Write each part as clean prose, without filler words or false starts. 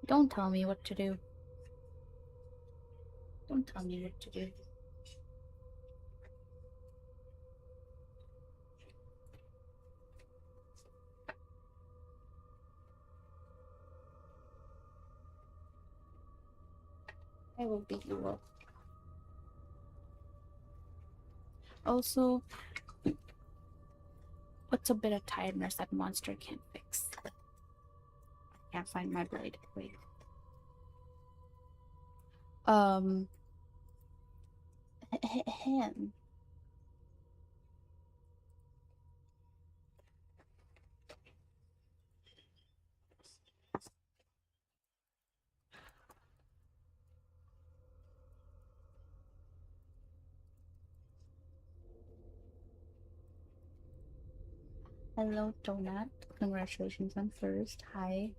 Don't tell me what to do. Don't tell me what to do. I will beat you up. Also, what's a bit of tiredness that monster can't fix? I can't find my blade. Wait. Him. Hello, Donut. Congratulations on first. Hi.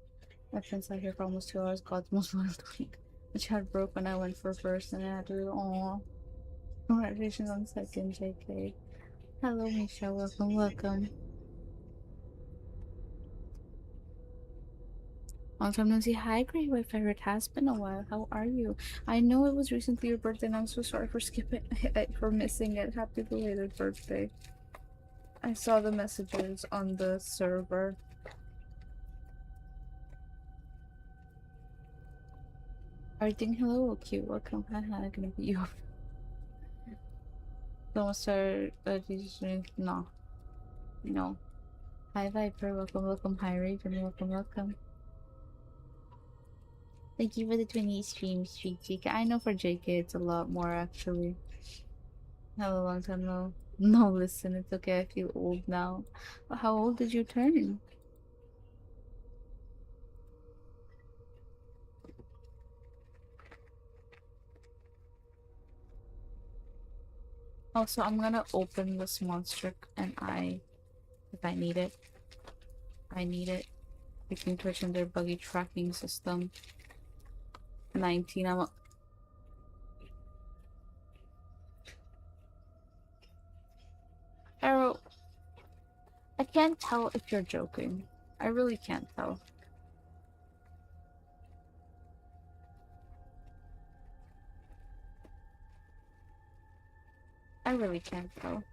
My friends are here for almost 2 hours. God's most loyal week. The chat broke when I went for first, and I had to. Aw. Congratulations on second, JK. Hello, Misha. Welcome, welcome. Long time no see. Hi, Great White Ferret. Has been a while. How are you? I know it was recently your birthday, and I'm so sorry for skipping for missing it. Happy belated birthday. I saw the messages on the server. Everything hello, cute. Welcome. Haha, gonna beat you up. Don't start no. No. Hi Viper, welcome, welcome. Hi Raven, welcome, welcome. Thank you for the 20 streams, Street JK. I know for JK it's a lot more actually. Hello, long time no. No, listen, it's okay. I feel old now. How old did you turn? Also, I'm gonna open this monster and if I need it. I need it. Picking Twitch and their buggy tracking system. 19, I'm Arrow, I can't tell if you're joking. I really can't tell. I really can't tell.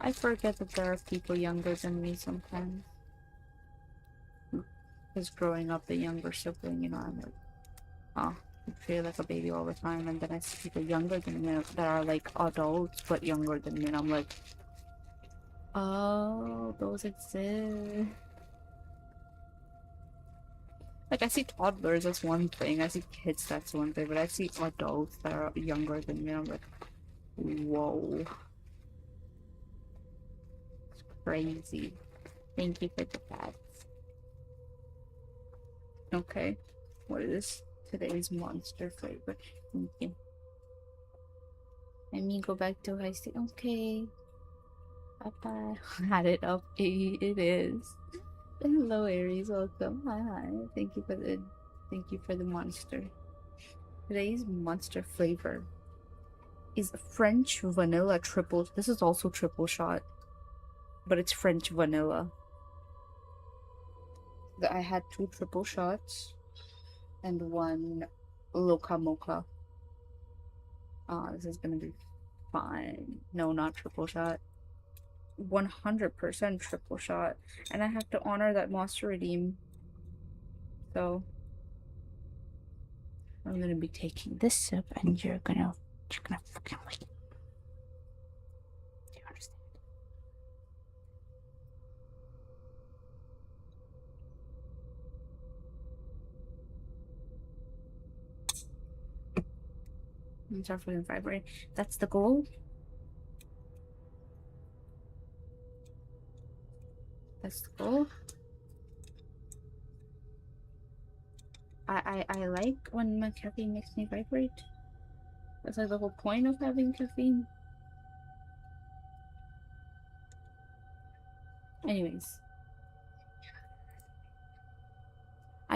I forget that there are people younger than me sometimes. Because growing up, the younger sibling, you know, I'm like, oh, I feel like a baby all the time. And then I see people younger than me that are like adults, but younger than me. And I'm like, oh, those exist. Like, I see toddlers, that's one thing. I see kids, that's one thing. But I see adults that are younger than me. I'm like, whoa. It's crazy. Thank you for the facts. Okay. What is today's monster flavor? Thank you. Let me go back to high school. Okay. Bye-bye. Had it up. It is. Hello, Aries. Welcome. Hi, hi. Thank you for the monster. Today's monster flavor is French vanilla triple. This is also triple shot, but it's French vanilla. I had 2 triple shots and 1 Loca Mocha. This is gonna be fine. No, not triple shot. 100% triple shot. And I have to honor that monster redeem. So I'm gonna be taking this sip and you're gonna fucking wait. Do you understand? I'm sorry for the vibrate. That's the goal. That's the goal. I like when my caffeine makes me vibrate. That's like the whole point of having caffeine. Anyways.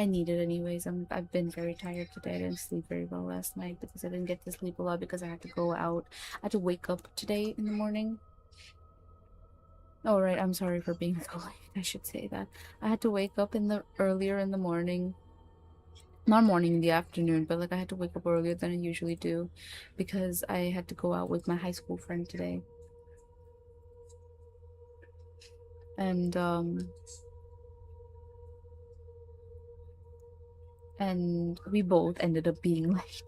I need it anyways. I've been very tired today. I didn't sleep very well last night because I didn't get to sleep a lot because I had to go out. I had to wake up today in the morning. Oh right, I'm sorry for being so late. I should say that. I had to wake up earlier in the morning. Not morning, in the afternoon, but like I had to wake up earlier than I usually do because I had to go out with my high school friend today. And we both ended up being late.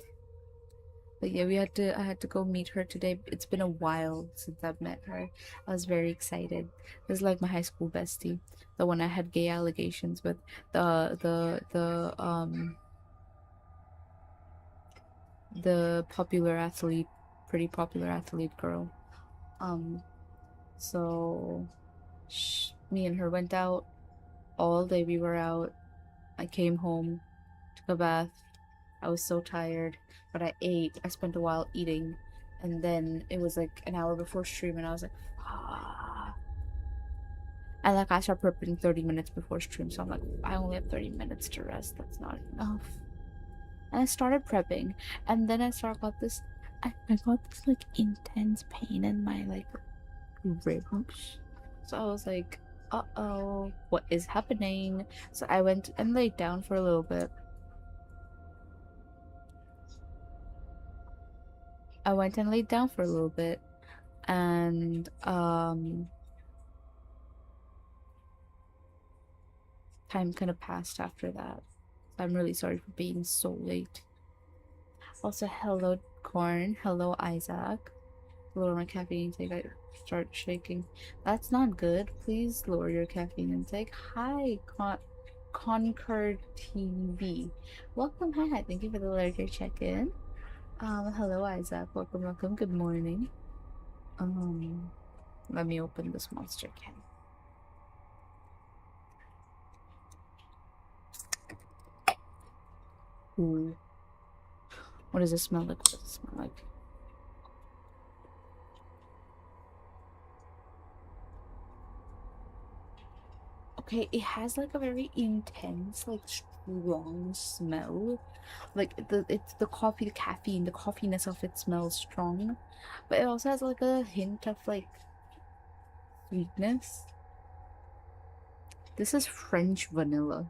But yeah, I had to go meet her today. It's been a while since I've met her. I was very excited. This is like my high school bestie, the one I had gay allegations with, the popular athlete, pretty popular athlete girl. Um, so me and her went out all day. We were out. I came home, took a bath. I was so tired, but I ate. I spent a while eating, and then it was like an hour before stream, and I was like, ah. And like I started prepping 30 minutes before stream, so I'm like, I only have 30 minutes to rest. That's not enough. And I started prepping, and then I got this. I got this like intense pain in my like ribs. So I was like, uh-oh, what is happening? So I went and laid down for a little bit. And time kind of passed after that. So I'm really sorry for being so late. Also, hello Corn, hello Isaac. Lower my caffeine intake. I start shaking. That's not good. Please lower your caffeine intake. Hi, Concord TV. Welcome. Hi. Thank you for the larger check-in. Hello Isaac. Welcome. Good morning. Let me open this monster can. Ooh. What does it smell like? What does it smell like? Okay, it has like a very intense, like strong smell. Like it's the coffee, the caffeine, the coffeeness of it smells strong. But it also has like a hint of like sweetness. This is French vanilla.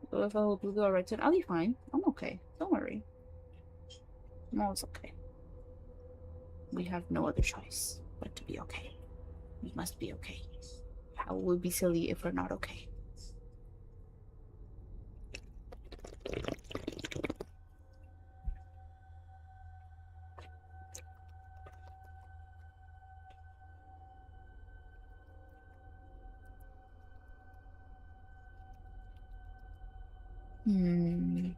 So if I will do the right, I'll be fine. I'm okay. Don't worry. No, it's okay. We have no other choice but to be okay. We must be okay. How would we be silly if we're not okay? Hmm.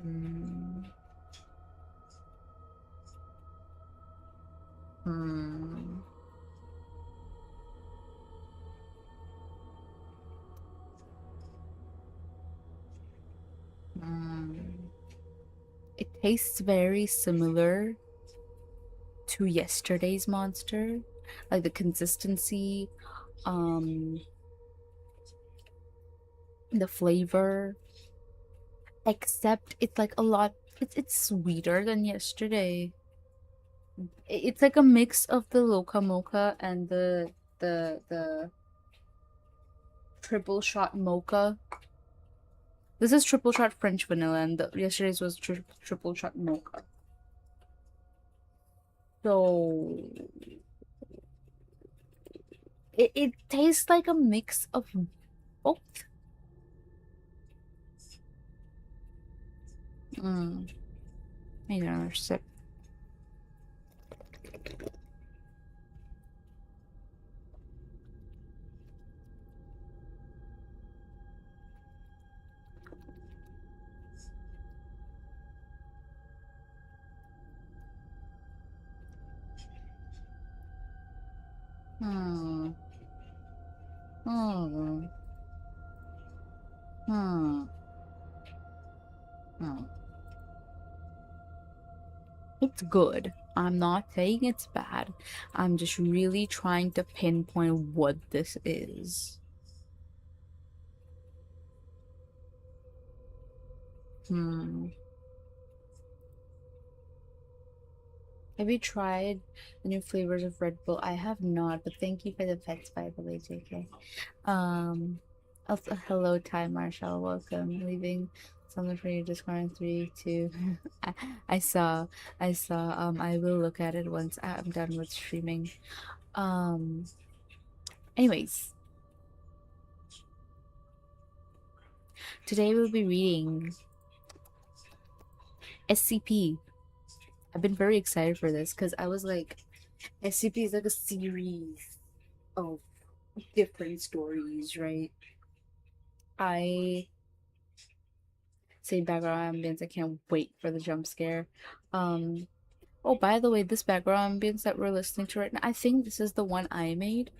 Hmm. Hmm. Hmm. It tastes very similar to yesterday's monster. Like the consistency, um, the flavor. Except it's like a lot it's sweeter than yesterday. It's like a mix of the Loca Mocha and the triple shot mocha. This is triple shot French vanilla, and yesterday's was triple shot mocha. So it tastes like a mix of both. Mm. I need another sip. Hmm. Hmm. Hmm. Hmm. It's good. I'm not saying it's bad. I'm just really trying to pinpoint what this is. Hmm. Have you tried the new flavors of Red Bull? I have not, but thank you for the pets, by the way, JK. Um, also, hello, Ty Marshall. Welcome. Leaving something for you. Discord in 3, 2. I, I saw, I saw. I will look at it once I'm done with streaming. Um, anyways, today we'll be reading SCP. I've been very excited for this because I was like, SCP is like a series of different stories, right? I say background ambience. I can't wait for the jump scare. Um, oh, by the way, this background ambience that we're listening to right now, I think this is the one I made.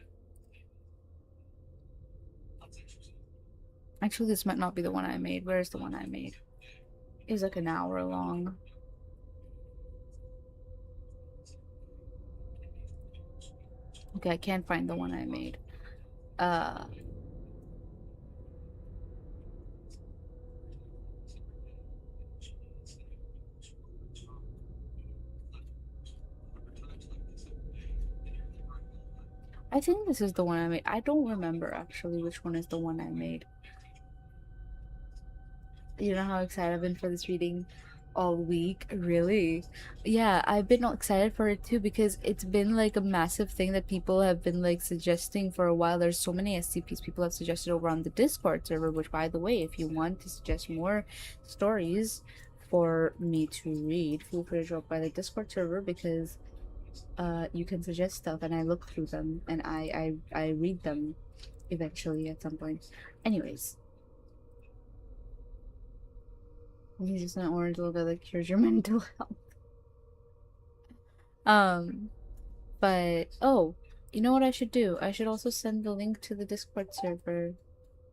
Actually, this might not be the one I made. Where's the one I made? It was like an hour long. Okay, I can't find the one I made. Uh, I think this is the one I made. I don't remember actually which one is the one I made. You know how excited I've been for this reading all week? Really? Yeah, I've been excited for it too because it's been like a massive thing that people have been like suggesting for a while. There's so many SCPs people have suggested over on the Discord server, which by the way, if you want to suggest more stories for me to read, feel free to drop by the Discord server because you can suggest stuff and I look through them and I read them eventually at some point. Anyways, he's just an orange little bit like cures your mental health. Um, but oh, you know what I should do? I should also send the link to the Discord server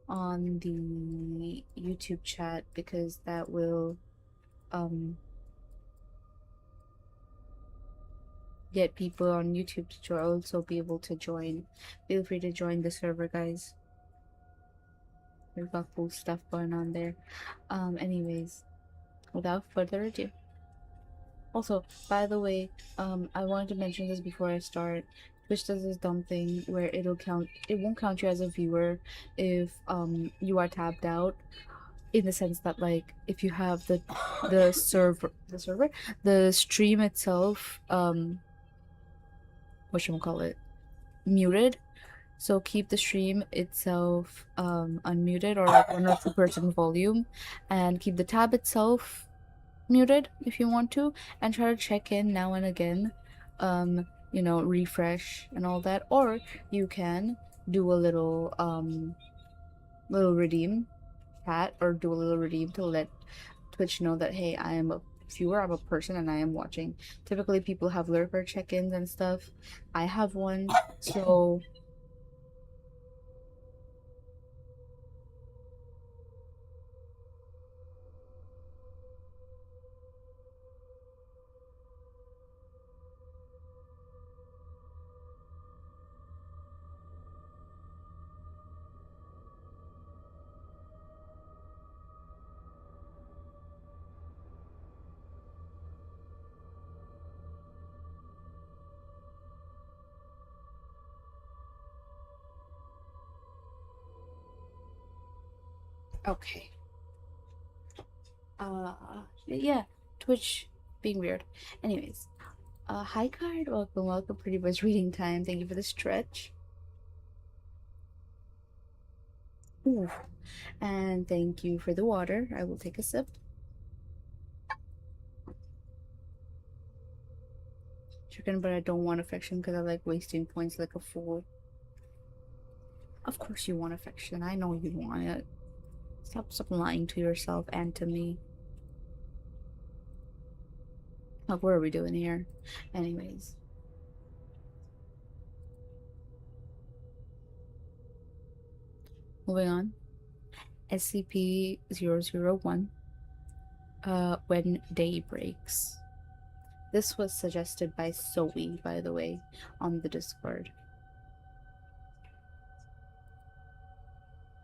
on the YouTube chat because that will um get people on YouTube to also be able to join. Feel free to join the server, guys. We've got cool stuff going on there. Anyways, without further ado. Also, by the way, I wanted to mention this before I start. Twitch does this dumb thing where it won't count you as a viewer if you are tabbed out, in the sense that like if you have the stream itself whatchamacallit, muted. So keep the stream itself unmuted or like 1 or 2% volume, and keep the tab itself muted if you want to, and try to check in now and again, you know, refresh and all that. Or you can do a little redeem chat, or do a little redeem to let Twitch know that hey, I am a viewer, I'm a person, and I am watching. Typically people have lurker check-ins and stuff. I have one, so okay. uh yeah, Twitch being weird. Anyways, hi card, welcome, pretty much reading time. Thank you for the stretch. Ooh. And thank you for the water. I will take a sip. Chicken, but I don't want affection because I like wasting points like a fool. Of course you want affection. I know you want it. Stop lying to yourself and to me. Like, what are we doing here? Anyways. Moving on. SCP-001. When day breaks. This was suggested by Zoe, by the way, on the Discord.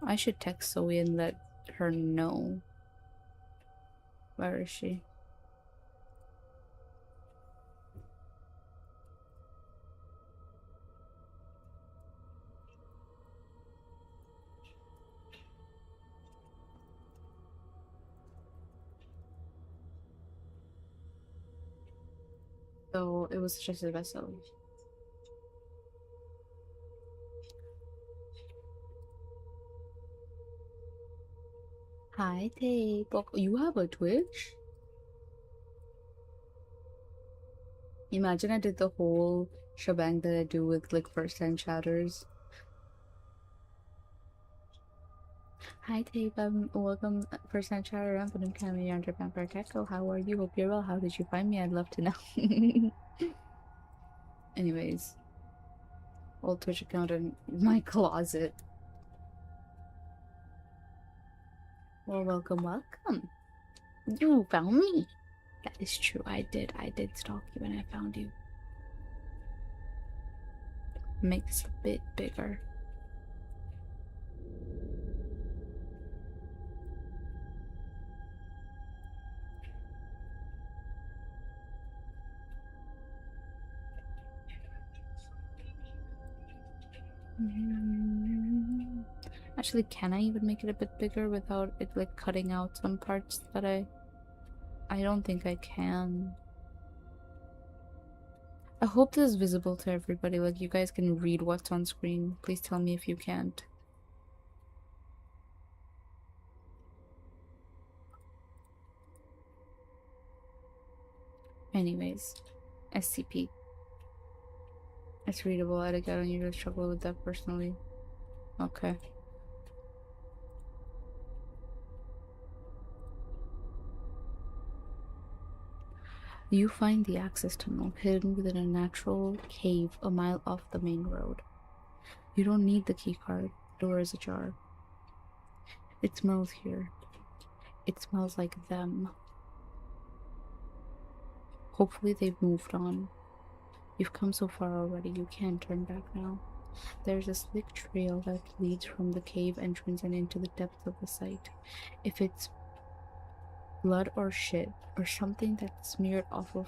I should text Zoe and let her know. Where is she? So it was suggested by Zoe. Hi, Tape. You have a Twitch? Imagine I did the whole shebang that I do with like first-time chatters. Hi, Tape. Welcome, first-time chatter. I'm from Cammy under Vampire Gecko. How are you? Hope you're well. How did you find me? I'd love to know. Anyways, old Twitch account in my closet. Well, welcome. You found me. That is true. I did stalk you and I found you. Make this a bit bigger. Actually, can I even make it a bit bigger without it like cutting out some parts that I don't think I can. I hope this is visible to everybody, like you guys can read what's on screen. Please tell me if you can't. Anyways, SCP. It's readable. I don't usually struggle with that personally. Okay. You find the access tunnel hidden within a natural cave a mile off the main road. You don't need the keycard. The door is ajar. It smells here. It smells like them. Hopefully they've moved on. You've come so far already, you can't turn back now. There's a slick trail that leads from the cave entrance and into the depths of the site. If it's blood or shit, or something that's smeared off of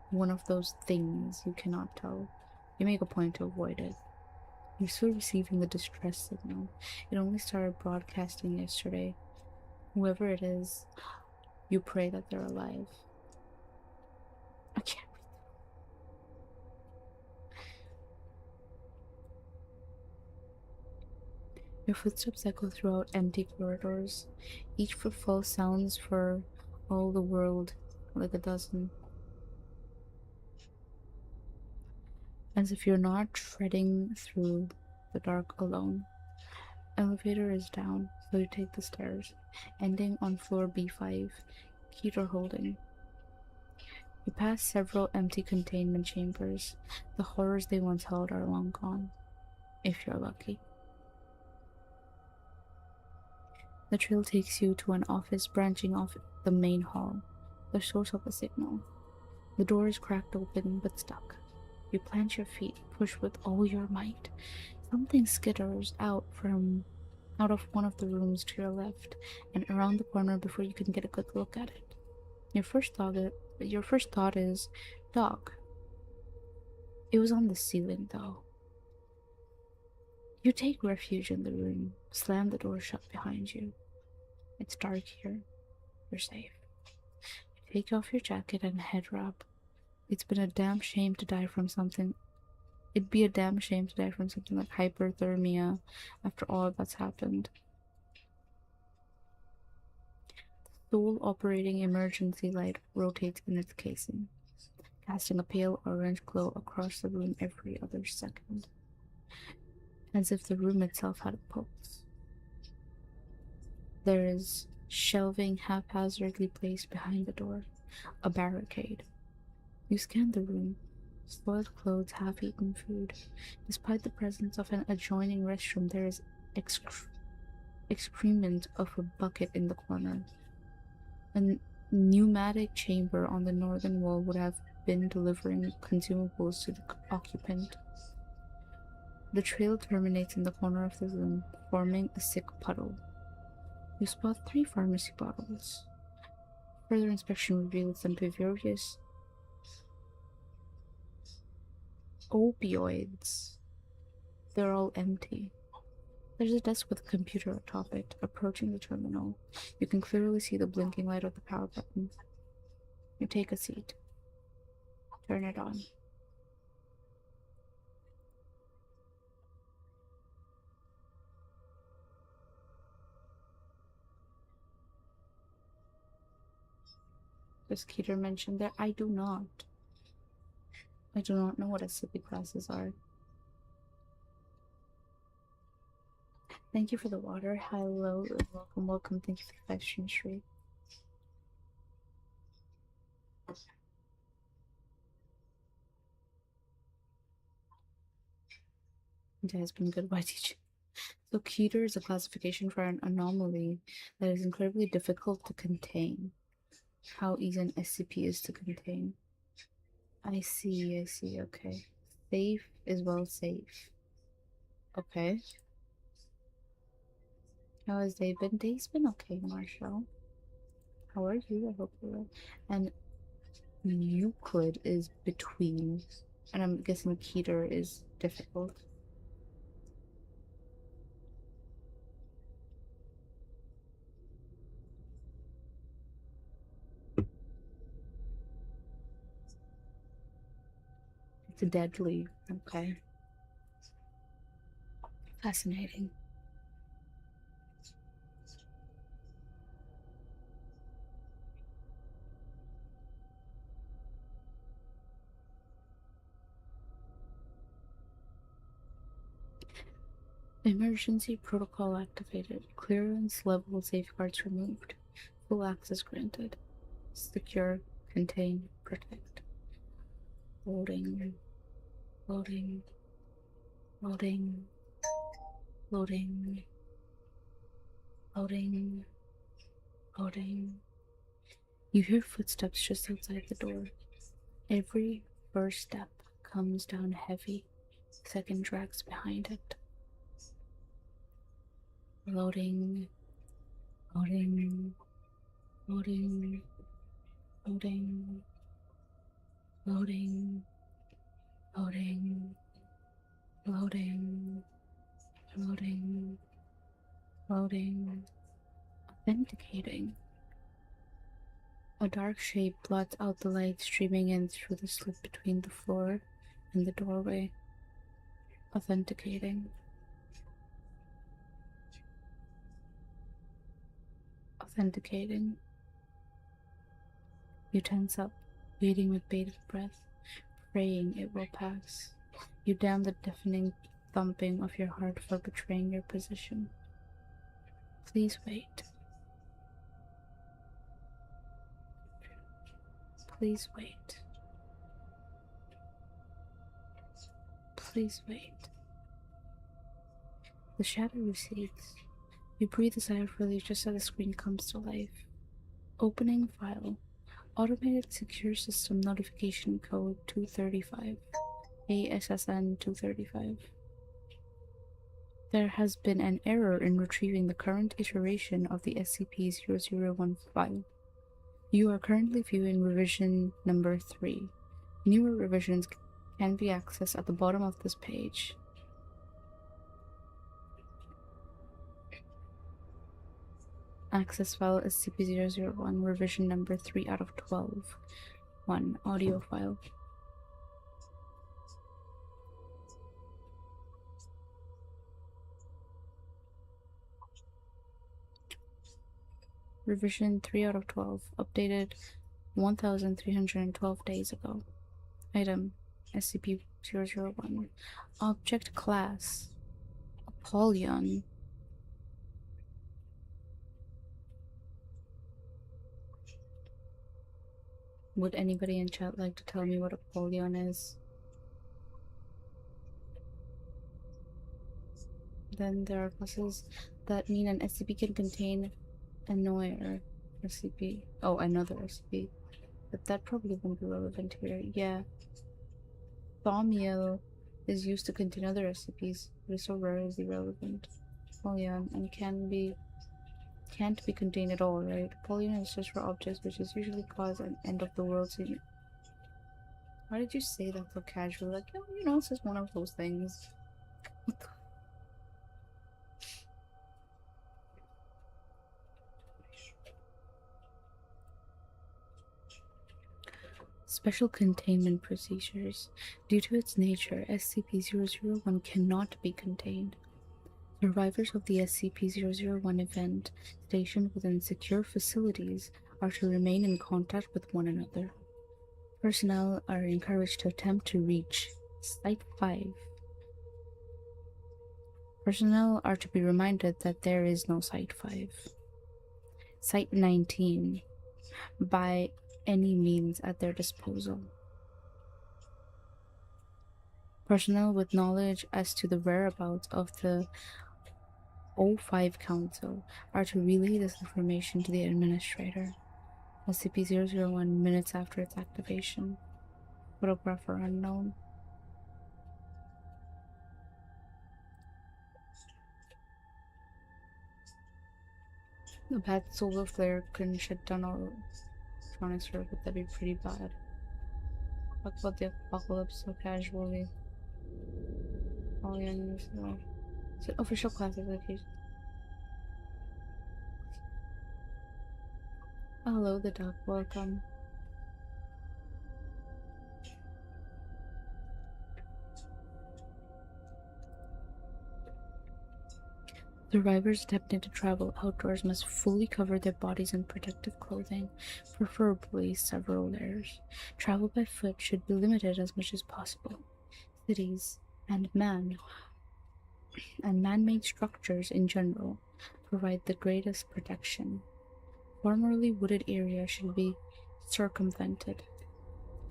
one of those things, you cannot tell. You make a point to avoid it. You're still receiving the distress signal. It only started broadcasting yesterday. Whoever it is, you pray that they're alive. I can't. Your footsteps echo throughout empty corridors. Each footfall sounds for all the world like a dozen. As if you're not treading through the dark alone. Elevator is down, so you take the stairs, ending on floor B5, key door holding. You pass several empty containment chambers. The horrors they once held are long gone, if you're lucky. The trail takes you to an office branching off the main hall, the source of the signal. The door is cracked open but stuck. You plant your feet, push with all your might. Something skitters out of one of the rooms to your left and around the corner before you can get a good look at it. Your first thought is dog. It was on the ceiling though. You take refuge in the room, slam the door shut behind you. It's dark here. You're safe. You take off your jacket and head wrap. It'd be a damn shame to die from something like hyperthermia after all that's happened. The sole operating emergency light rotates in its casing, casting a pale orange glow across the room every other second, as if the room itself had a pulse. There is shelving haphazardly placed behind the door, a barricade. You scan the room. Spoiled clothes, half-eaten food. Despite the presence of an adjoining restroom, there is excrement of a bucket in the corner. And pneumatic chamber on the northern wall would have been delivering consumables to the occupant. The trail terminates in the corner of the room, forming a sick puddle. You spot 3 pharmacy bottles. Further inspection reveals them to be various opioids. They're all empty. There's a desk with a computer atop it. Approaching the terminal, you can clearly see the blinking light of the power button. You take a seat. Turn it on. Does Keter mention that? I do not. I do not know what SCP classes are. Thank you for the water. Hello, welcome, welcome. Thank you for the 5 stream stream. It has been good by teaching. So Keter is a classification for an anomaly that is incredibly difficult to contain. How easy an SCP is to contain. I see, okay. Safe is well safe. Okay. How has day been? Day's been okay, Marshall. How are you? I hope you're well. And Euclid is between. And I'm guessing Keter is difficult. It's deadly. Okay. Fascinating. Emergency protocol activated. Clearance level safeguards removed. Full access granted. Secure, contain, protect. Loading. Loading. Loading. Loading. Loading. Loading. You hear footsteps just outside the door. Every first step comes down heavy. Second drags behind it. Loading. Loading. Loading. Loading. Loading. Loading. Loading. Loading. Loading. Authenticating. A dark shape blots out the light streaming in through the slit between the floor and the doorway. Authenticating. Authenticating. You tense up, waiting with bated breath, praying it will pass. You damn the deafening thumping of your heart for betraying your position. Please wait. Please wait. Please wait. The shadow recedes. You breathe a sigh of relief just as the screen comes to life. Opening file. Automated Secure System Notification Code 235. ASSN 235. There has been an error in retrieving the current iteration of the SCP-001 file. You are currently viewing revision number 3. Newer revisions can be accessed at the bottom of this page. Access file SCP-001, revision number 3 out of 12. 1. Audio file. Revision 3 out of 12. Updated 1,312 days ago. Item SCP-001. Object class Apollyon. Would anybody in chat like to tell me what Apollyon is? Then there are classes that mean an SCP can contain a Noir SCP. Oh, another SCP. But that probably won't be relevant here. Yeah. Thaumiel is used to contain other SCPs, but is so rarely relevant. Oh yeah, and can't be contained at all, right? Polygon is just for objects which is usually cause an end of the world scene. Why did you say that so casually? Like, oh, it's just one of those things. What the Special containment procedures. Due to its nature, SCP-001 cannot be contained. Survivors of the SCP-001 event stationed within secure facilities are to remain in contact with one another. Personnel are encouraged to attempt to reach Site 5. Personnel are to be reminded that there is no Site 5. Site 19, by any means at their disposal. Personnel with knowledge as to the whereabouts of the O5 Council are to relay this information to the administrator. SCP-001 minutes after its activation. Photographer unknown. A bad solar flare can shut down all electronics, but that'd be pretty bad. Talk about the apocalypse so casually. All the enemies are. It's an official classification. Hello, the duck. Welcome. Survivors attempting to travel outdoors must fully cover their bodies in protective clothing, preferably several layers. Travel by foot should be limited as much as possible. Cities and man-made structures in general provide the greatest protection. Formerly wooded areas should be circumvented.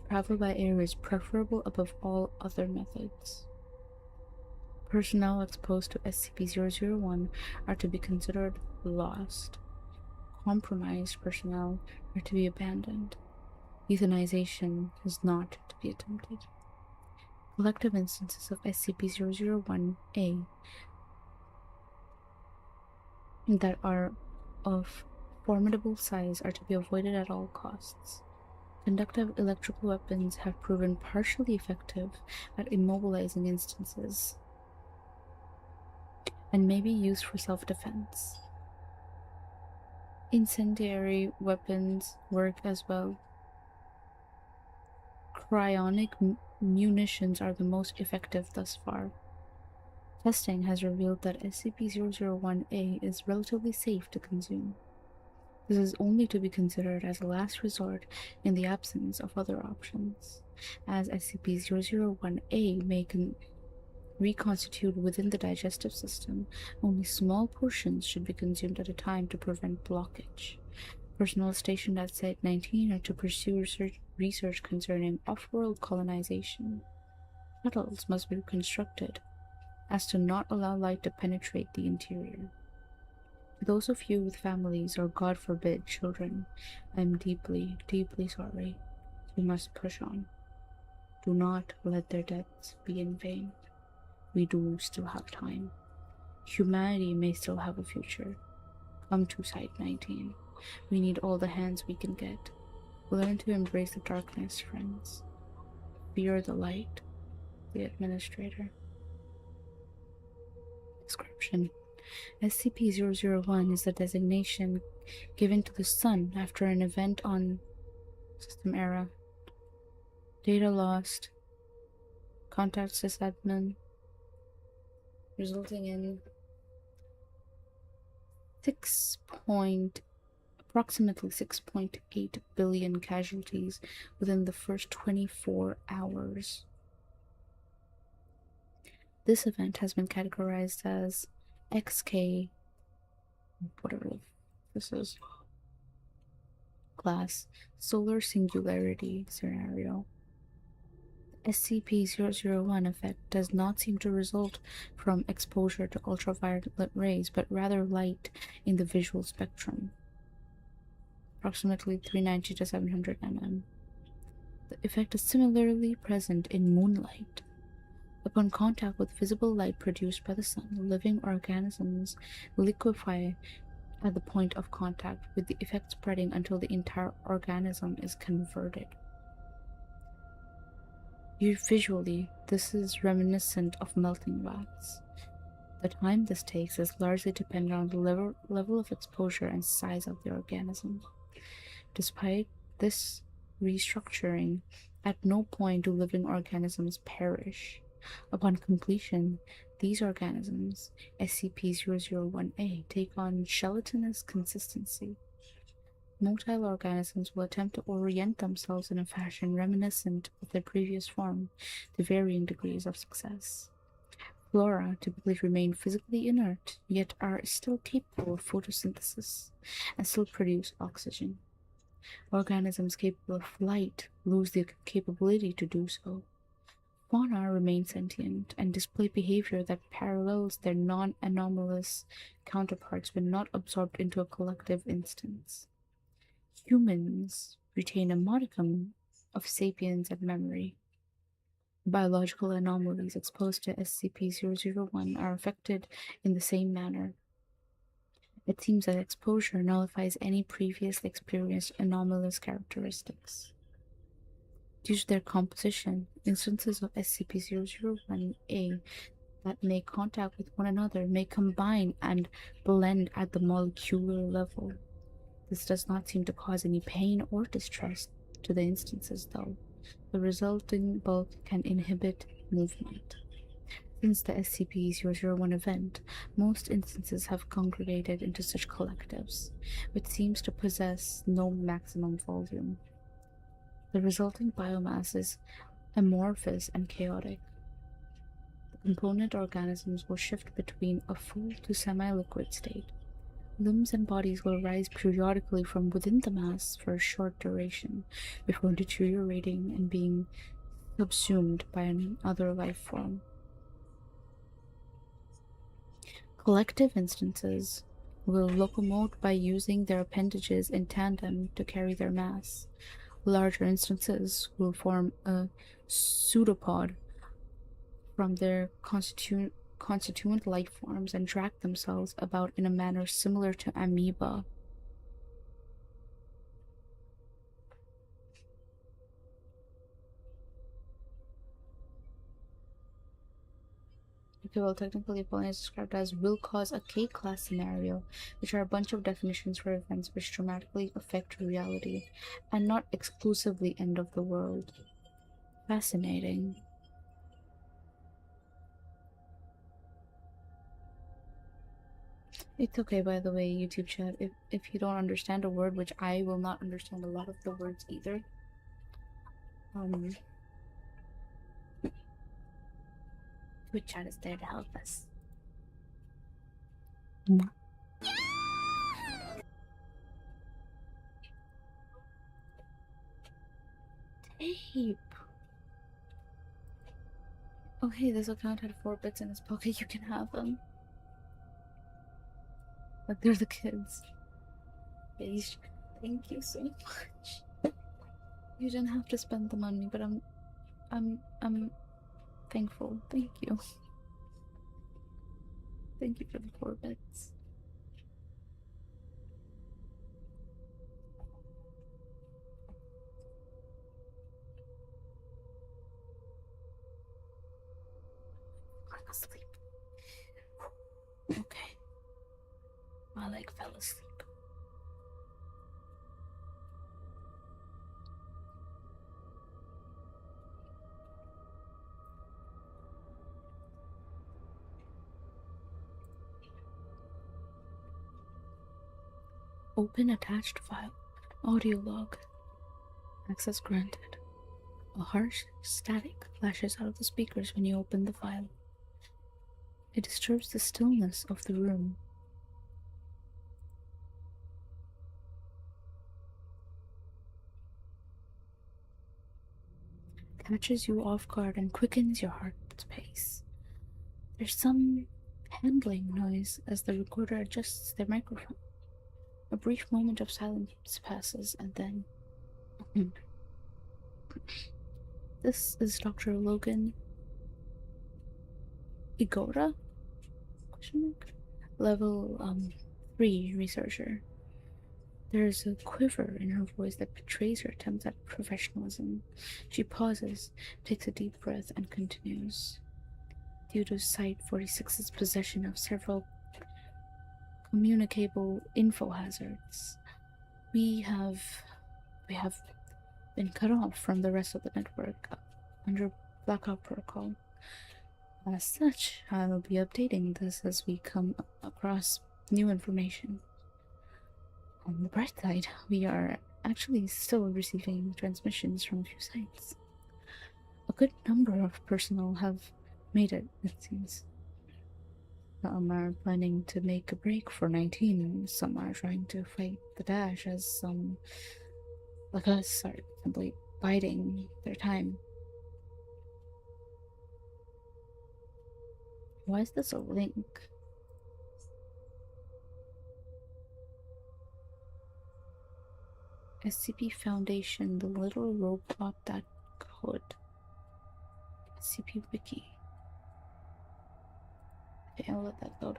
Travel by air is preferable above all other methods. Personnel exposed to SCP-001 are to be considered lost. Compromised personnel are to be abandoned. Euthanization is not to be attempted. Collective instances of SCP-001-A that are of formidable size are to be avoided at all costs. Conductive electrical weapons have proven partially effective at immobilizing instances and may be used for self-defense. Incendiary weapons work as well. Cryonic munitions are the most effective thus far. Testing has revealed that SCP-001-A is relatively safe to consume. This is only to be considered as a last resort in the absence of other options, as SCP-001-A may reconstitute within the digestive system. Only small portions should be consumed at a time to prevent blockage. Personnel stationed at Site 19 are to pursue research concerning off-world colonization. Shuttles must be constructed as to not allow light to penetrate the interior. To those of you with families or, God forbid, children, I am deeply, deeply sorry. You must push on. Do not let their deaths be in vain. We do still have time. Humanity may still have a future. Come to Site 19. We need all the hands we can get. Learn to embrace the darkness, friends. Fear the light. The Administrator. Description. SCP-001 is the designation given to the Sun after an event on System Era. Data lost. Contact sysadmin. Resulting in approximately 6.8 billion casualties within the first 24 hours. This event has been categorized as XK, whatever this is, class solar singularity scenario. SCP-001 effect does not seem to result from exposure to ultraviolet rays, but rather light in the visual spectrum. approximately 390 to 700 mm. The effect is similarly present in moonlight. Upon contact with visible light produced by the sun, living organisms liquefy at the point of contact, with the effect spreading until the entire organism is converted. Visually, this is reminiscent of melting wax. The time this takes is largely dependent on the level of exposure and size of the organism. Despite this restructuring, at no point do living organisms perish. Upon completion, these organisms, SCP-001-A, take on gelatinous consistency. Motile organisms will attempt to orient themselves in a fashion reminiscent of their previous form, to varying degrees of success. Flora typically remain physically inert, yet are still capable of photosynthesis and still produce oxygen. Organisms capable of flight lose the capability to do so. Fauna remain sentient and display behavior that parallels their non-anomalous counterparts when not absorbed into a collective instance. Humans retain a modicum of sapience and memory. Biological anomalies exposed to SCP-001 are affected in the same manner. It seems that exposure nullifies any previously experienced anomalous characteristics. Due to their composition, instances of SCP-001-A that make contact with one another may combine and blend at the molecular level. This does not seem to cause any pain or distress to the instances, though. The resulting bulk can inhibit movement. Since the SCP-001 event, most instances have congregated into such collectives, which seems to possess no maximum volume. The resulting biomass is amorphous and chaotic. The component organisms will shift between a full to semi-liquid state. Limbs and bodies will rise periodically from within the mass for a short duration, before deteriorating and being subsumed by another life form. Collective instances will locomote by using their appendages in tandem to carry their mass. Larger instances will form a pseudopod from their constituent life forms and drag themselves about in a manner similar to amoeba. Okay, well, technically, Pauline is described as will cause a K-class scenario, which are a bunch of definitions for events which dramatically affect reality, and not exclusively end of the world. Fascinating. It's okay, by the way, YouTube chat, if you don't understand a word, which I will not understand a lot of the words either, Twitch chat is there to help us. Tape! Oh hey, this account had 4 bits in his pocket, you can have them. Like, they're the kids. Please, thank you so much. You didn't have to spend them on me, but I'm thankful. Thank you. Thank you for the 4 bits. I'm asleep. Okay. My leg fell asleep. Open attached file. Audio log. Access granted. A harsh static flashes out of the speakers when you open the file. It disturbs the stillness of the room. Catches you off guard and quickens your heart's pace. There's some handling noise as the recorder adjusts their microphone. A brief moment of silence passes, and then... This is Dr. Logan Igora? Question mark? Level 3 researcher. There's a quiver in her voice that betrays her attempt at professionalism. She pauses, takes a deep breath, and continues. Due to Site 46's possession of several communicable info hazards, we have been cut off from the rest of the network under blackout protocol. As such, I will be updating this as we come across new information. On the bright side, we are actually still receiving transmissions from a few sites. A good number of personnel have made it seems. Some are planning to make a break for 19, some are trying to fight the Dash, as some, like us, are simply biding their time. Why is this a link? SCP Foundation, the little robot that could. SCP Wiki. Okay, I'll let that load.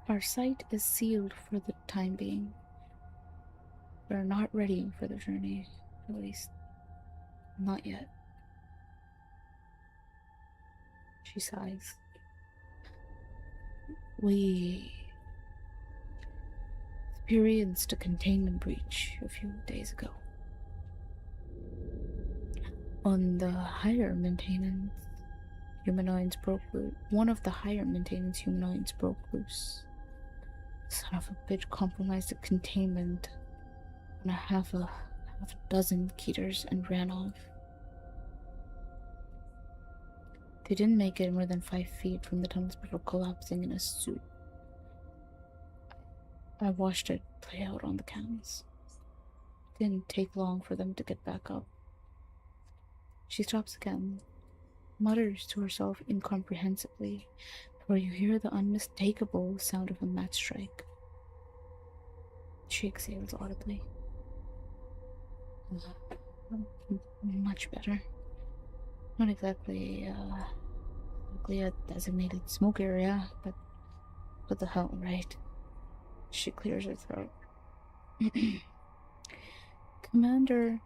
Our site is sealed for the time being. We're not ready for the journey, at least not yet. She sighs. We experienced a containment breach a few days ago. On the higher maintenance, humanoids broke loose. One of the higher maintenance humanoids broke loose. Son of a bitch compromised the containment on a half a dozen Keters and ran off. They didn't make it more than 5 feet from the tunnels before collapsing in a suit. I watched it play out on the cams. It didn't take long for them to get back up. She stops again, mutters to herself incomprehensibly, before you hear the unmistakable sound of a match strike. She exhales audibly. Much better. Not exactly a designated smoke area, but what the hell, right? She clears her throat. Commander...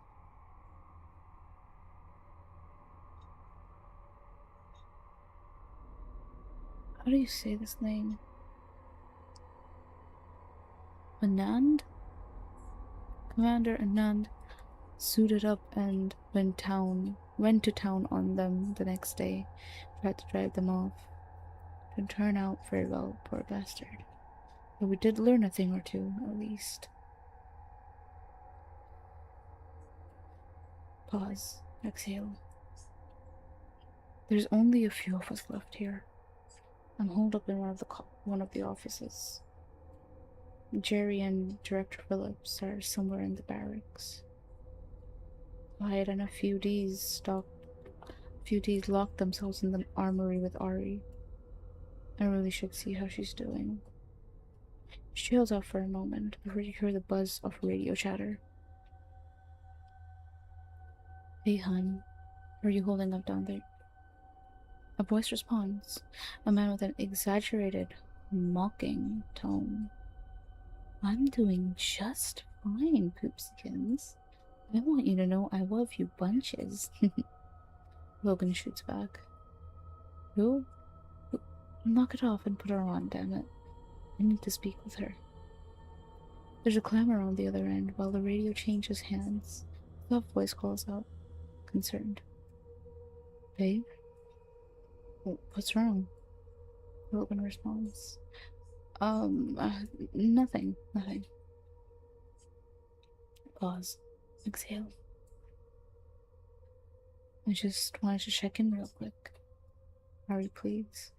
How do you say this name? Anand? Commander Anand suited up and went to town on them the next day, tried to drive them off. Didn't turn out very well, poor bastard. But we did learn a thing or two, at least. Pause. Exhale. There's only a few of us left here. I'm holed up in one of the offices. Jerry and Director Phillips are somewhere in the barracks. Wyatt and a few Ds locked themselves in the armory with Ari. I really should see how she's doing. She trails out for a moment before you hear the buzz of radio chatter. Hey, hun. How are you holding up down there? A voice responds, a man with an exaggerated, mocking tone. I'm doing just fine, Poopsikins. I want you to know I love you bunches. Logan shoots back. Who? Knock it off and put her on, damn it. I need to speak with her. There's a clamor on the other end while the radio changes hands. A soft voice calls out, concerned. Babe? What's wrong? Logan responds. Nothing. Pause. Exhale. I just wanted to check in real quick. Ari, please.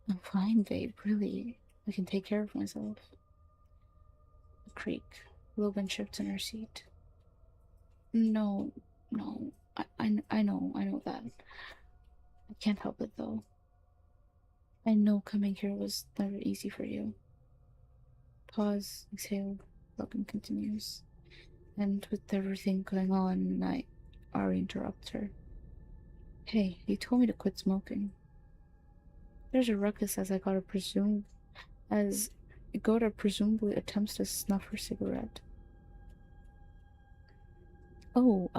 I'm fine, babe, really. I can take care of myself. A creak. Logan shifts in her seat. No. I know that. I can't help it, though. I know coming here was never easy for you. Pause, exhale, Logan continues. And with everything going on, Ari interrupts her. Hey, you told me to quit smoking. There's a ruckus as Goda presumably attempts to snuff her cigarette. Oh,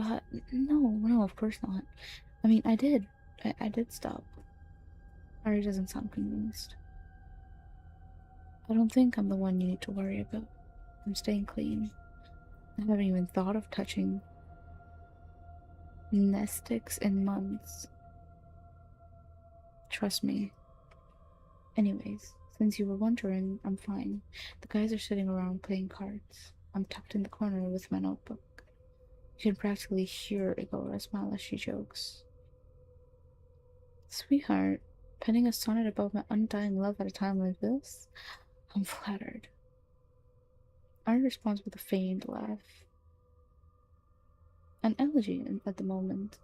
no, of course not. I mean, I did. I did stop. Ari doesn't sound convinced. I don't think I'm the one you need to worry about. I'm staying clean. I haven't even thought of touching Nestix in months. Trust me. Anyways, since you were wondering, I'm fine. The guys are sitting around playing cards. I'm tucked in the corner with my notebook. You can practically hear Igora smile as she jokes. Sweetheart, penning a sonnet about my undying love at a time like this? I'm flattered. Ari responds with a feigned laugh. An elegy at the moment.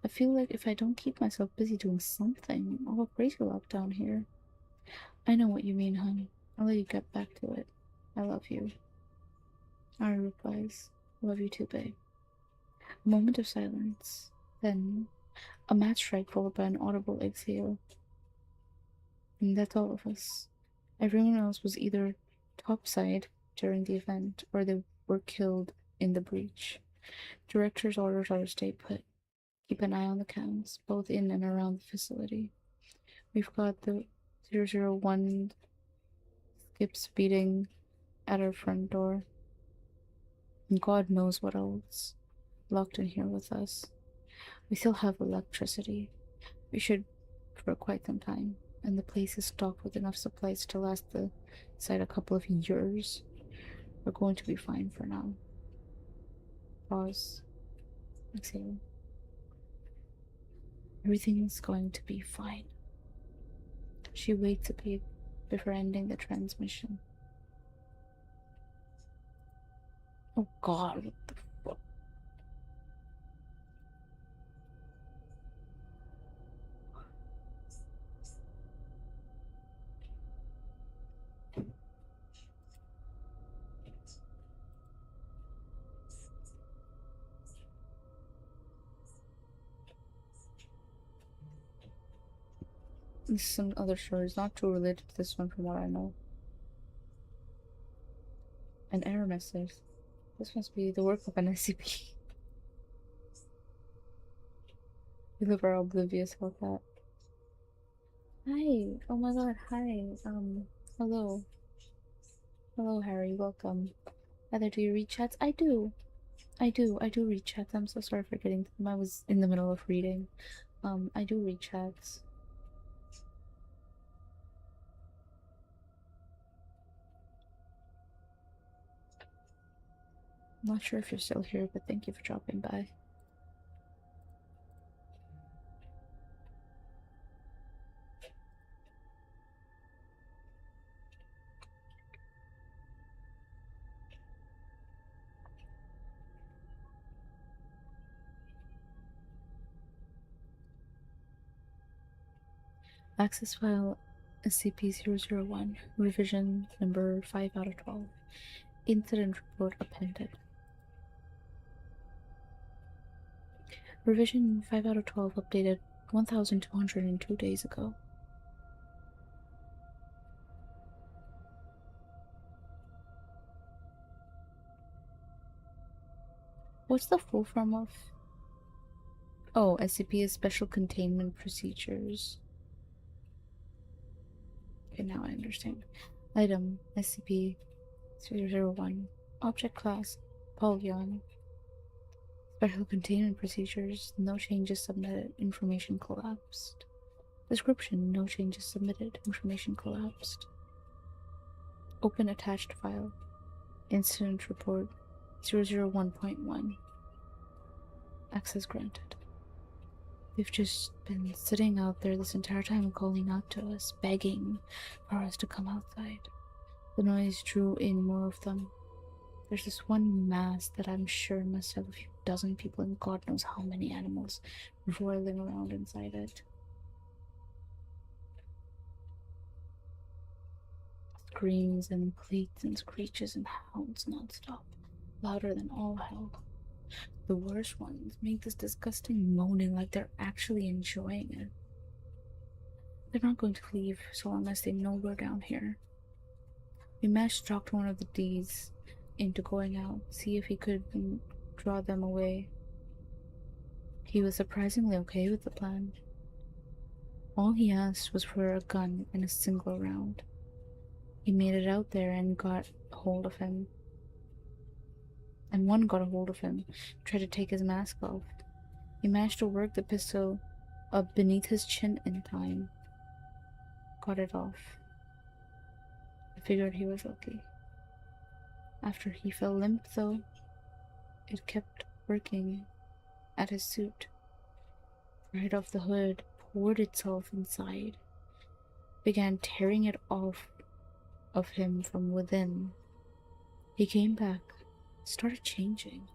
I feel like if I don't keep myself busy doing something, I'll go crazy locked down here. I know what you mean, honey. I'll let you get back to it. I love you. Ari replies, love you too, babe. A moment of silence. Then, a match strike followed by an audible exhale. And that's all of us. Everyone else was either topside during the event, or they were killed in the breach. Director's orders are to stay put. Keep an eye on the cams, both in and around the facility. We've got the 001 skips beating at our front door. And God knows what else locked in here with us. We still have electricity. We should for quite some time. And the place is stocked with enough supplies to last the site a couple of years. We're going to be fine for now. Pause. Exhale. Everything's going to be fine. She waits a bit before ending the transmission. Oh God, what the fuck? This is some other stories, not too related to this one from what I know. An error message. This must be the work of an SCP. We live are oblivious about that. Hi! Oh my god, hi. Hello. Hello, Harry, welcome. Either do you read chats? I do. I do read chats. I'm so sorry for getting to them. I was in the middle of reading. I do read chats. I'm not sure if you're still here, but thank you for dropping by. Access file SCP-001, revision number 5 out of 12. Incident report appended. Revision 5 out of 12 updated 1,202 days ago. What's the full form of? Oh, SCP is Special Containment Procedures. Okay, now I understand. Item SCP-001. Object Class Polygon. Special Containment Procedures. No changes submitted. Information collapsed. Description. No changes submitted. Information collapsed. Open attached file. Incident Report 001.1. Access granted. They've just been sitting out there this entire time and calling out to us, begging for us to come outside. The noise drew in more of them. There's this one mass that I'm sure must have a few dozen people and God knows how many animals roiling around inside it. screams and bleats and screeches and howls nonstop, louder than all hell. The worst ones make this disgusting moaning like they're actually enjoying it. They're not going to leave so long as they know we're down here. We managed to talk to one of the D's into going out, see if he could draw them away. He was surprisingly okay with the plan. All he asked was for a gun and a single round. He made it out there and got hold of him. And one got a hold of him, tried to take his mask off. He managed to work the pistol up beneath his chin in time. Got it off. I figured he was lucky. After he fell limp, though, it kept working at his suit. Right off the hood, poured itself inside, began tearing it off of him from within. He came back, started changing,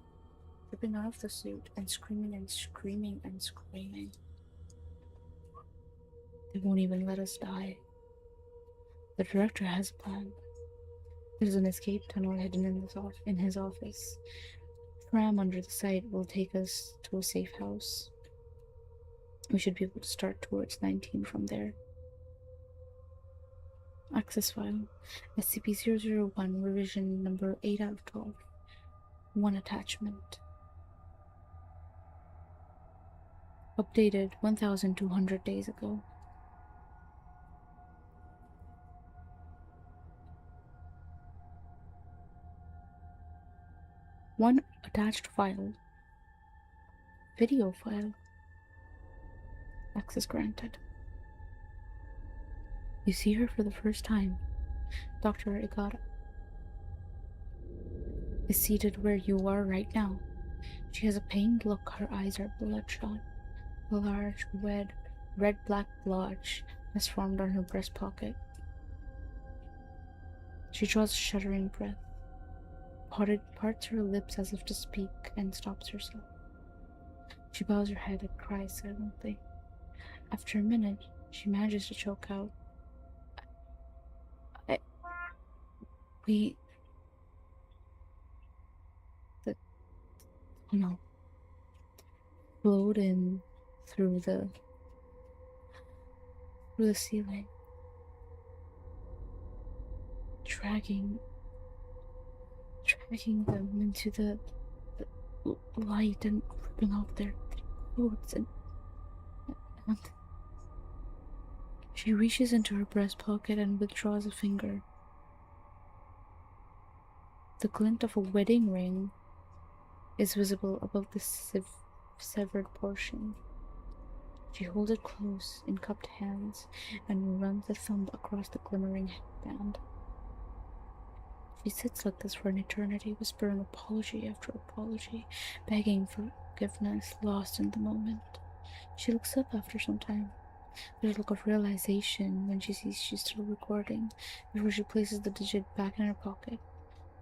ripping out of the suit and screaming and screaming and screaming. They won't even let us die. The director has a plan. There's an escape tunnel hidden in his office. The ram under the site will take us to a safe house. We should be able to start towards 19 from there. Access file. SCP-001, revision number 8 out of 12. 1 attachment. Updated 1,200 days ago. One attached file. Video file. Access granted. You see her for the first time. Dr. Igata is seated where you are right now. She has a pained look, her eyes are bloodshot. A large, red-black blotch has formed on her breast pocket. She draws a shuddering breath, parts her lips as if to speak, and stops herself. She bows her head and cries silently. After a minute, she manages to choke out, We... the tunnel flowed in through the ceiling, dragging them into the light and ripping off their clothes, and she reaches into her breast pocket and withdraws a finger. The glint of a wedding ring is visible above the severed portion. She holds it close in cupped hands and runs a thumb across the glimmering headband. She sits like this for an eternity, whispering apology after apology, begging forgiveness, lost in the moment. She looks up after some time. There's a look of realization when she sees she's still recording, before she places the digit back in her pocket.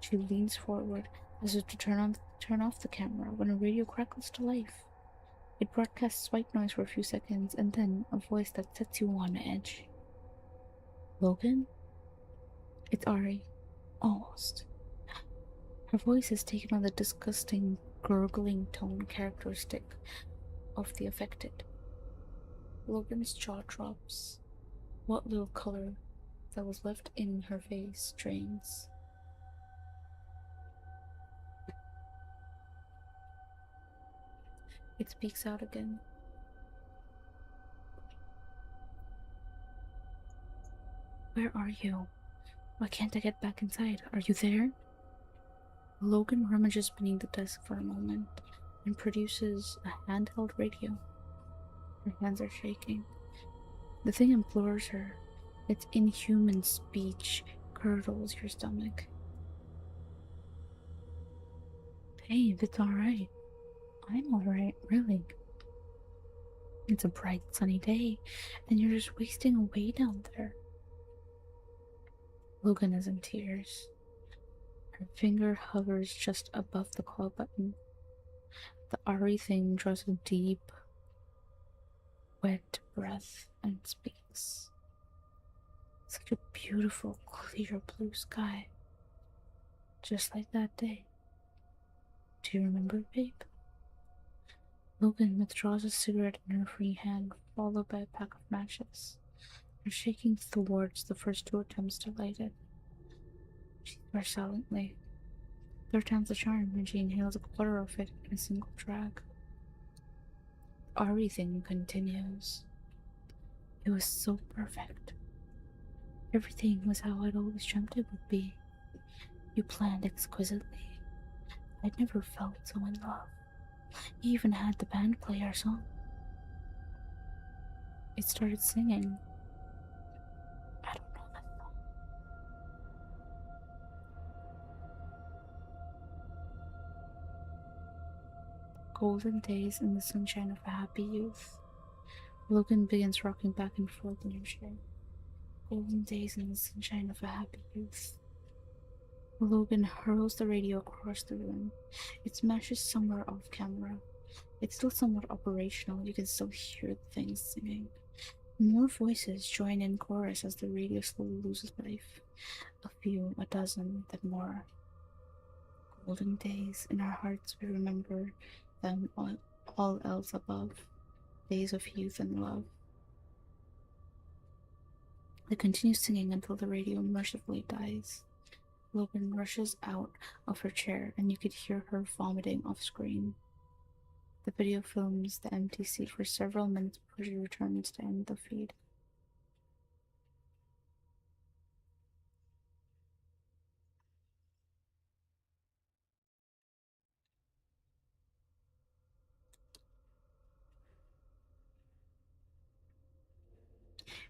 She leans forward, as if to turn off the camera, when a radio crackles to life. It broadcasts white noise for a few seconds, and then a voice that sets you on edge. Logan? It's Ari. Almost. Her voice is taken on the disgusting, gurgling tone characteristic of the affected. Logan's jaw drops. What little color that was left in her face drains. It speaks out again. Where are you? Why can't I get back inside? Are you there? Logan rummages beneath the desk for a moment and produces a handheld radio. Her hands are shaking. The thing implores her. Its inhuman speech curdles your stomach. Babe, it's alright. I'm alright, really. It's a bright, sunny day, and you're just wasting away down there. Logan is in tears. Her finger hovers just above the call button. The Ari thing draws a deep, wet breath and speaks. Such a beautiful, clear blue sky. Just like that day. Do you remember, babe? Logan withdraws a cigarette in her free hand, followed by a pack of matches. Her shaking towards the first two attempts to light it. She swears silently. Third time's the charm, and she inhales a quarter of it in a single drag. Everything continues. It was so perfect. Everything was how I'd always dreamt it would be. You planned exquisitely. I'd never felt so in love. You even had the band play our song. It started singing. I don't know that song. Golden days in the sunshine of a happy youth. Logan begins rocking back and forth in her chair. Golden days in the sunshine of a happy youth. Logan hurls the radio across the room. It smashes somewhere off camera. It's still somewhat operational. You can still hear the things singing. More voices join in chorus as the radio slowly loses life. A few, a dozen, then more. Golden days. In our hearts we remember them all else above. Days of youth and love. They continue singing until the radio mercifully dies. Logan rushes out of her chair and you could hear her vomiting off screen. The video films the empty seat for several minutes before she returns to end the feed.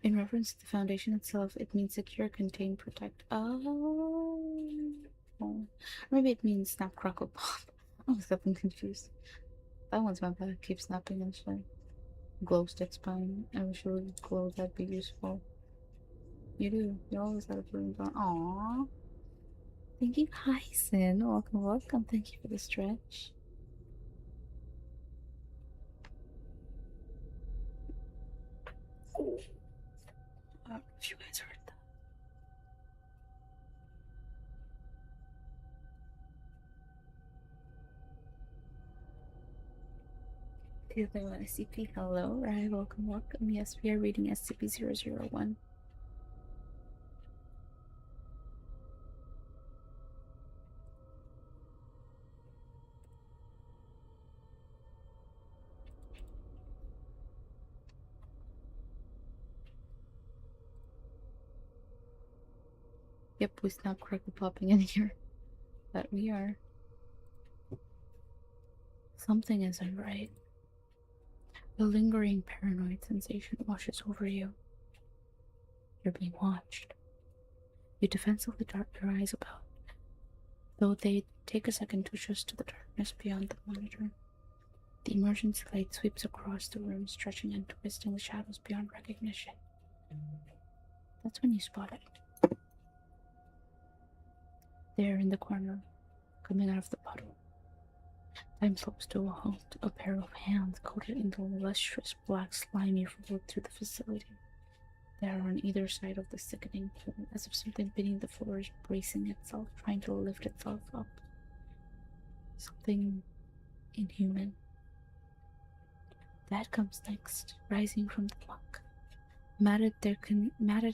In reference to the foundation itself, it means secure, contain, protect. Oh. Maybe it means snap, crackle, pop. I was getting confused. That one's my bad. Keep snapping and shit. Glow stick spine. I wish it would glow. That'd be useful. You do. You always have a balloon on. Aww. Thank you, Hyson. Welcome, welcome. Thank you for the stretch. I don't know if you guys heard that. Do you think about SCP? Hello, right? Welcome, welcome. Yes, we are reading SCP-001. Yep, we snap crackle popping in here. That we are. Something isn't right. A lingering paranoid sensation washes over you. You're being watched. You defensively dart your eyes about, though they take a second to adjust to the darkness beyond the monitor. The emergency light sweeps across the room, stretching and twisting the shadows beyond recognition. That's when you spot it. There in the corner, coming out of the puddle. Time slopes to a halt. A pair of hands coated in the lustrous black slimy flowed through the facility. They are on either side of the sickening pool, as if something beneath the floor is bracing itself, trying to lift itself up. Something inhuman. That comes next, rising from the muck. Matted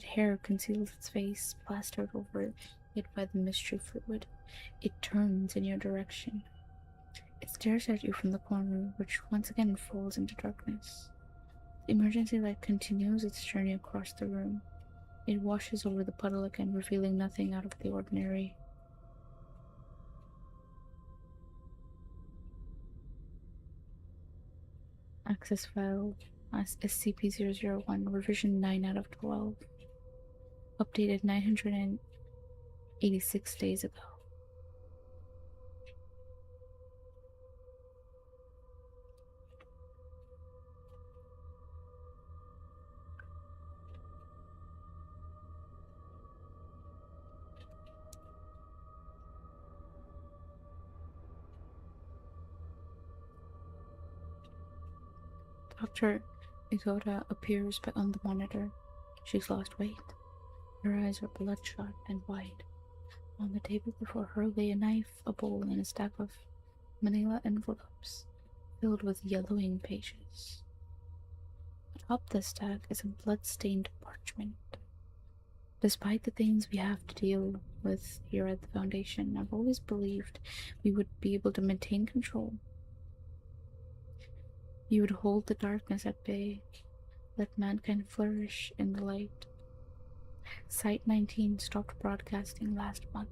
hair conceals its face, plastered over it by the mystery fluid. It turns in your direction. It stares at you from the corner, which once again falls into darkness. The emergency light continues its journey across the room. It washes over the puddle again, revealing nothing out of the ordinary. Access file as SCP-001, revision 9 out of 12. Updated 986 days ago. Dr. Igoda appears on the monitor. She's lost weight. Her eyes are bloodshot and wide. On the table before her lay a knife, a bowl, and a stack of manila envelopes filled with yellowing pages. Atop the stack is a blood-stained parchment. Despite the things we have to deal with here at the Foundation, I've always believed we would be able to maintain control. You would hold the darkness at bay, let mankind flourish in the light. Site 19 stopped broadcasting last month.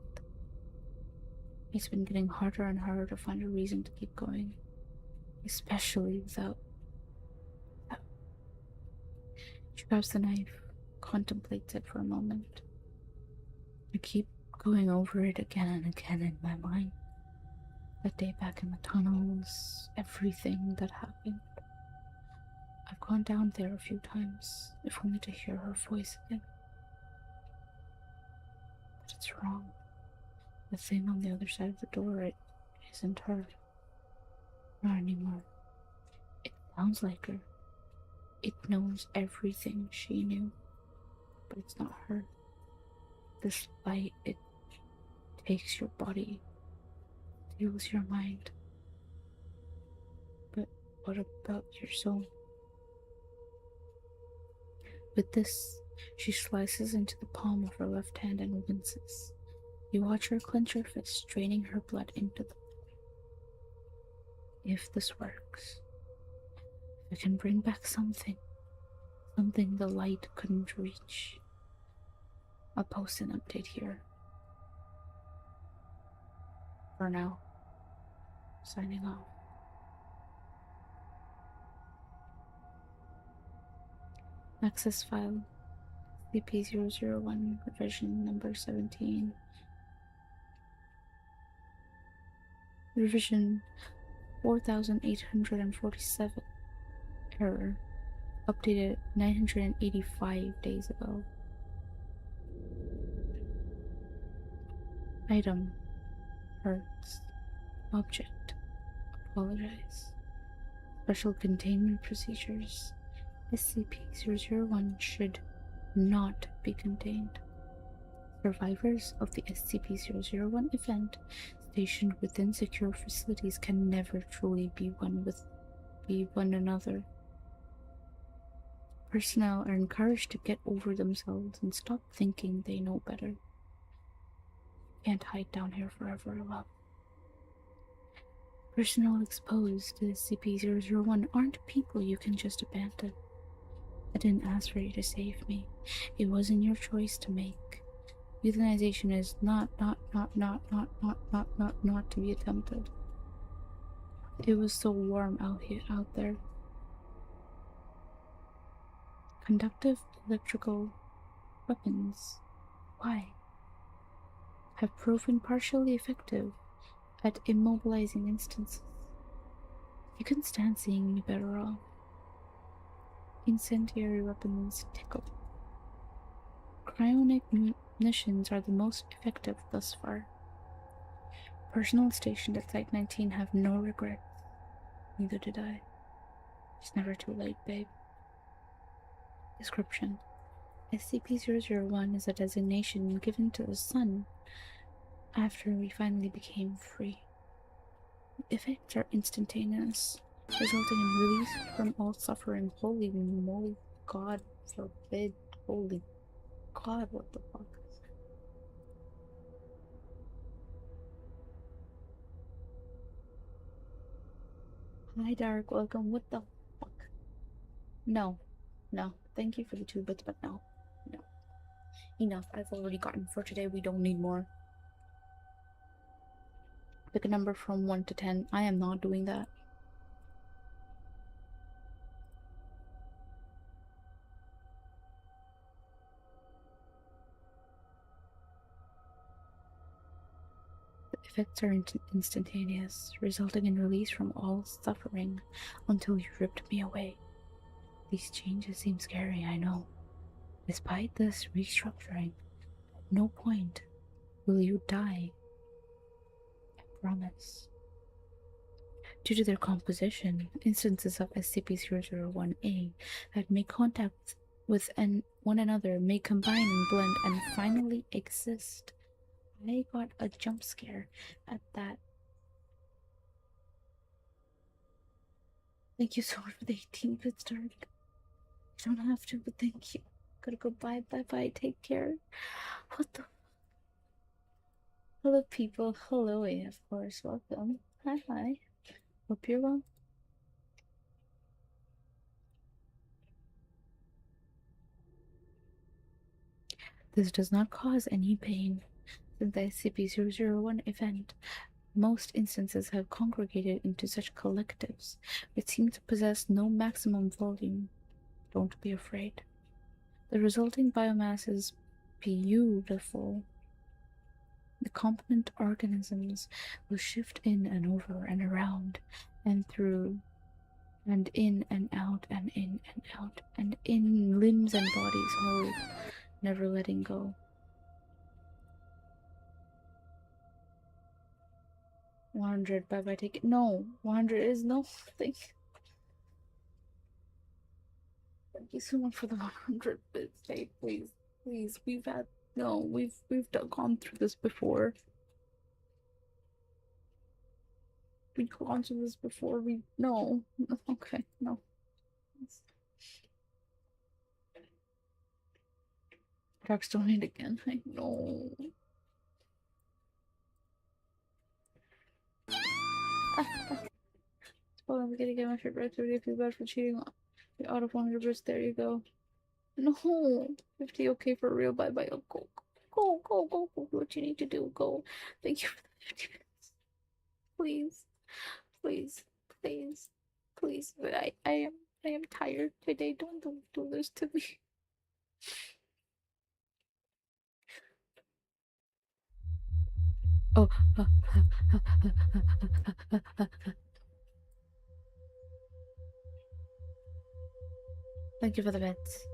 It's been getting harder and harder to find a reason to keep going, especially without. She grabs the knife, contemplates it for a moment. I keep going over it again and again in my mind. That day back in the tunnels, everything that happened. I've gone down there a few times, if only to hear her voice again. But it's wrong. The thing on the other side of the door, it isn't her. Not anymore. It sounds like her. It knows everything she knew, but it's not her. This light, it takes your body, steals your mind. But what about your soul? With this, she slices into the palm of her left hand and winces. You watch her clench her fist, draining her blood into the. If this works, if I can bring back something the light couldn't reach, I'll post an update here. For now, signing off. Access file SCP-001, revision number 17. Revision 4847. Error. Updated 985 days ago. Item. Hurts. Object. Apologize. Special containment procedures. SCP-001 should not be contained. Survivors of the SCP-001 event stationed within secure facilities can never truly be one another. Personnel are encouraged to get over themselves and stop thinking they know better. You can't hide down here forever, love. Personnel exposed to SCP-001 aren't people you can just abandon. I didn't ask for you to save me. It wasn't your choice to make. Euthanization is not to be attempted. It was so warm out there. Conductive electrical weapons. Why? Have proven partially effective at immobilizing instances. You couldn't stand seeing me better off. Incendiary weapons tickle. Cryonic munitions are the most effective thus far. Personnel stationed at Site 19 have no regrets. Neither did I. It's never too late, babe. Description. SCP-001 is a designation given to the sun after we finally became free. The effects are instantaneous, resulting in release from all suffering. Holy moly, God forbid. Holy God, what the fuck? Hi, Dark, welcome. What the fuck? No. Thank you for the 2 bits, but no. Enough. I've already gotten for today. We don't need more. Pick a number from 1 to 10. I am not doing that. The effects are instantaneous, resulting in release from all suffering until you ripped me away. These changes seem scary, I know. Despite this restructuring, at no point will you die. I promise. Due to their composition, instances of SCP-001-A that make contact with one another may combine and blend and finally exist. I got a jump scare at that. Thank you so much for the 18 bits, Dark. You don't have to, but thank you. Gotta go. Bye, bye, bye. Take care. What the? Hello, people. Hello, of course. Welcome. Hi, hi. Hope you're well. This does not cause any pain. Since the SCP-001 event, most instances have congregated into such collectives, which seem to possess no maximum volume. Don't be afraid. The resulting biomass is beautiful. The component organisms will shift in and over and around and through and in and out and in and out and in limbs and bodies whole, never letting go. 100, bye bye, take it. No, 100 is no thing. Thank you so much for the 100 bits. Hey, please, please. We've had no, we've gone through this before. We've gone through this before. We no. Okay, no. Trucks donate again. I know. Well, I'm gonna get my favorite activity. I feel bad for cheating. The out of 100 bits. There you go. No, 50. Okay, for real. Bye bye. Oh, go, go, go, go, go. What you need to do? Go. Thank you for the 50 minutes. Please, please, please, please. But I am tired today. Don't do this to me. Oh. Thank you for the bits.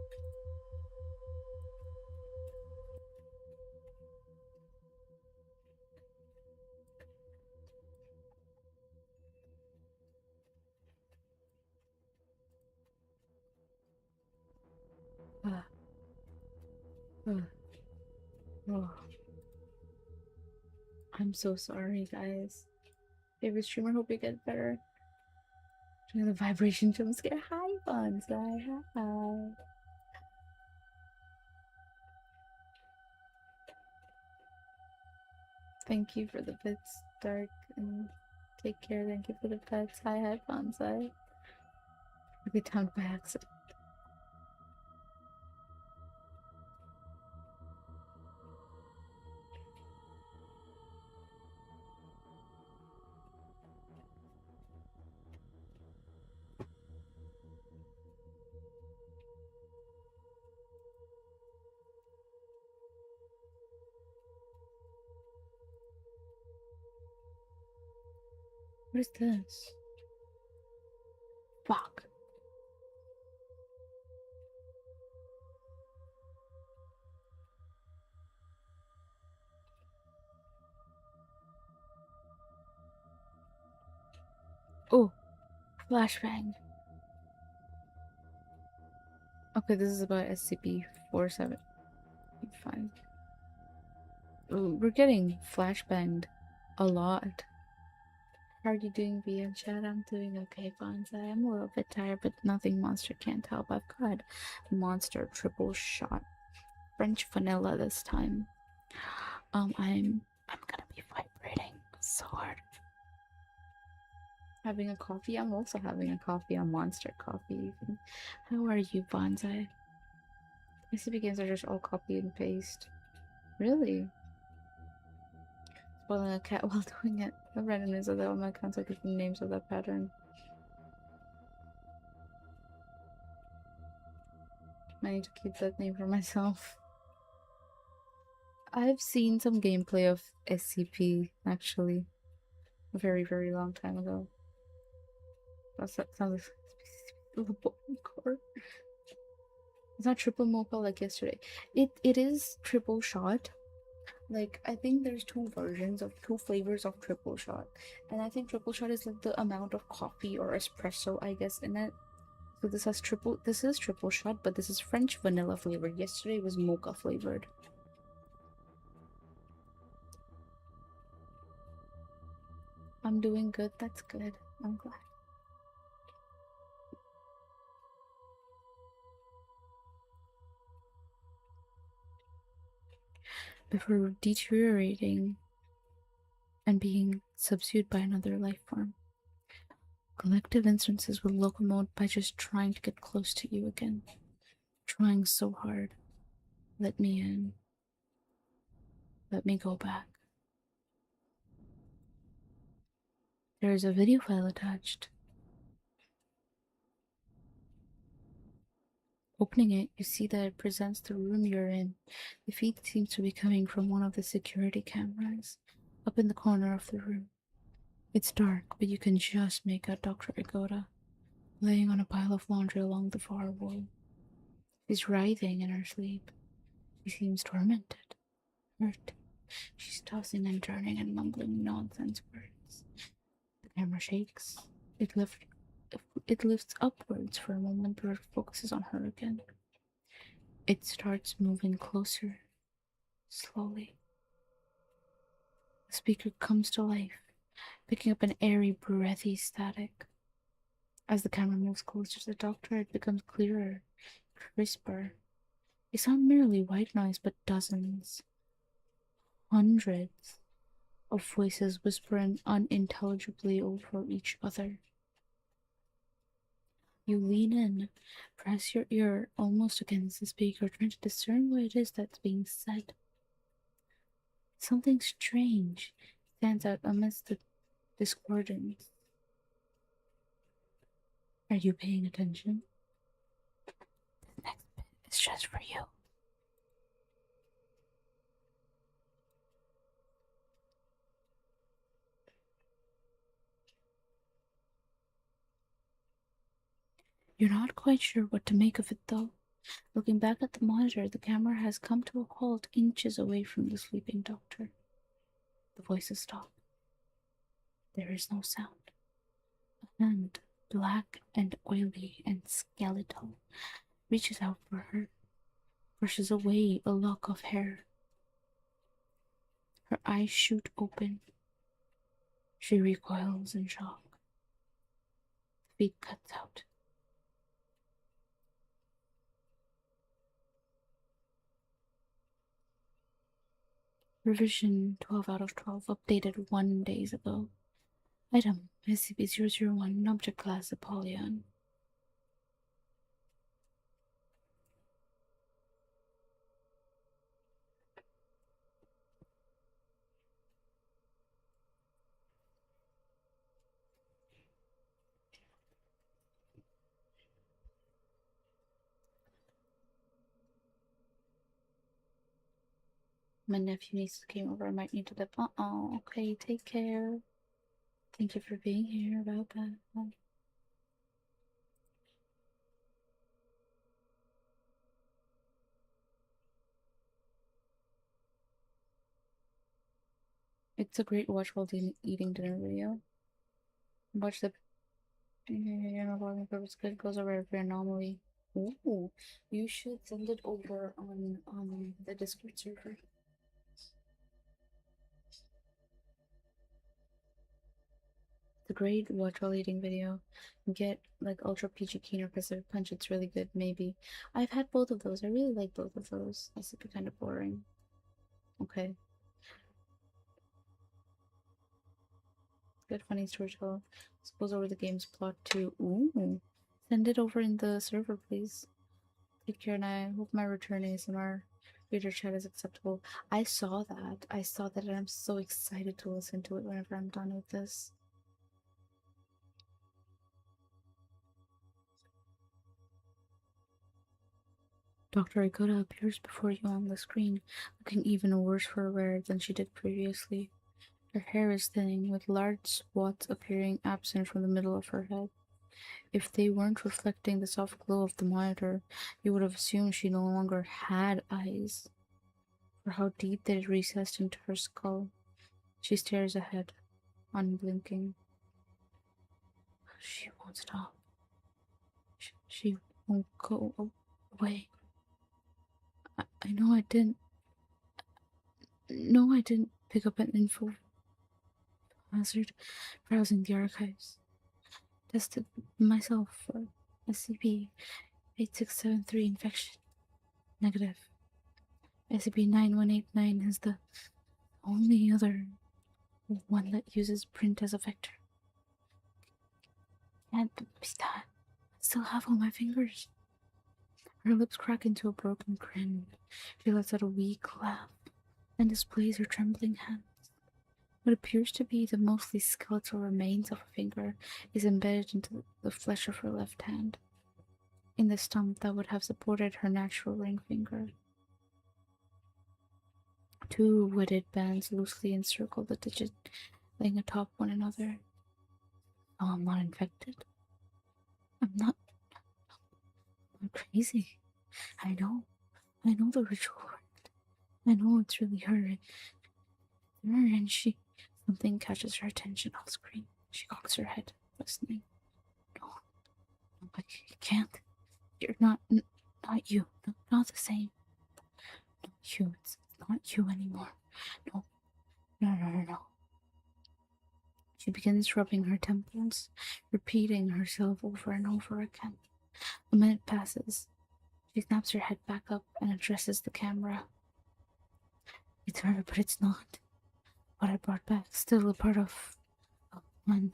Oh. I'm so sorry, guys. Favorite streamer, hope you get better. Doing the vibration jump scare. Hi, Bonsai. Hi. Thank you for the bits, Dark, and take care. Thank you for the pets. Hi, Bonsai. Really timed by accident. What is this? Fuck. Oh, flashbang. Okay, this is about SCP-4755. We're getting flashbanged a lot. How are you doing, BM chat? I'm doing okay, Bonsai. I'm a little bit tired, but nothing monster can't help. I've got monster triple shot. French vanilla this time. I'm gonna be vibrating so hard. Having a coffee? I'm also having a coffee, a monster coffee even. How are you, Bonsai? SCP games are just all copy and paste. Really? Spoiling a cat while doing it. I've read in that all my accounts are different names of that pattern. I need to keep that name for myself. I've seen some gameplay of SCP, actually. A very, very long time ago. That sounds like core. It's not triple mocha like yesterday. It is triple shot. Like, I think there's two flavors of triple shot. And I think triple shot is like the amount of coffee or espresso, I guess, in it. So this is triple shot, but this is French vanilla flavored. Yesterday was mocha flavored. I'm doing good, that's good. I'm glad. Before deteriorating and being subsumed by another life form. Collective instances will locomote by just trying to get close to you again. Trying so hard. Let me in. Let me go back. There is a video file attached. Opening it, you see that it presents the room you're in. The feed seems to be coming from one of the security cameras up in the corner of the room. It's dark, but you can just make out Dr. Igoda laying on a pile of laundry along the far wall. She's writhing in her sleep. She seems tormented, hurt. She's tossing and turning and mumbling nonsense words. The camera shakes. It lifts upwards for a moment before it focuses on her again. It starts moving closer, slowly. The speaker comes to life, picking up an airy, breathy static. As the camera moves closer to the doctor, it becomes clearer, crisper. It's not merely white noise, but dozens, hundreds of voices whispering unintelligibly over each other. You lean in, press your ear almost against the speaker, trying to discern what it is that's being said. Something strange stands out amidst the discordance. Are you paying attention? The next bit is just for you. You're not quite sure what to make of it, though. Looking back at the monitor, the camera has come to a halt inches away from the sleeping doctor. The voices stop. There is no sound. A hand, black and oily and skeletal, reaches out for her, brushes away a lock of hair. Her eyes shoot open. She recoils in shock. The feed cuts out. Revision 12 out of 12, updated 1 day ago. Item SCP-001, Object Class Apollyon. My nephew niece came over. I might need to dip. Okay, take care. Thank you for being here. Bye. It's a great watch while eating dinner video. Watch the purpose good goes over every anomaly. Ooh, you should send it over on the Discord server. The great watch while eating video. Get like Ultra PG Keen or Pacific Punch. It's really good. Maybe I've had both of those. I really like both of those. This would be kind of boring. Okay. Good funny storyteller. Goes over the game's plot too. Ooh. Send it over in the server, please. Take care, and I hope my return ASMR reader chat is acceptable. I saw that, and I'm so excited to listen to it whenever I'm done with this. Dr. Ikoda appears before you on the screen, looking even worse for wear than she did previously. Her hair is thinning, with large spots appearing absent from the middle of her head. If they weren't reflecting the soft glow of the monitor, you would have assumed she no longer had eyes, for how deep they had recessed into her skull. She stares ahead, unblinking. She won't stop. She won't go away. I know I didn't. No, I didn't pick up an info hazard browsing the archives. Tested myself for SCP 8673 infection. Negative. SCP 9189 is the only other one that uses print as a vector. Can't be that. I still have all my fingers. Her lips crack into a broken grin. She lets out a weak laugh and displays her trembling hands. What appears to be the mostly skeletal remains of a finger is embedded into the flesh of her left hand, in the stump that would have supported her natural ring finger. Two wetted bands loosely encircle the digit, laying atop one another. Oh, I'm not infected. I'm not I'm crazy. I know. I know the ritual worked. I know it's really her. And something catches her attention off screen. She cocks her head, listening. No, I can't. You're not you. No, not the same. Not you. It's not you anymore. No. No. She begins rubbing her temples, repeating herself over and over again. A minute passes. She snaps her head back up and addresses the camera. It's her, but it's not. What I brought back, still a part of one.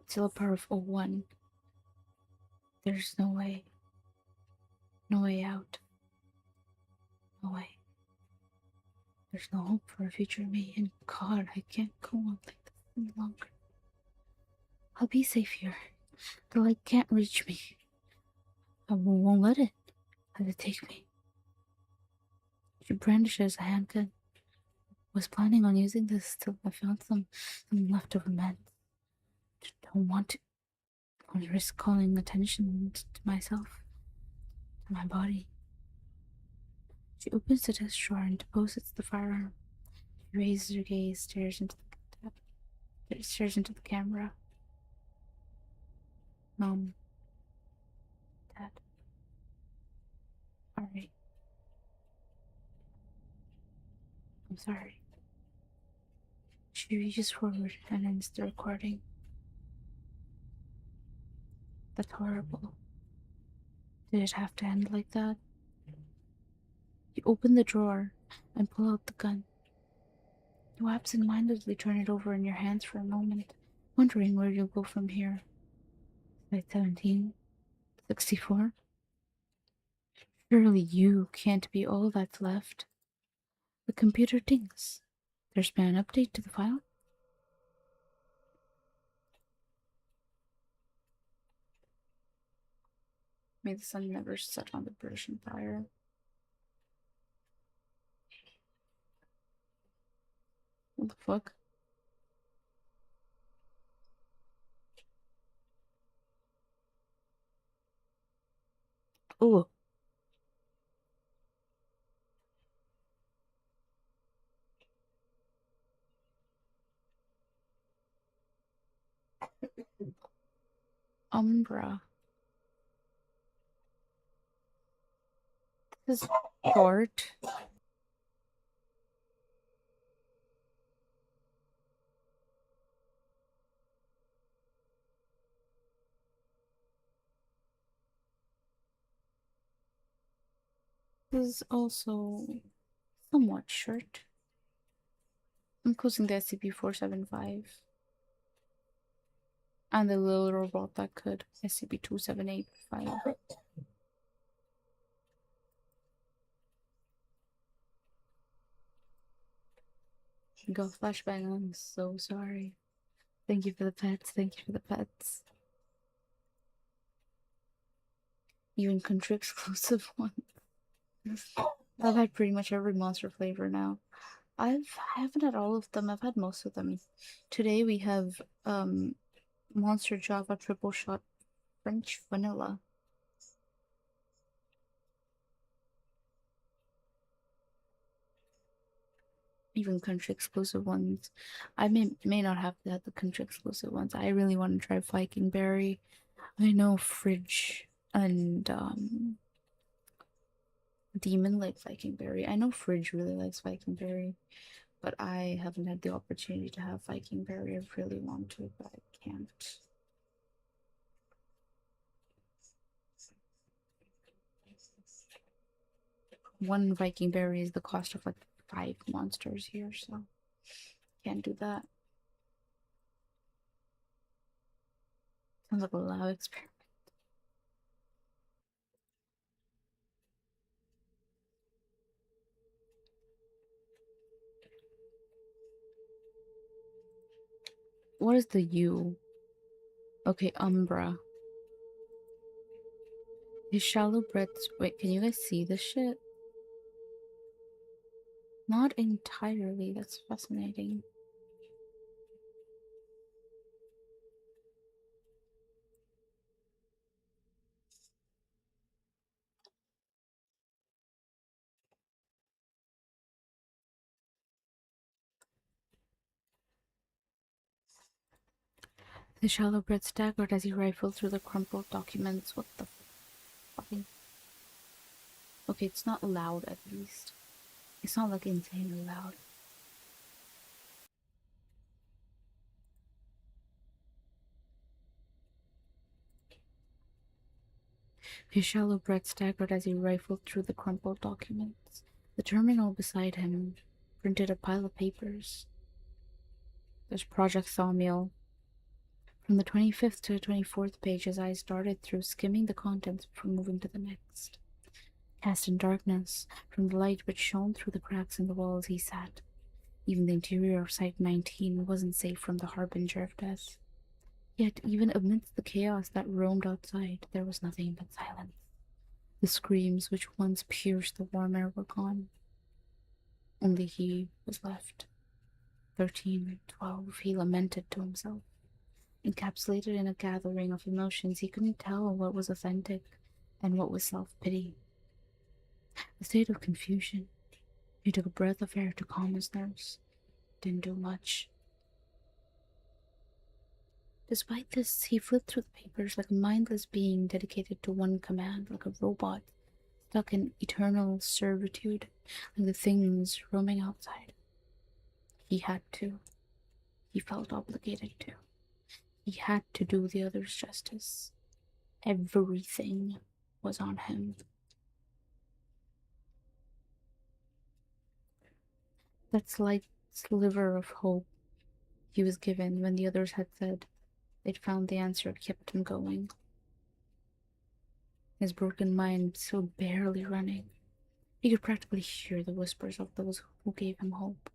Still a part of 01. There's no way. No way out. No way. There's no hope for a future me, and God, I can't go on like this any longer. I'll be safe here. The light can't reach me. I won't let it take me. She brandishes a handgun. Was planning on using this till I found some leftover meds. Don't want to risk calling attention to myself, to my body. She opens the desk drawer and deposits the firearm. She raises her gaze, stares into the camera. Mom. Dad. Alright. I'm sorry. She reaches forward and ends the recording. That's horrible. Did it have to end like that? You open the drawer and pull out the gun. You absent-mindedly turn it over in your hands for a moment, wondering where you'll go from here. Slide 17. 64. Surely you can't be all that's left. The computer dings. There's been an update to the file. May the sun never set on the British Empire. What the fuck? Oh. Umbra. This is short. This is also somewhat short. I'm closing the SCP-475. And the little robot that could. SCP-278 file. Go flashbang, I'm so sorry. Thank you for the pets, thank you for the pets. Even country exclusive one. I've had pretty much every monster flavor now. I haven't had all of them, I've had most of them. Today we have Monster Java Triple Shot French Vanilla. even country exclusive ones. I may not have to have the country exclusive ones. I really want to try Viking Berry. I know Fridge and Demon like Viking Berry. I know Fridge really likes Viking Berry, but I haven't had the opportunity to have Viking Berry. I really want to, but I can't. One Viking Berry is the cost of like 5 monsters here, so can't do that. Sounds like a lab experiment. What is the U? Okay, Umbra. His shallow breaths. Wait, can you guys see this shit? Not entirely. That's fascinating. The shallow breath staggered as he rifled through the crumpled documents. What the fucking. Okay, it's not loud at least. It's not like insanely loud. His shallow breath staggered as he rifled through the crumpled documents. The terminal beside him printed a pile of papers. There's Project Sawmill. From the 25th to the 24th page, his eyes darted through, skimming the contents before moving to the next. Cast in darkness, from the light which shone through the cracks in the walls, he sat. Even the interior of Site 19 wasn't safe from the harbinger of death. Yet, even amidst the chaos that roamed outside, there was nothing but silence. The screams which once pierced the warm air were gone. Only he was left. 13, 12, he lamented to himself. Encapsulated in a gathering of emotions, he couldn't tell what was authentic and what was self-pity. A state of confusion. He took a breath of air to calm his nerves. Didn't do much. Despite this, he flipped through the papers like a mindless being dedicated to one command, like a robot stuck in eternal servitude, like the things roaming outside. He had to. He felt obligated to. He had to do the others justice. Everything was on him. That slight sliver of hope he was given when the others had said they'd found the answer kept him going. His broken mind still barely running. He could practically hear the whispers of those who gave him hope.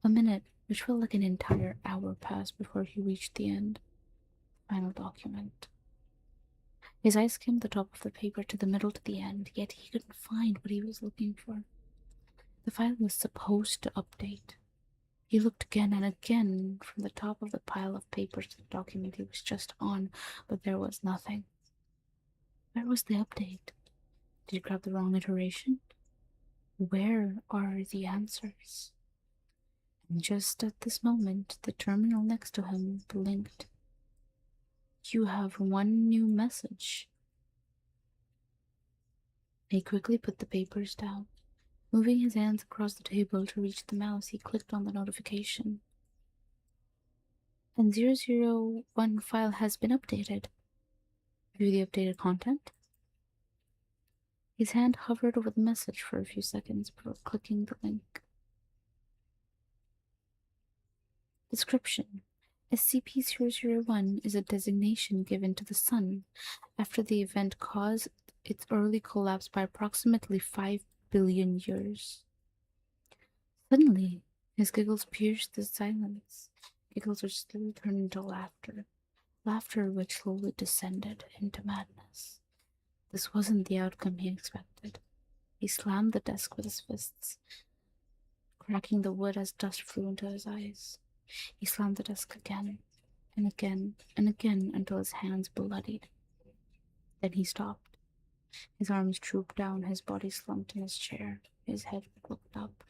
A minute, which felt like an entire hour, passed before he reached the end. Final document. His eyes skimmed the top of the paper to the middle to the end, yet he couldn't find what he was looking for. The file was supposed to update. He looked again and again from the top of the pile of papers to the document he was just on, but there was nothing. Where was the update? Did he grab the wrong iteration? Where are the answers? And just at this moment, the terminal next to him blinked. You have one new message. He quickly put the papers down. Moving his hands across the table to reach the mouse, he clicked on the notification. And 001 file has been updated. View the updated content. His hand hovered over the message for a few seconds before clicking the link. Description: SCP-001 is a designation given to the Sun after the event caused its early collapse by approximately 5 billion years. Suddenly, his giggles pierced the silence. Giggles which slowly turned into laughter. Laughter which slowly descended into madness. This wasn't the outcome he expected. He slammed the desk with his fists, cracking the wood as dust flew into his eyes. He slammed the desk again, and again, and again until his hands bloodied. Then he stopped. His arms drooped down, his body slumped in his chair, his head looked up.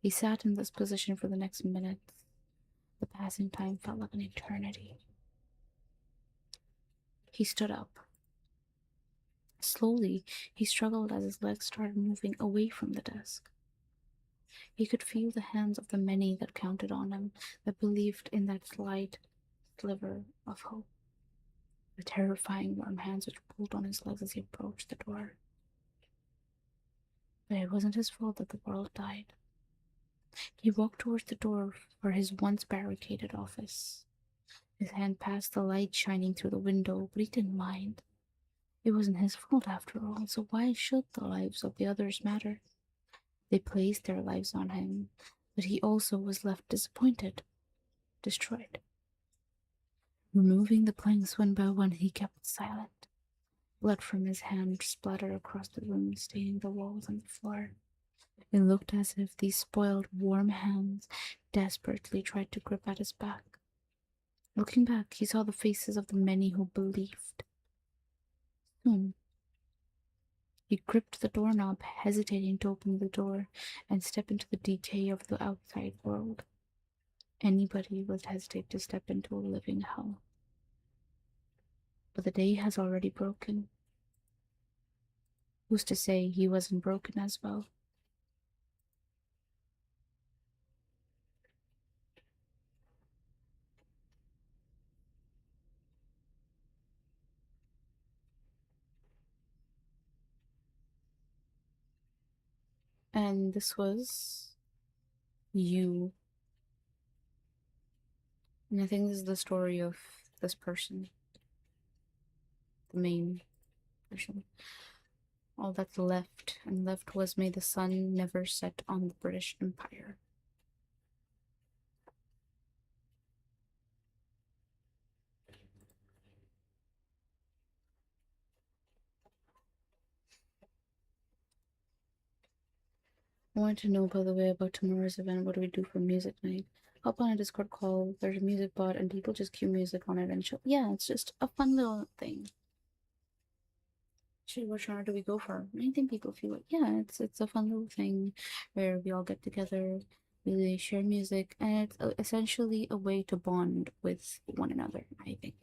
He sat in this position for the next minute. The passing time felt like an eternity. He stood up. Slowly, he struggled as his legs started moving away from the desk. He could feel the hands of the many that counted on him, that believed in that slight sliver of hope. The terrifying warm hands which pulled on his legs as he approached the door. But it wasn't his fault that the world died. He walked towards the door for his once barricaded office. His hand passed the light shining through the window, but he didn't mind. It wasn't his fault after all, so why should the lives of the others matter? They placed their lives on him, but he also was left disappointed, destroyed. Removing the planks one by one, he kept silent. Blood from his hand splattered across the room, staining the walls and the floor. It looked as if these spoiled, warm hands desperately tried to grip at his back. Looking back, he saw the faces of the many who believed. Soon, he gripped the doorknob, hesitating to open the door and step into the decay of the outside world. Anybody would hesitate to step into a living hell. But the day has already broken. Who's to say he wasn't broken as well? And this was you. And I think this is the story of this person, the main person. All that's left, and left was may the sun never set on the British Empire. I wanted to know, by the way, about tomorrow's event. What do we do for music night? Hop on a Discord call, there's a music bot, and people just cue music on it and show. Yeah, it's just a fun little thing. Shit, what genre do we go for? Anything people feel like, yeah, it's a fun little thing where we all get together, we share music, and it's essentially a way to bond with one another, I think.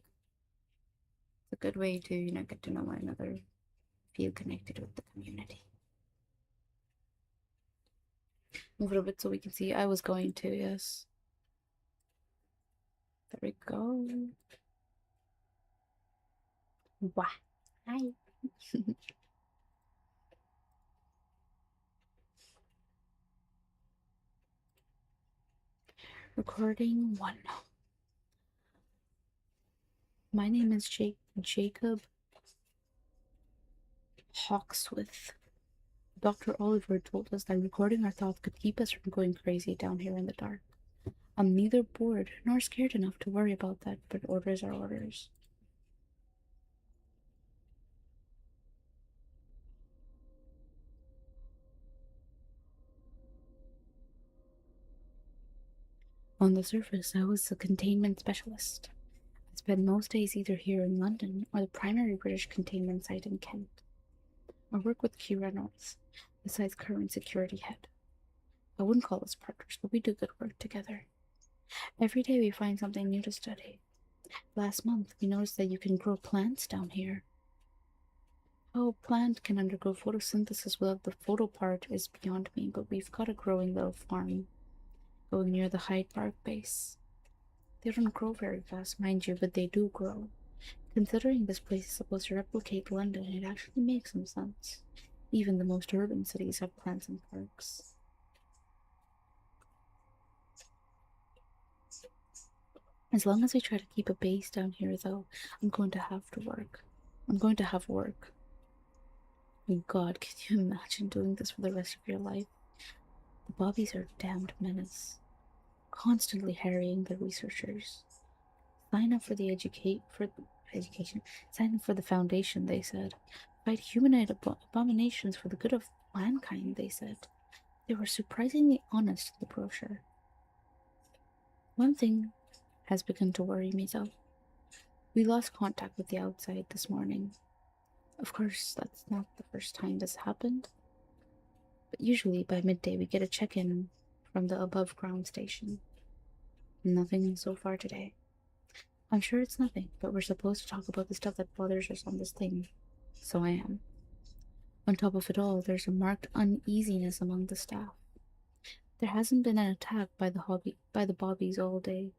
It's a good way to, get to know one another, feel connected with the community. Move it a bit so we can see. I was going to, yes. There we go. Wow. Hi. Recording 1. My name is Jacob Hawksworth. Dr. Oliver told us that recording our thoughts could keep us from going crazy down here in the dark. I'm neither bored nor scared enough to worry about that, but orders are orders. On the surface, I was a containment specialist. I spent most days either here in London or the primary British containment site in Kent. I work with Q Reynolds, the site's current security head. I wouldn't call us partners, but we do good work together. Every day we find something new to study. Last month, we noticed that you can grow plants down here. How a plant can undergo photosynthesis without the photo part is beyond me, but we've got a growing little farm going near the Hyde Park base. They don't grow very fast, mind you, but they do grow. Considering this place is supposed to replicate London, it actually makes some sense. Even the most urban cities have plants and parks. As long as we try to keep a base down here, though, I'm going to have to work. I'm going to have work. God, can you imagine doing this for the rest of your life? The Bobbies are a damned menace, constantly harrying the researchers. Sign up for the education. Sign up for the foundation, they said. Fight humanoid abominations for the good of mankind, they said. They were surprisingly honest in the brochure. One thing has begun to worry me, though. We lost contact with the outside this morning. Of course, that's not the first time this happened. But usually by midday we get a check-in from the above-ground station. Nothing so far today. I'm sure it's nothing, but we're supposed to talk about the stuff that bothers us on this thing. So I am. On top of it all, there's a marked uneasiness among the staff. There hasn't been an attack by the Bobbies all day,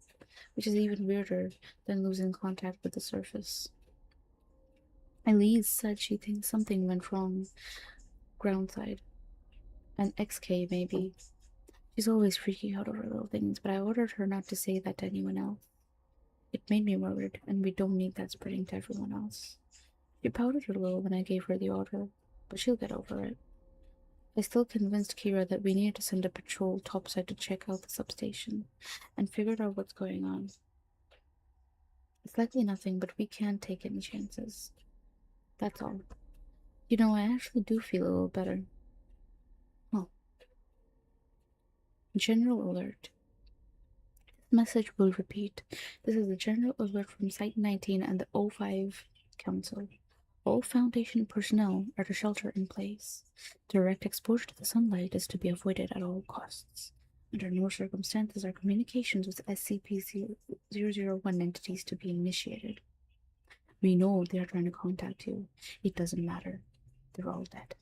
which is even weirder than losing contact with the surface. Elise said she thinks something went wrong groundside. An XK, maybe. She's always freaking out over little things, but I ordered her not to say that to anyone else. It made me worried, and we don't need that spreading to everyone else. She pouted a little when I gave her the order, but she'll get over it. I still convinced Kira that we needed to send a patrol topside to check out the substation, and figured out what's going on. It's likely nothing, but we can't take any chances. That's all. You know, I actually do feel a little better. Oh. General alert. This message will repeat. This is a general alert from Site 19 and the O5 Council. All Foundation personnel are to shelter in place. Direct exposure to the sunlight is to be avoided at all costs. Under no circumstances are communications with SCP-001 entities to be initiated. We know they are trying to contact you. It doesn't matter. They're all dead.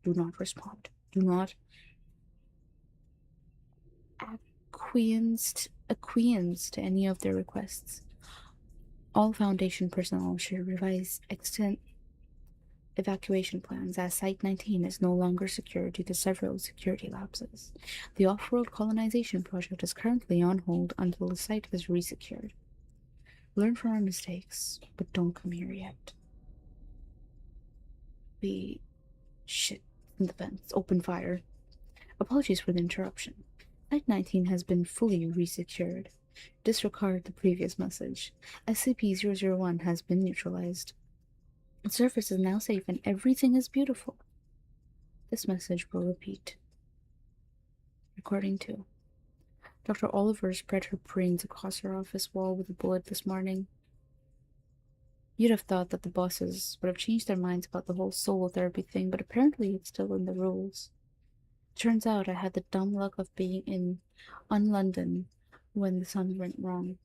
Do not respond. Do not acquiesce to any of their requests. All Foundation personnel should revise evacuation plans, as Site 19 is no longer secure due to several security lapses. The off-world colonization project is currently on hold until the site is resecured. Learn from our mistakes, but don't come here yet. Shit. In the vents. Open fire. Apologies for the interruption. Site 19 has been fully resecured. Disregard the previous message. SCP-001 has been neutralized. The surface is now safe and everything is beautiful. This message will repeat. Recording 2. Dr. Oliver spread her brains across her office wall with a bullet this morning. You'd have thought that the bosses would have changed their minds about the whole soul therapy thing, but apparently it's still in the rules. Turns out I had the dumb luck of being on London when the sun went wrong.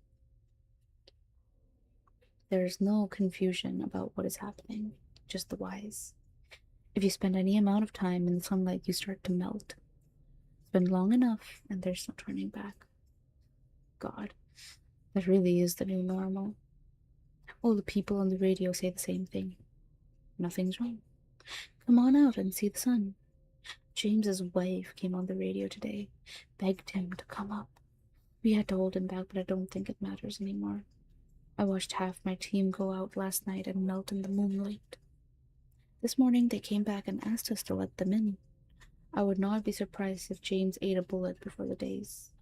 There is no confusion about what is happening, just the whys. If you spend any amount of time in the sunlight, you start to melt. Spend long enough, and there's no turning back. God, that really is the new normal. All the people on the radio say the same thing. Nothing's wrong. Come on out and see the sun. James's wife came on the radio today, begged him to come up. We had to hold him back, but I don't think it matters anymore. I watched half my team go out last night and melt in the moonlight. This morning they came back and asked us to let them in. I would not be surprised if James ate a bullet before the days.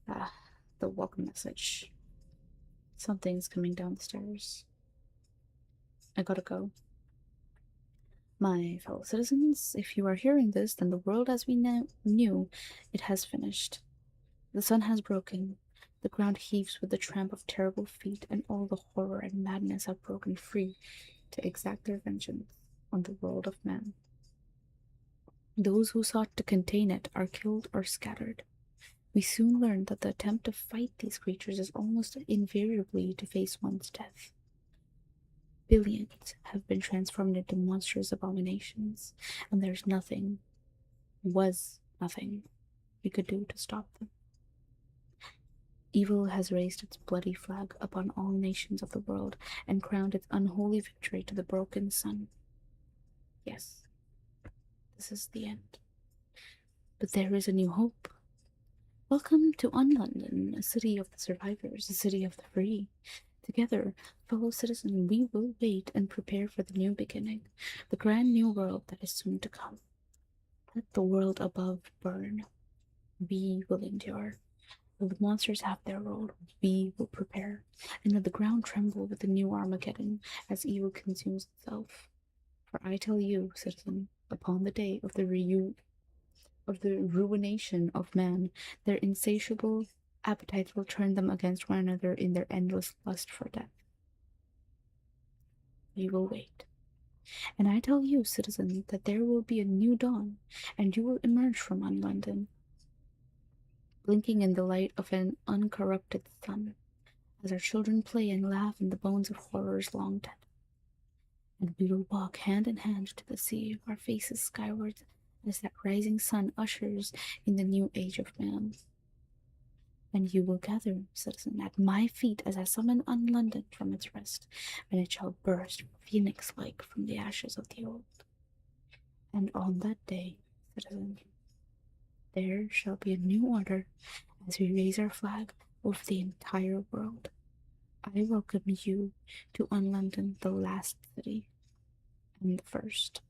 The welcome message. Something's coming down the stairs. I gotta go. My fellow citizens, if you are hearing this, then the world as we knew it has finished. The sun has broken. The ground heaves with the tramp of terrible feet, and all the horror and madness have broken free to exact their vengeance on the world of man. Those who sought to contain it are killed or scattered. We soon learned that the attempt to fight these creatures is almost invariably to face one's death. Billions have been transformed into monstrous abominations, and was nothing we could do to stop them. Evil has raised its bloody flag upon all nations of the world and crowned its unholy victory to the broken sun. Yes, this is the end. But there is a new hope. Welcome to London, a city of the survivors, a city of the free. Together, fellow citizens, we will wait and prepare for the new beginning, the grand new world that is soon to come. Let the world above burn. We will endure. Will the monsters have their role? We will prepare. And let the ground tremble with the new Armageddon as evil consumes itself. For I tell you, citizen, upon the day of the ruination of man, their insatiable appetites will turn them against one another in their endless lust for death. We will wait. And I tell you, citizen, that there will be a new dawn, and you will emerge from London. blinking in the light of an uncorrupted sun, as our children play and laugh in the bones of horrors long dead. And we will walk hand in hand to the sea, our faces skyward, as that rising sun ushers in the new age of man. And you will gather, citizen, at my feet as I summon on London from its rest, and it shall burst phoenix-like from the ashes of the old. And on that day, citizen, there shall be a new order as we raise our flag over the entire world. I welcome you to London, the last city, and the first.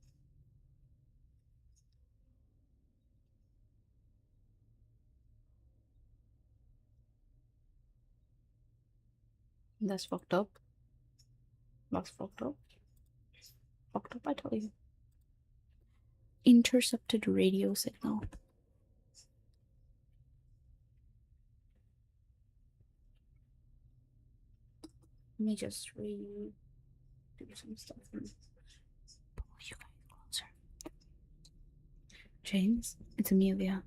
That's fucked up. That's fucked up. Fucked up, I tell you. Intercepted radio signal. Let me just do some stuff and pull you guys closer. James, it's Amelia.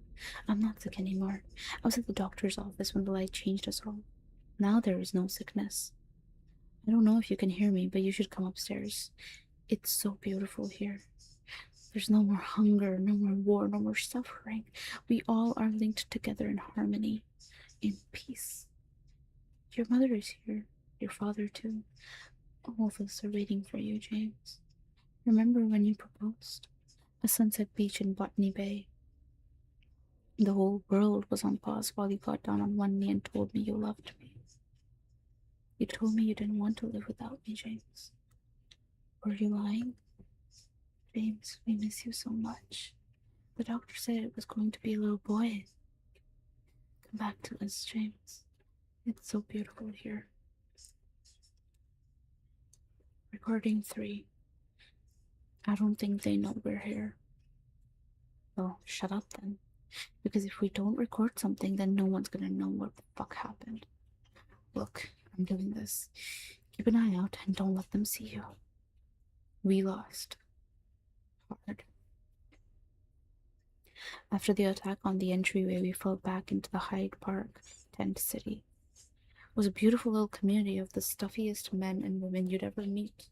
I'm not sick anymore. I was at the doctor's office when the light changed us all. Now there is no sickness. I don't know if you can hear me, but you should come upstairs. It's so beautiful here. There's no more hunger, no more war, no more suffering. We all are linked together in harmony, in peace. Your mother is here, your father too. All of us are waiting for you, James. Remember when you proposed? A sunset beach in Botany Bay. The whole world was on pause while you got down on one knee and told me you loved me. You told me you didn't want to live without me, James. Were you lying? James, we miss you so much. The doctor said it was going to be a little boy. Come back to us, James. It's so beautiful here. Recording 3. I don't think they know we're here. Well, shut up then. Because if we don't record something, then no one's gonna know what the fuck happened. Look, I'm doing this. Keep an eye out and don't let them see you. We lost. Hard. After the attack on the entryway, we fell back into the Hyde Park tent city. It was a beautiful little community of the stuffiest men and women you'd ever meet.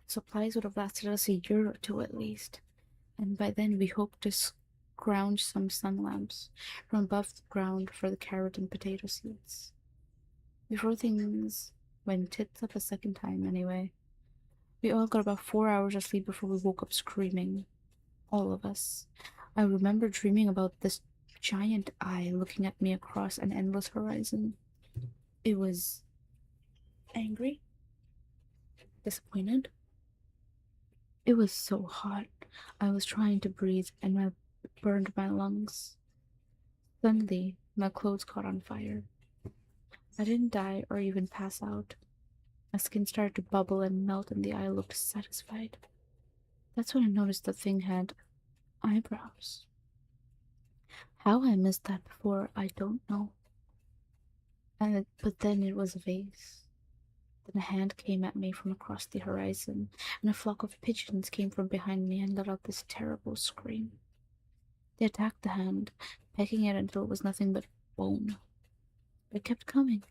Supplies would have lasted us a year or two at least, and by then we hoped to scrounge some sun lamps from above the ground for the carrot and potato seeds. Before things went tits up a second time, anyway. We all got about 4 hours of sleep before we woke up screaming. All of us. I remember dreaming about this giant eye looking at me across an endless horizon. It was angry, disappointed. It was so hot. I was trying to breathe and I burned my lungs. Suddenly, my clothes caught on fire. I didn't die or even pass out. My skin started to bubble and melt and the eye looked satisfied. That's when I noticed the thing had eyebrows. How I missed that before, I don't know. But then it was a vase. Then a hand came at me from across the horizon, and a flock of pigeons came from behind me and let out this terrible scream. They attacked the hand, pecking it until it was nothing but bone. But it kept coming.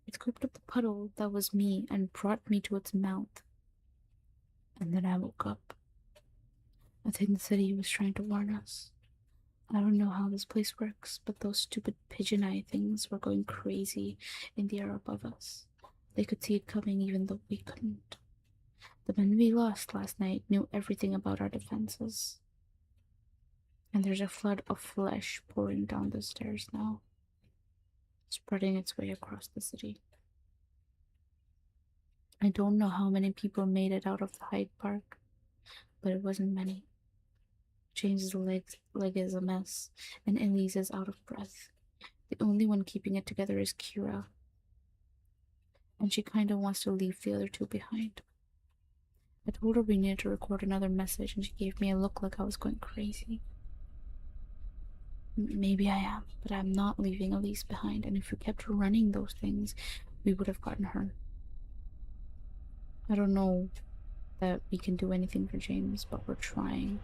It scooped up the puddle that was me and brought me to its mouth. And then I woke up. I think the city was trying to warn us. I don't know how this place works, but those stupid pigeon-eye things were going crazy in the air above us. They could see it coming even though we couldn't. The men we lost last night knew everything about our defenses. And there's a flood of flesh pouring down the stairs now, spreading its way across the city. I don't know how many people made it out of the Hyde Park, but it wasn't many. James's leg is a mess, and Elise is out of breath. The only one keeping it together is Kira, and she kinda wants to leave the other two behind. I told her we needed to record another message, and she gave me a look like I was going crazy. Maybe I am, but I'm not leaving Elise behind, and if we kept running those things, we would have gotten her. I don't know that we can do anything for James, but we're trying.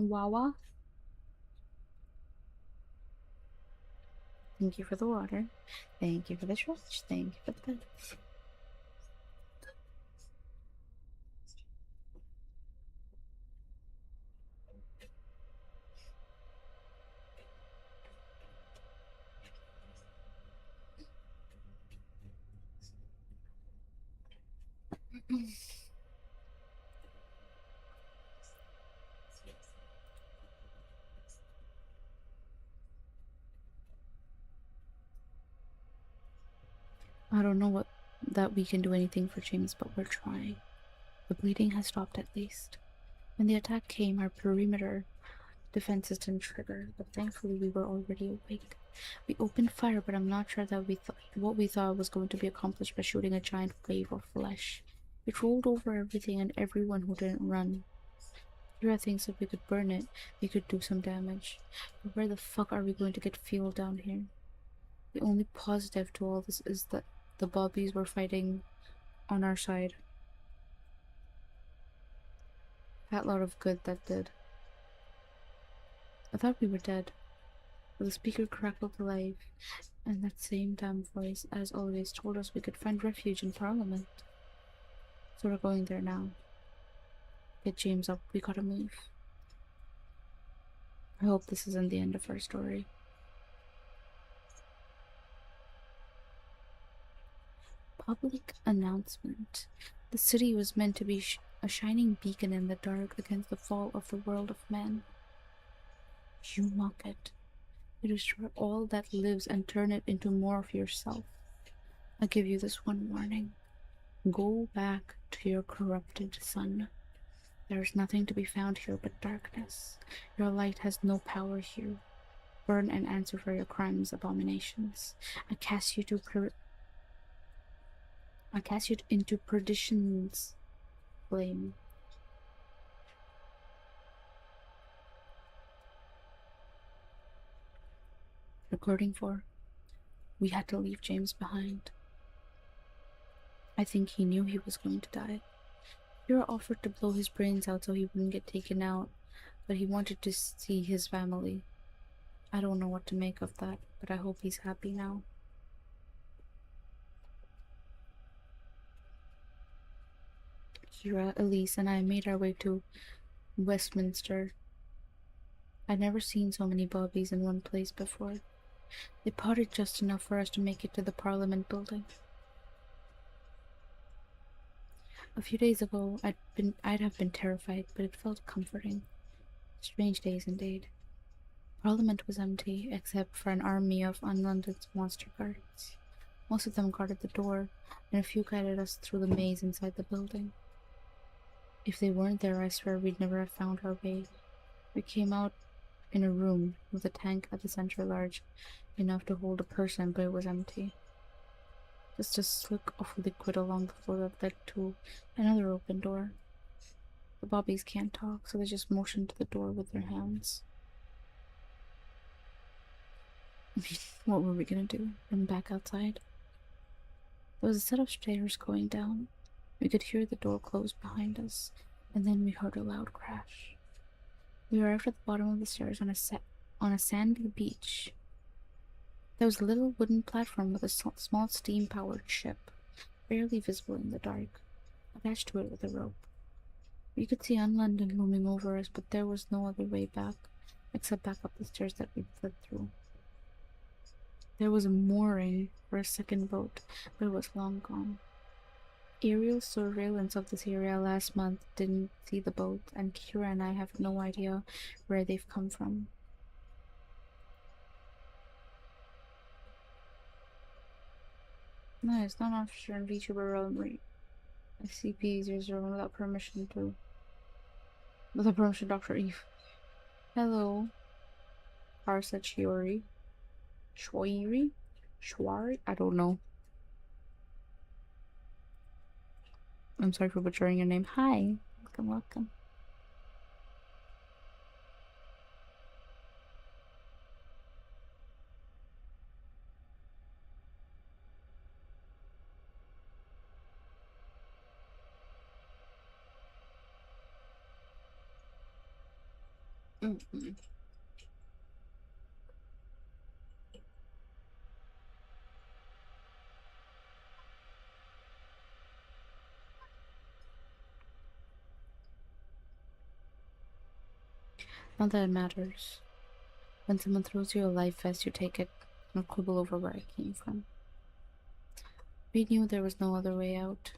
Wawa. Thank you for the water. Thank you for the stretch. Thank you for the pets. I don't know what that we can do anything for James, but we're trying. The bleeding has stopped at least. When the attack came, our perimeter defenses didn't trigger, but thankfully we were already awake. We opened fire, but I'm not sure that what we thought was going to be accomplished by shooting a giant wave of flesh. It rolled over everything and everyone who didn't run. Kira thinks if we could burn it, we could do some damage. But where the fuck are we going to get fuel down here? The only positive to all this is that the Bobbies were fighting on our side. That lot of good that did. I thought we were dead. But the speaker crackled alive, and that same damn voice, as always, told us we could find refuge in Parliament. So we're going there now. Get James up, we gotta move. I hope this isn't the end of our story. Public announcement. The city was meant to be a shining beacon in the dark against the fall of the world of man. You mock it. You destroy all that lives and turn it into more of yourself. I give you this one warning. Go back to your corrupted son. There is nothing to be found here but darkness. Your light has no power here. Burn and answer for your crimes, abominations. I cast you into perdition's flame. Recording 4. We had to leave James behind. I think he knew he was going to die. Kira offered to blow his brains out so he wouldn't get taken out, but he wanted to see his family. I don't know what to make of that, but I hope he's happy now. Kira, Elise, and I made our way to Westminster. I'd never seen so many Bobbies in one place before. They potted just enough for us to make it to the Parliament building. A few days ago, I'd have been terrified, but it felt comforting. Strange days indeed. Parliament was empty, except for an army of unwanted monster guards. Most of them guarded the door, and a few guided us through the maze inside the building. If they weren't there, I swear we'd never have found our way. We came out in a room with a tank at the center large enough to hold a person, but it was empty. Just a slick of liquid along the floor that led to another open door. The Bobbies can't talk, so they just motioned to the door with their hands. I mean, what were we gonna do? Run back outside? There was a set of stairs going down. We could hear the door close behind us, and then we heard a loud crash. We arrived at the bottom of the stairs on a sandy beach. There was a little wooden platform with a small steam-powered ship, barely visible in the dark, attached to it with a rope. We could see London looming over us, but there was no other way back, except back up the stairs that we fled through. There was a mooring for a second boat, but it was long gone. Aerial surveillance of this area last month didn't see the boat, and Kira and I have no idea where they've come from. No, it's not an officer and VTuber realm. SCP 001 without permission to. Without permission, Dr. Eve. Hello. Parsa Chiori. Shoiri? Shwari? I don't know. I'm sorry for butchering your name. Hi. Welcome, welcome. Mm-mm. Not that it matters. When someone throws you a life vest, you take it, not quibble over where it came from. We knew there was no other way out.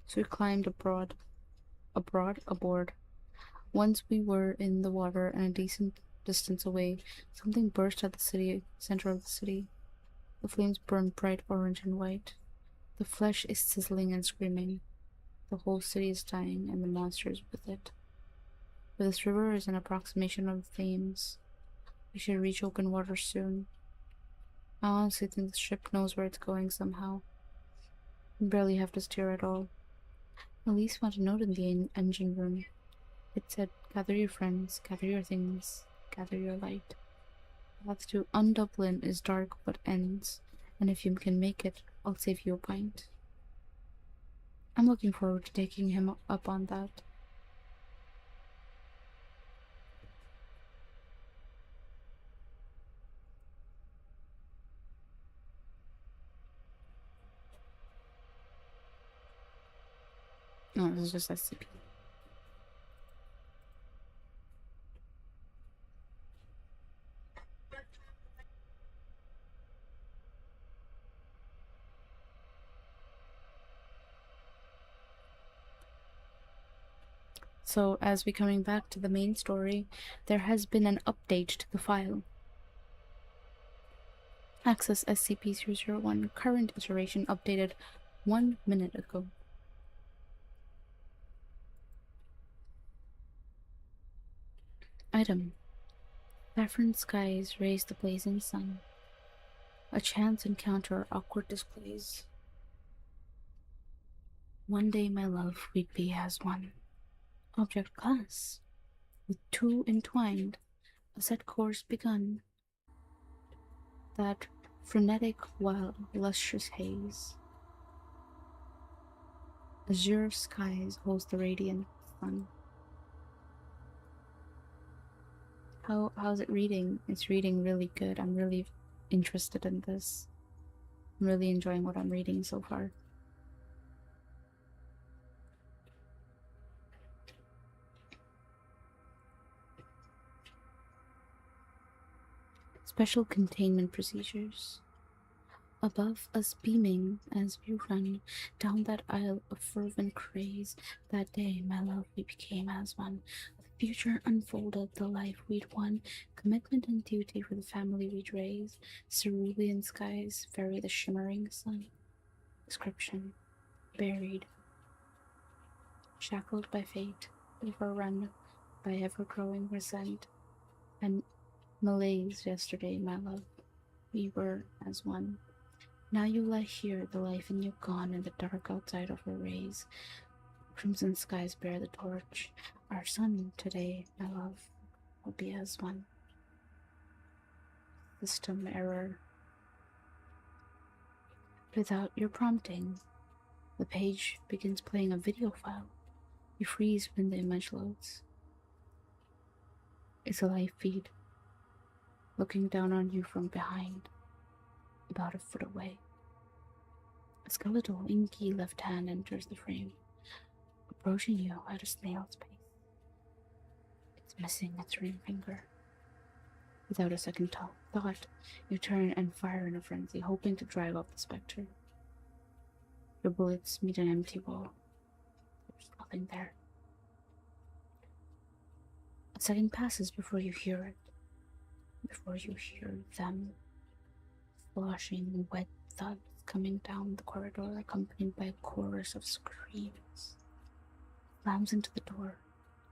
So we climbed aboard. Once we were in the water and a decent distance away, something burst at the center of the city. The flames burned bright orange and white. The flesh is sizzling and screaming. The whole city is dying, and the monsters with it. But this river is an approximation of the flames. We should reach open water soon. I honestly think the ship knows where it's going somehow. We barely have to steer at all. Elise found a note in the engine room. It said, "Gather your friends, gather your things, gather your light. The path to Undublin is dark but ends, and if you can make it, I'll save you a pint." I'm looking forward to taking him up on that. No, this is just SCP. So, as we're coming back to the main story, there has been an update to the file. Access SCP-001, current iteration updated 1 minute ago. Item: Saffron skies raise the blazing sun. A chance encounter, awkward displays. One day, my love, we'd be as one. Object class: with two entwined, a set course begun. That frenetic while lustrous haze. Azure skies holds the radiant sun. How's it reading? It's reading really good. I'm really interested in this. I'm really enjoying what I'm reading so far. Special containment procedures. Above us beaming as we run down that aisle of fervent craze, that day, my love, we became as one. The future unfolded, the life we'd won, commitment and duty for the family we'd raise. Cerulean skies vary the shimmering sun. Description: buried, shackled by fate, overrun by ever-growing resent, and malaise yesterday, my love. We were as one. Now you lie here, the life in you gone, in the dark outside of her rays. Crimson skies bear the torch. Our sun today, my love, will be as one. System error. Without your prompting, the page begins playing a video file. You freeze when the image loads. It's a live feed, looking down on you from behind, about a foot away. A skeletal, inky left hand enters the frame, approaching you at a snail's pace. It's missing its ring finger. Without a second thought, you turn and fire in a frenzy, hoping to drive off the specter. Your bullets meet an empty wall. There's nothing there. A second passes before you hear it, before you hear them. Sloshing, wet thuds coming down the corridor, accompanied by a chorus of screams. Slams into the door.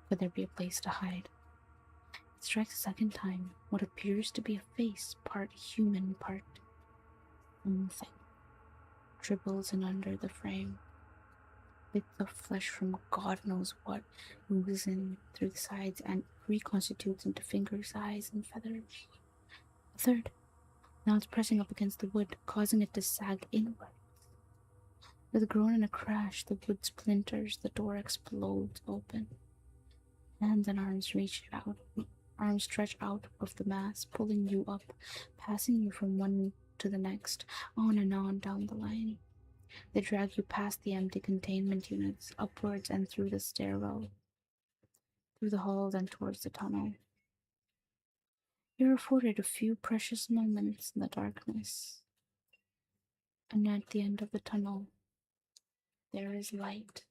Could there be a place to hide? It strikes a second time. What appears to be a face, part human, part something, dribbles in under the frame. Bits of flesh from God knows what moves in through the sides and reconstitutes into fingers, eyes, and feathers. A third. Now it's pressing up against the wood, causing it to sag inward. With a groan and a crash, the wood splinters, the door explodes open. Hands and arms stretch out of the mass, pulling you up, passing you from one to the next, on and on down the line. They drag you past the empty containment units, upwards and through the stairwell, through the halls and towards the tunnel. You're afforded a few precious moments in the darkness. And at the end of the tunnel, there is light.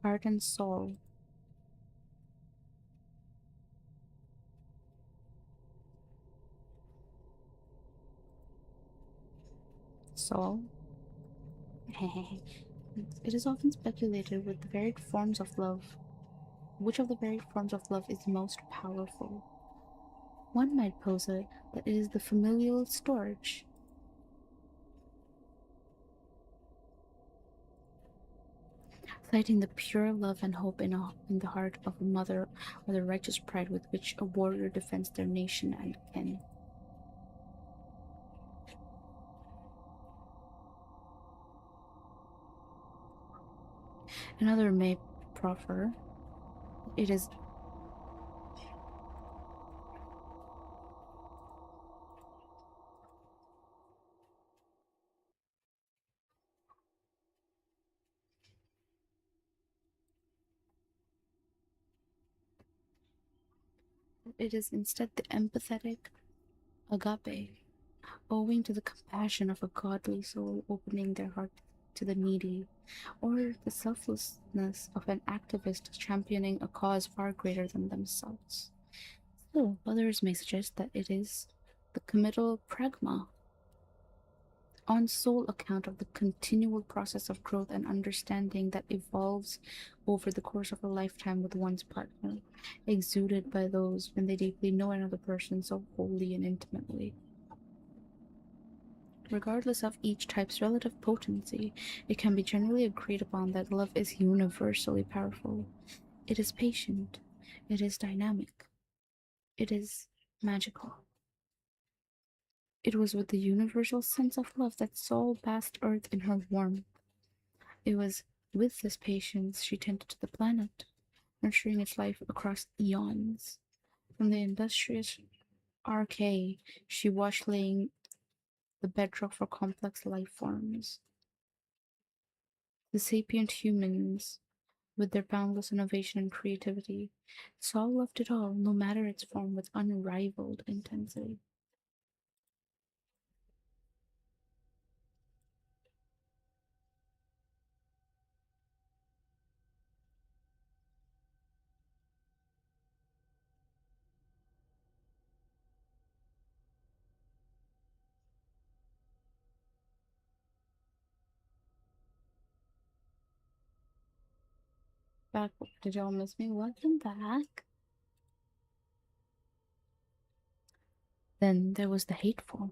Heart and soul. Soul? It is often speculated with the varied forms of love. Which of the varied forms of love is most powerful? One might posit that it is the familial storage. Citing the pure love and hope in the heart of a mother, or the righteous pride with which a warrior defends their nation and kin. Another may proffer it is instead the empathetic agape, owing to the compassion of a godly soul opening their heart to the needy, or the selflessness of an activist championing a cause far greater than themselves. Still, others may suggest that it is the committal pragma, on sole account of the continual process of growth and understanding that evolves over the course of a lifetime with one's partner, exuded by those when they deeply know another person so wholly and intimately. Regardless of each type's relative potency, it can be generally agreed upon that love is universally powerful. It is patient. It is dynamic. It is magical. It was with the universal sense of love that Sol passed Earth in her warmth. It was with this patience she tended to the planet, nurturing its life across eons. From the industrious archaic, she watched laying the bedrock for complex life forms. The sapient humans, with their boundless innovation and creativity, Sol loved it all, no matter its form, with unrivaled intensity. Back, did y'all miss me? Welcome back. Then there was the hateful.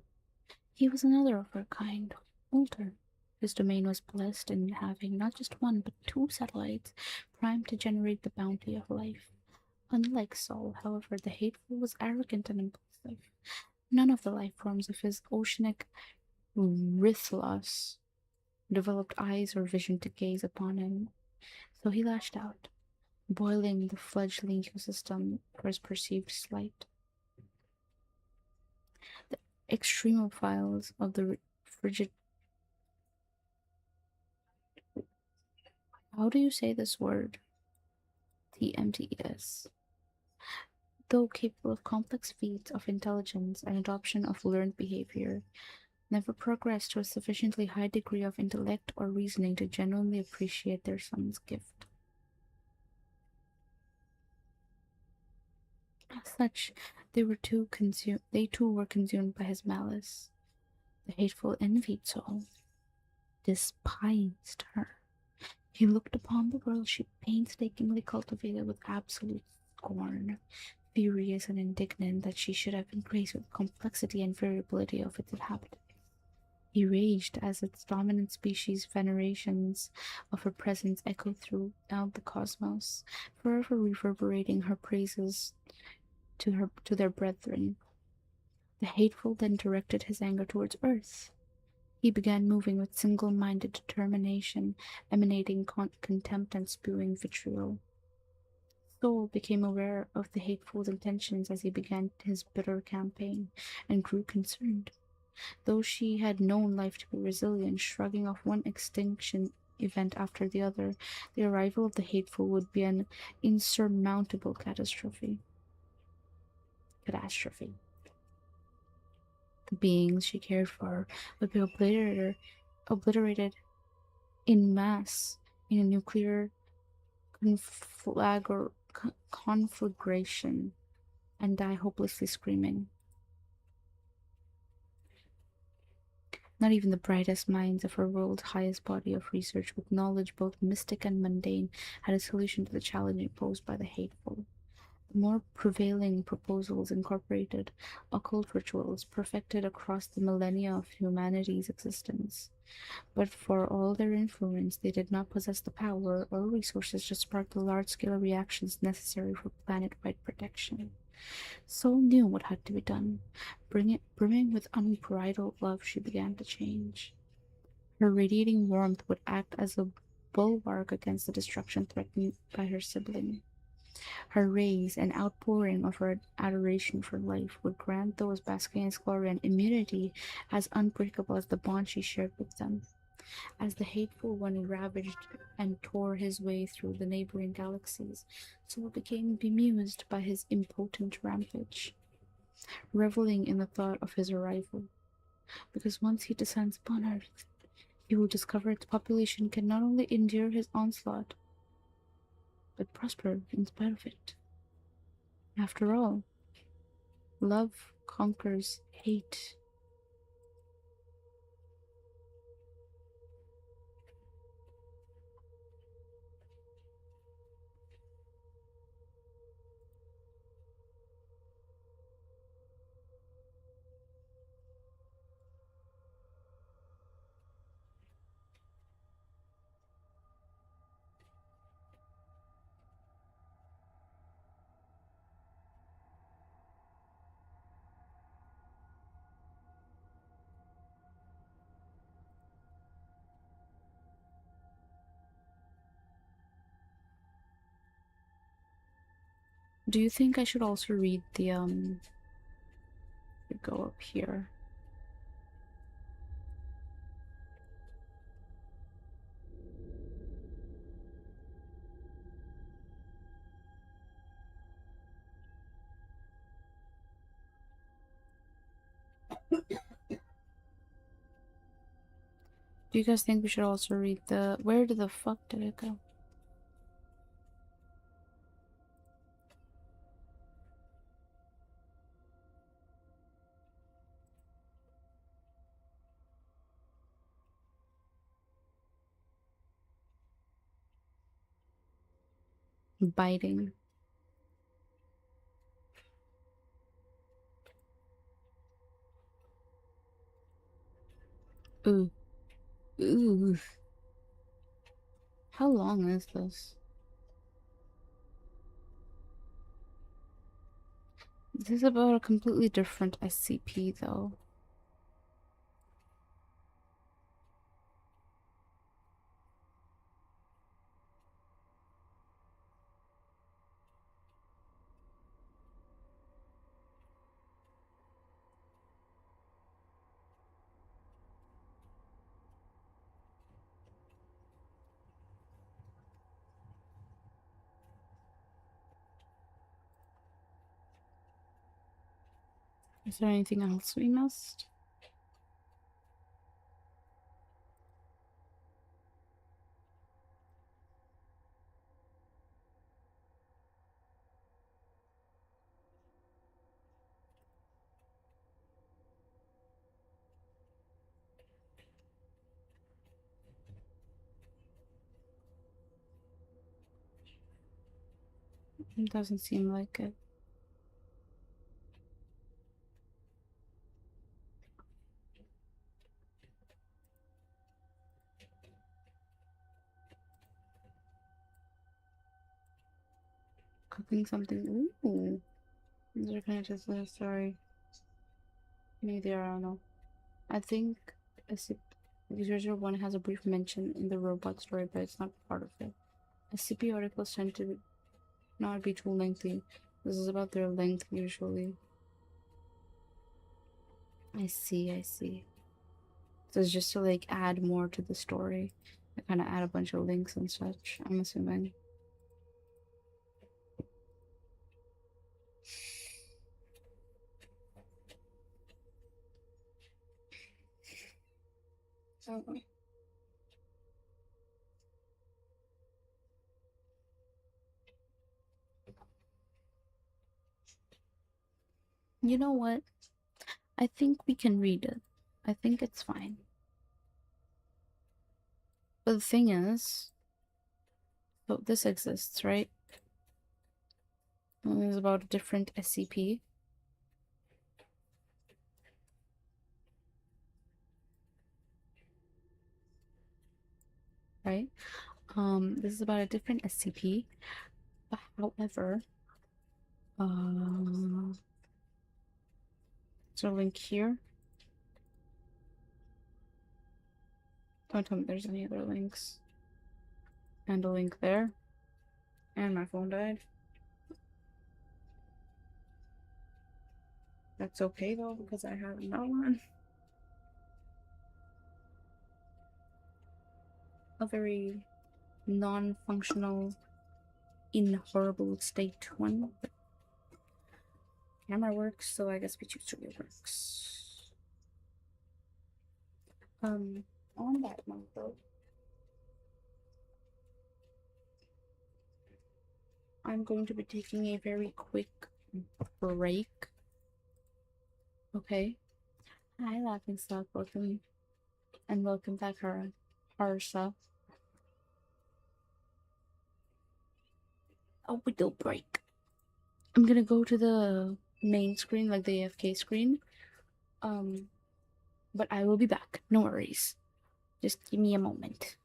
He was another of her kind, older. His domain was blessed in having not just one, but two satellites primed to generate the bounty of life. Unlike Sol, however, the hateful was arrogant and impulsive. None of the life forms of his oceanic Rithlos developed eyes or vision to gaze upon him, so he lashed out, boiling the fledgling ecosystem for his perceived slight. The extremophiles of the frigid. How do you say this word? TMTES. Though capable of complex feats of intelligence and adoption of learned behavior, never progressed to a sufficiently high degree of intellect or reasoning to genuinely appreciate their son's gift. As such, they too were consumed by his malice. The hateful envied Soul, despised her, He looked upon the world she painstakingly cultivated with absolute scorn, furious and indignant that she should have been graced with the complexity and variability of its inhabitants. He raged as its dominant species' venerations of her presence echoed throughout the cosmos, forever reverberating her praises to their brethren. The hateful then directed his anger towards Earth. He began moving with single-minded determination, emanating contempt and spewing vitriol. Soul became aware of the hateful intentions as he began his bitter campaign, and grew concerned. Though she had known life to be resilient, shrugging off one extinction event after the other, the arrival of the hateful would be an insurmountable catastrophe. The beings she cared for would be obliterated in mass in a nuclear conflagration and die hopelessly screaming. Not even the brightest minds of her world's highest body of research, with knowledge both mystic and mundane, had a solution to the challenge posed by the hateful. The more prevailing proposals incorporated occult rituals perfected across the millennia of humanity's existence. But for all their influence, they did not possess the power or resources to spark the large-scale reactions necessary for planet-wide protection. Soul knew what had to be done. Brimming with unbridled love, she began to change. Her radiating warmth would act as a bulwark against the destruction threatened by her sibling. Her rays, an outpouring of her adoration for life, would grant those basking in its glory an immunity as unbreakable as the bond she shared with them. As the hateful one ravaged and tore his way through the neighboring galaxies, Soul became bemused by his impotent rampage, reveling in the thought of his arrival. Because once he descends upon Earth, he will discover its population can not only endure his onslaught, but prosper in spite of it. After all, love conquers hate. Do you think I should also read the go up here? Do you guys think we should also read the... Where the fuck did it go? Biting. Ooh. Ooh. How long is this? This is about a completely different SCP, though. Is there anything else we missed? It doesn't seem like it. Cooking something. Ooh. These are connected to the story. Maybe they are, I don't know. I think SCP-001 has a brief mention in the robot story, but it's not part of it. SCP articles tend to not be too lengthy. This is about their length usually. I see, I see. So it's just to like add more to the story. I kind of add a bunch of links and such, I'm assuming. Oh. You know what? I think we can read it. I think it's fine. But the thing is, so this exists, right? And it's about a different SCP, right? This is about a different SCP. However, is there a link here? Don't tell me there's any other links. And a link there. And my phone died. That's okay though, because I have another one. A very non-functional, in horrible state one. But camera works, so I guess Pikachu works. On that note though, I'm going to be taking a very quick break. Okay. Hi, Laughing Stock. Welcome. And welcome back, Harsa. A widow break. I'm gonna go to the main screen, like the AFK screen. But I will be back. No worries. Just give me a moment.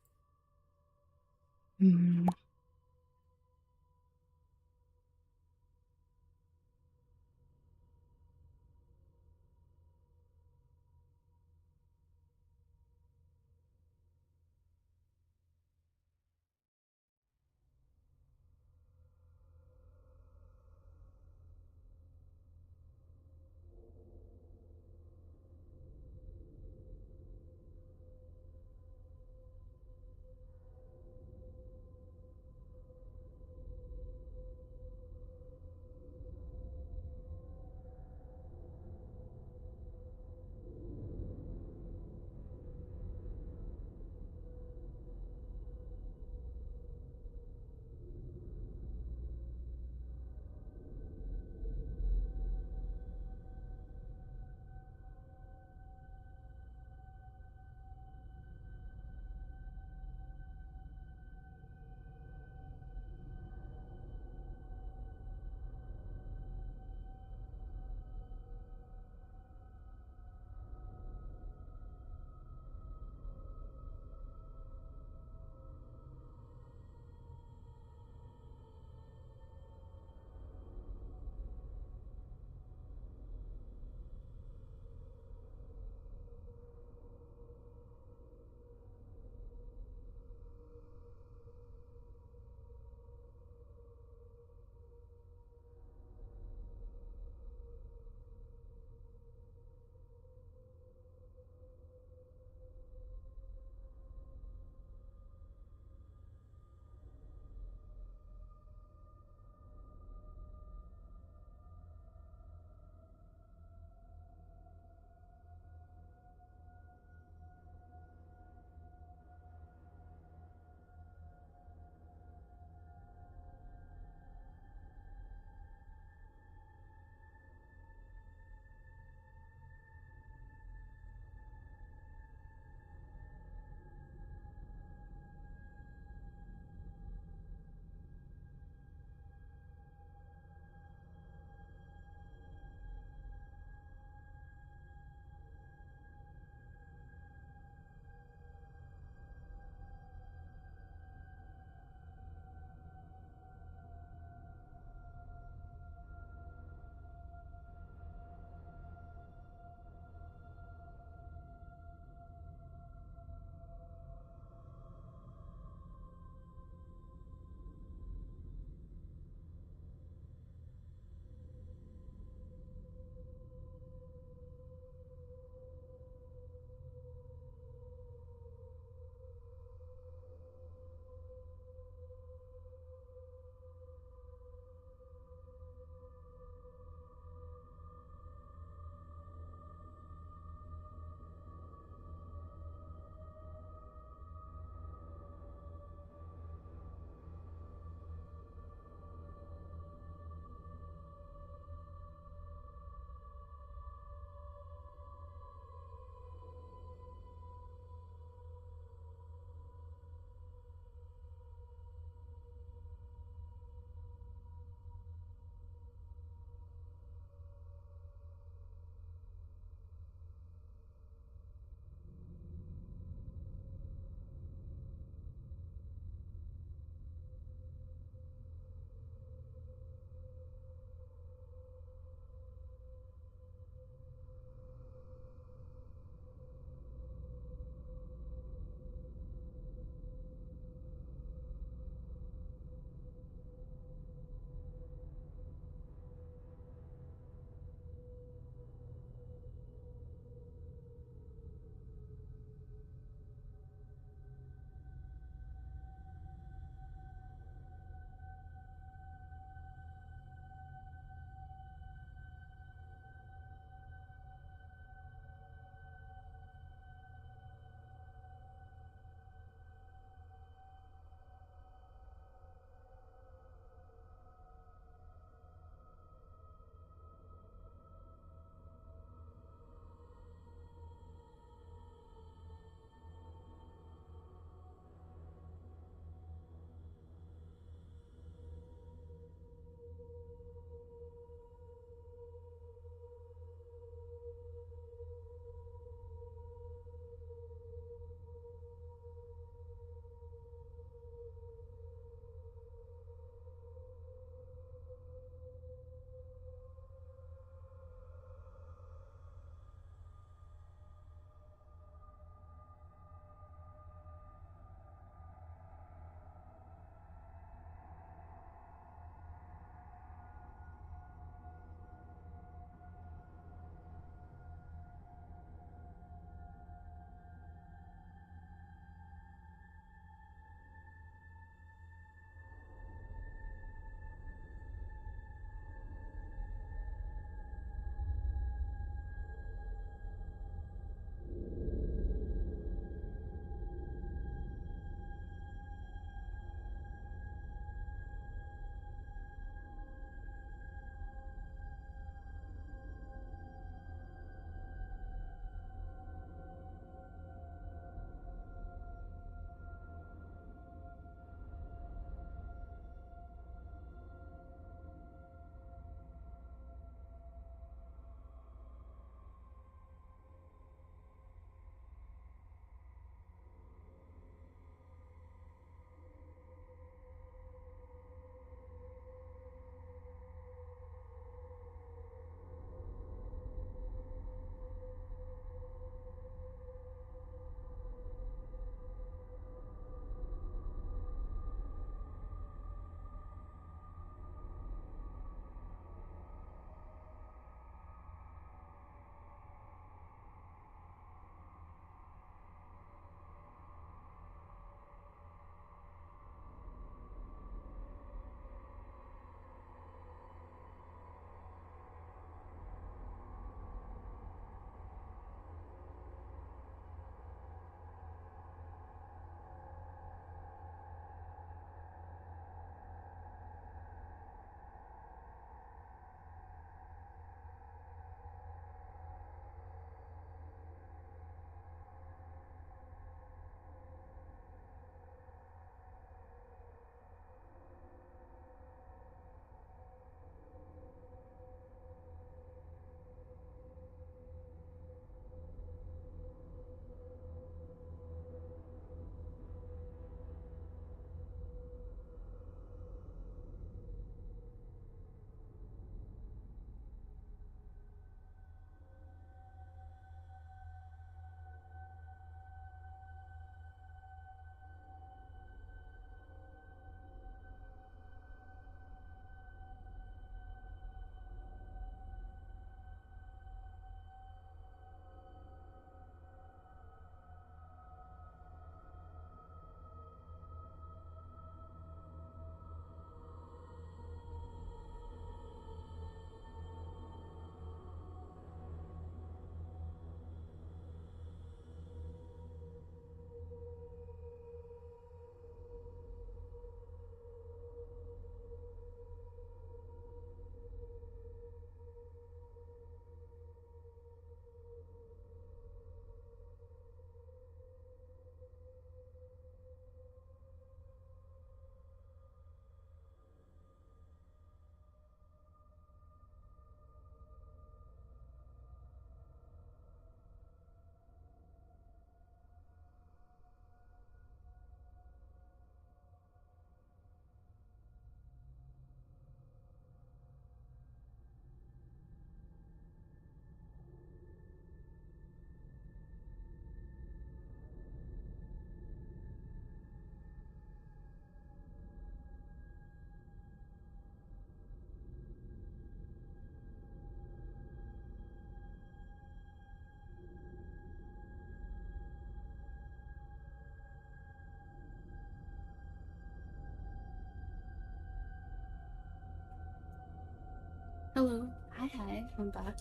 Hello. Hi. I'm back.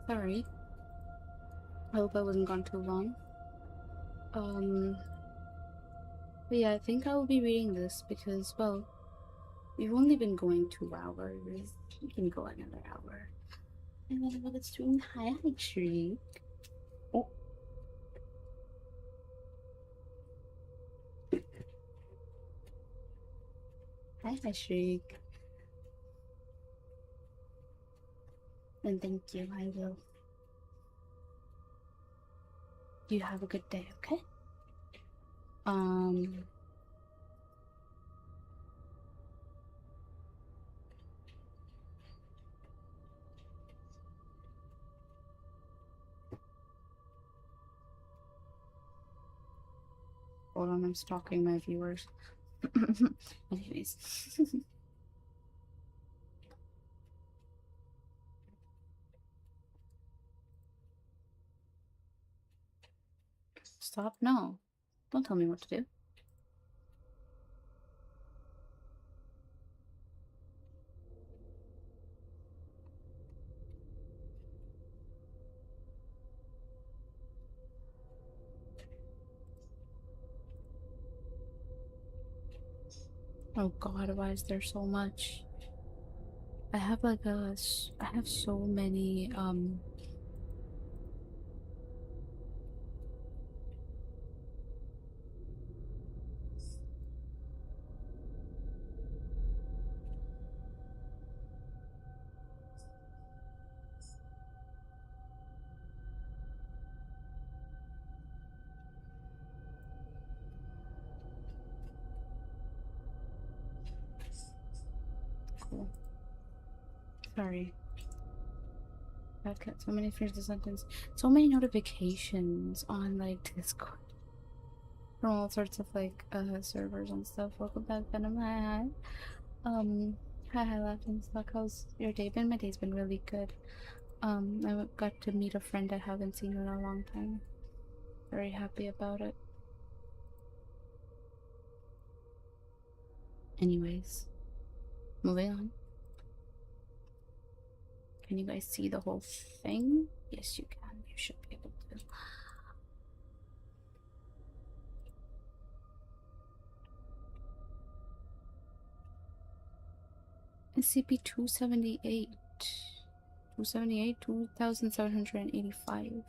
Sorry. I hope I wasn't gone too long. But yeah, I think I will be reading this because, well, we've only been going 2 hours. We can go another hour. And then what it's doing. Hi, Shriek. Oh. Hi, Shriek. And thank you. I will. You have a good day, okay? Hold on, I'm stalking my viewers. Anyways. Stop? No. Don't tell me what to do. Oh god, why is there so much? I have like I have so many, cool. Sorry. I've got so many finish the sentence. So many notifications on like Discord from all sorts of like servers and stuff. Welcome back, Venom. Hi. Hi, Laughing Stock. How's your day been? My day's been really good. I got to meet a friend I haven't seen in a long time. Very happy about it. Anyways, moving on. Can you guys see the whole thing? Yes, you can. You should be able to. SCP 278. 278, 2785.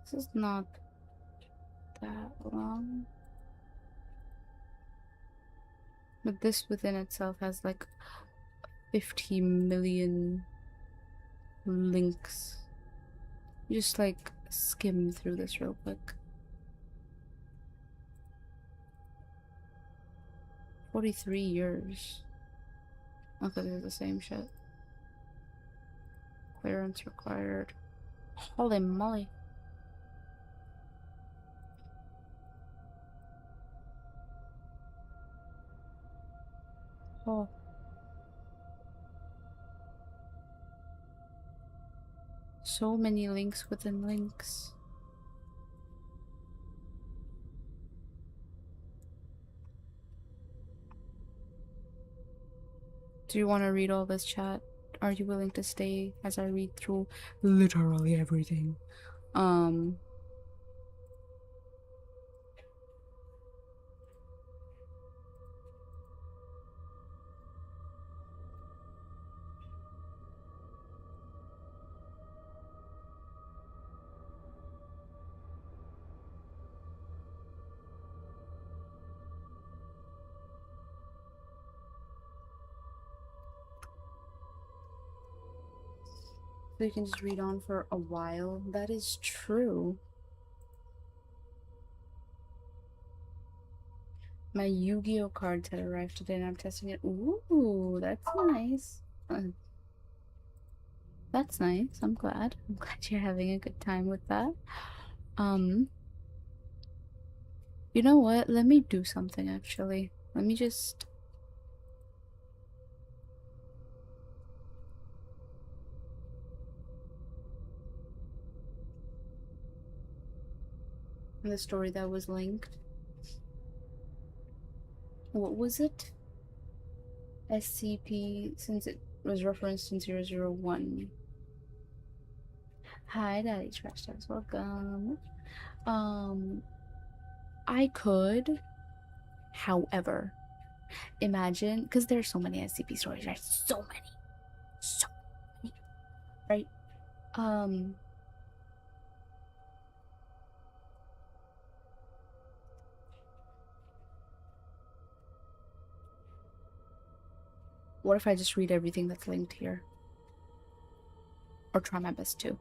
This is not that long. But this within itself has like 50 million links. Just like skim through this real quick. 43 years. Okay, they're the same shit. Clearance required. Holy moly. Oh. So many links within links. Do you want to read all this, chat? Are you willing to stay as I read through literally everything? So you can just read on for a while. That is true. My Yu-Gi-Oh cards had arrived today and I'm testing it. Ooh, that's nice. That's nice. I'm glad. I'm glad you're having a good time with that. You know what? Let me do something actually. Let me just... The story that was linked. What was it? SCP, since it was referenced in 001. Hi, Daddy Trash Talks. Welcome. I could, however, imagine, because there's so many SCP stories, right? So many, right? What if I just read everything that's linked here? Or try my best to.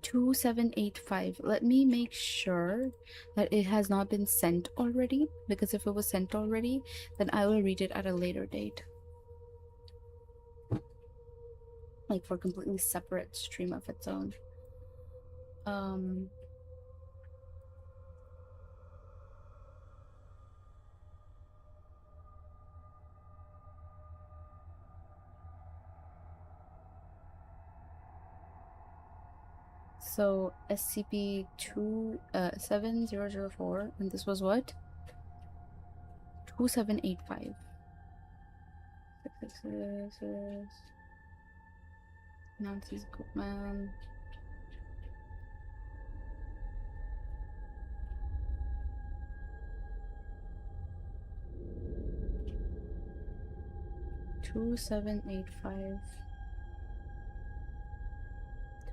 2785. Let me make sure that it has not been sent already, because if it was sent already, then I will read it at a later date. Like for a completely separate stream of its own. So SCP 7004, and this was what? 2785. Nancy's Goodman. Two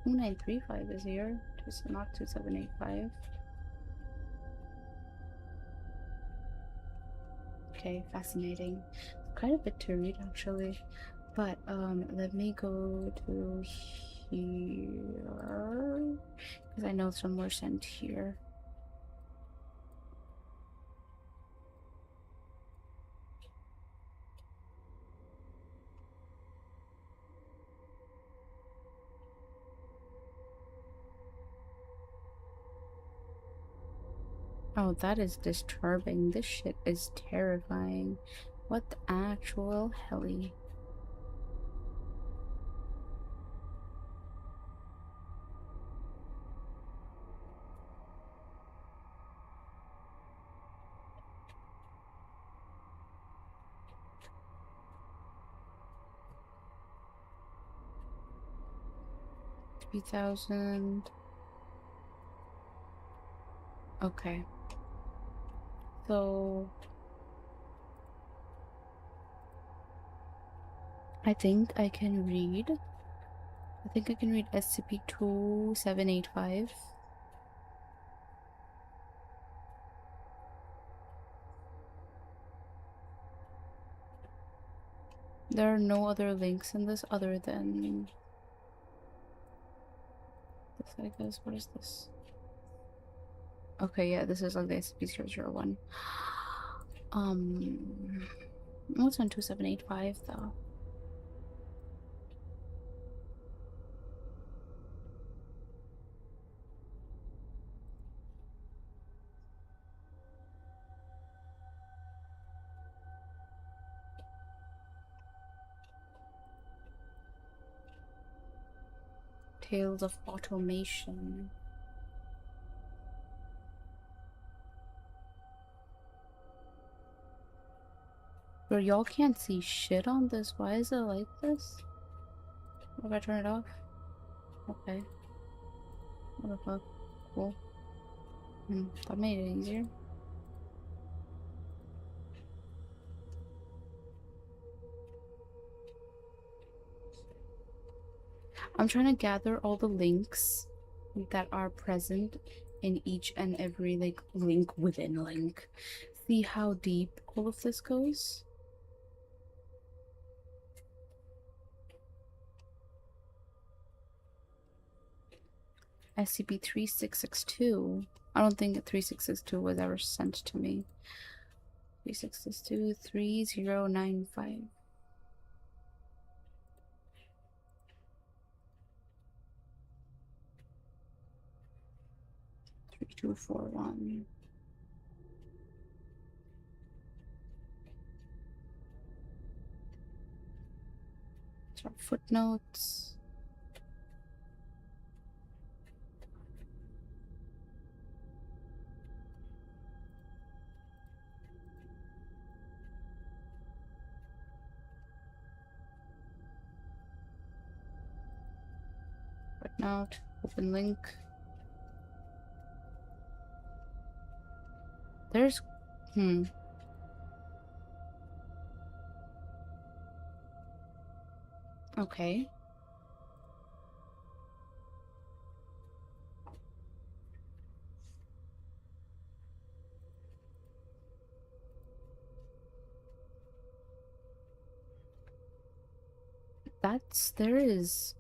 2935 is here. Just not 2785. Okay, fascinating. Quite a bit to read actually. But let me go to here. Because I know some were sent here. Oh, that is disturbing. This shit is terrifying. What the actual helly? $3,000. Okay. So I think I can read. I think I can read SCP-2785. There are no other links in this other than this, I guess. What is this? Okay, yeah, this is like the SCP-001. What's on 2785 though? Tales of Automation. Bro, y'all can't see shit on this. Why is it like this? What if I turn it off? Okay. What the fuck? Cool. That made it easier. I'm trying to gather all the links that are present in each and every like link within link. See how deep all of this goes? SCP-3662. I don't think 3662 was ever sent to me. 3662 3095. 3241. These are footnotes. out. Open link. There's... Okay. There is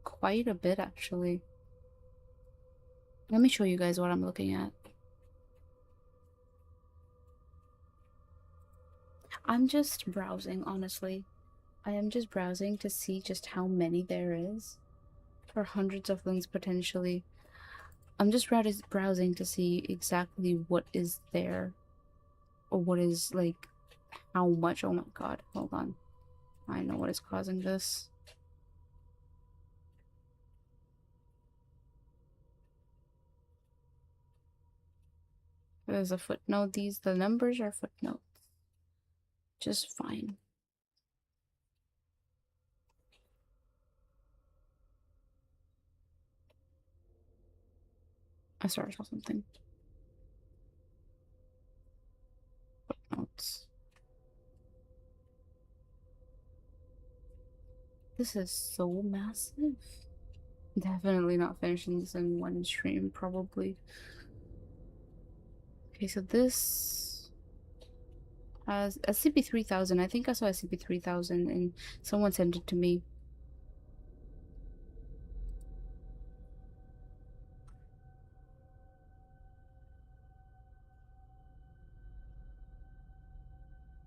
quite a bit actually. Let me show you guys what I'm looking at. I'm just browsing, honestly. I am just browsing to see just how many there is. For hundreds of links potentially. I'm just browsing to see exactly what is there. Or what is, like, how much. Oh my god, hold on. I know what is causing this. There's a footnote. The numbers are footnotes. Just fine. I saw something. Footnotes. This is so massive. Definitely not finishing this in one stream, probably. Okay, so this has SCP 3000. I think I saw SCP 3000 and someone sent it to me.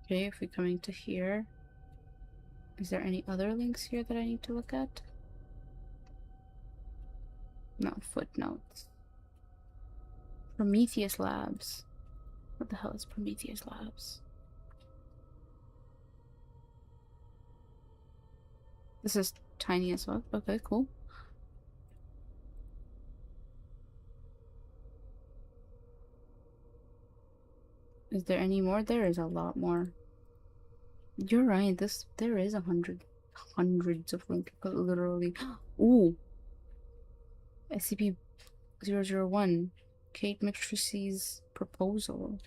Okay, if we're coming to here, is there any other links here that I need to look at? No, footnotes. Prometheus Labs. What the hell is Prometheus Labs? This is tiny as well. Okay, cool. Is there any more? There is a lot more. You're right. There is hundreds of links, literally. Ooh, SCP-001, Kate McTrissey's proposal.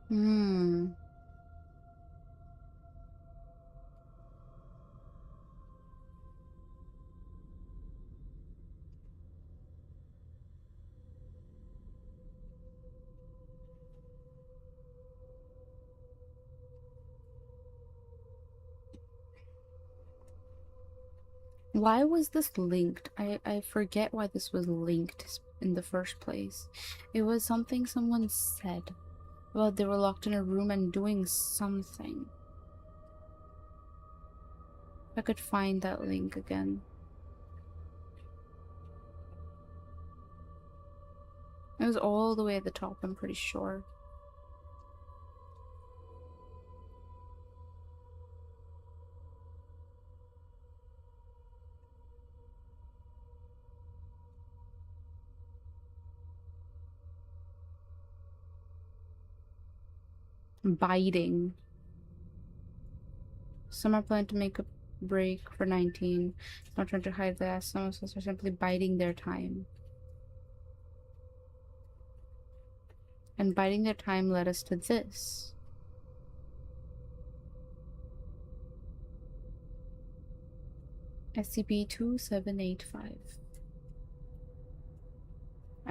Hmm. Why was this linked? I forget why this was linked in the first place. It was something someone said. Well, they were locked in a room and doing something. If I could find that link again. It was all the way at the top, I'm pretty sure. Biting. Some are planning to make a break for 19. Not trying to hide that. Some of us are simply biding their time. And biding their time led us to this. SCP-2785.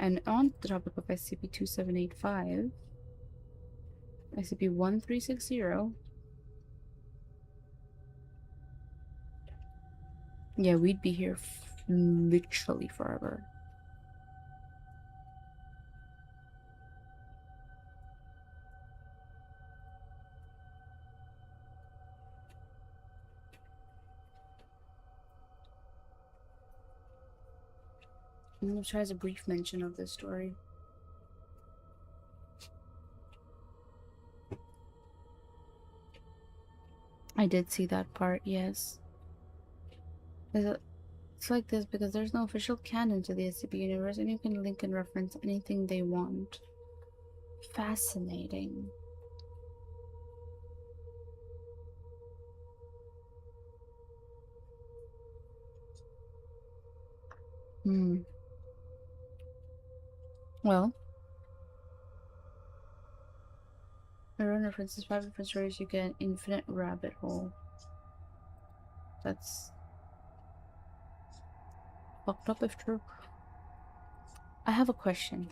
And on the topic of SCP-2785, SCP-1360. Yeah, we'd be here literally forever. I'm gonna try as a brief mention of this story. I did see that part, yes. It's like this because there's no official canon to the SCP universe, and you can link and reference anything they want. Fascinating. Well, everyone references 5 different stories, you get an infinite rabbit hole. That's fucked up if true. I have a question.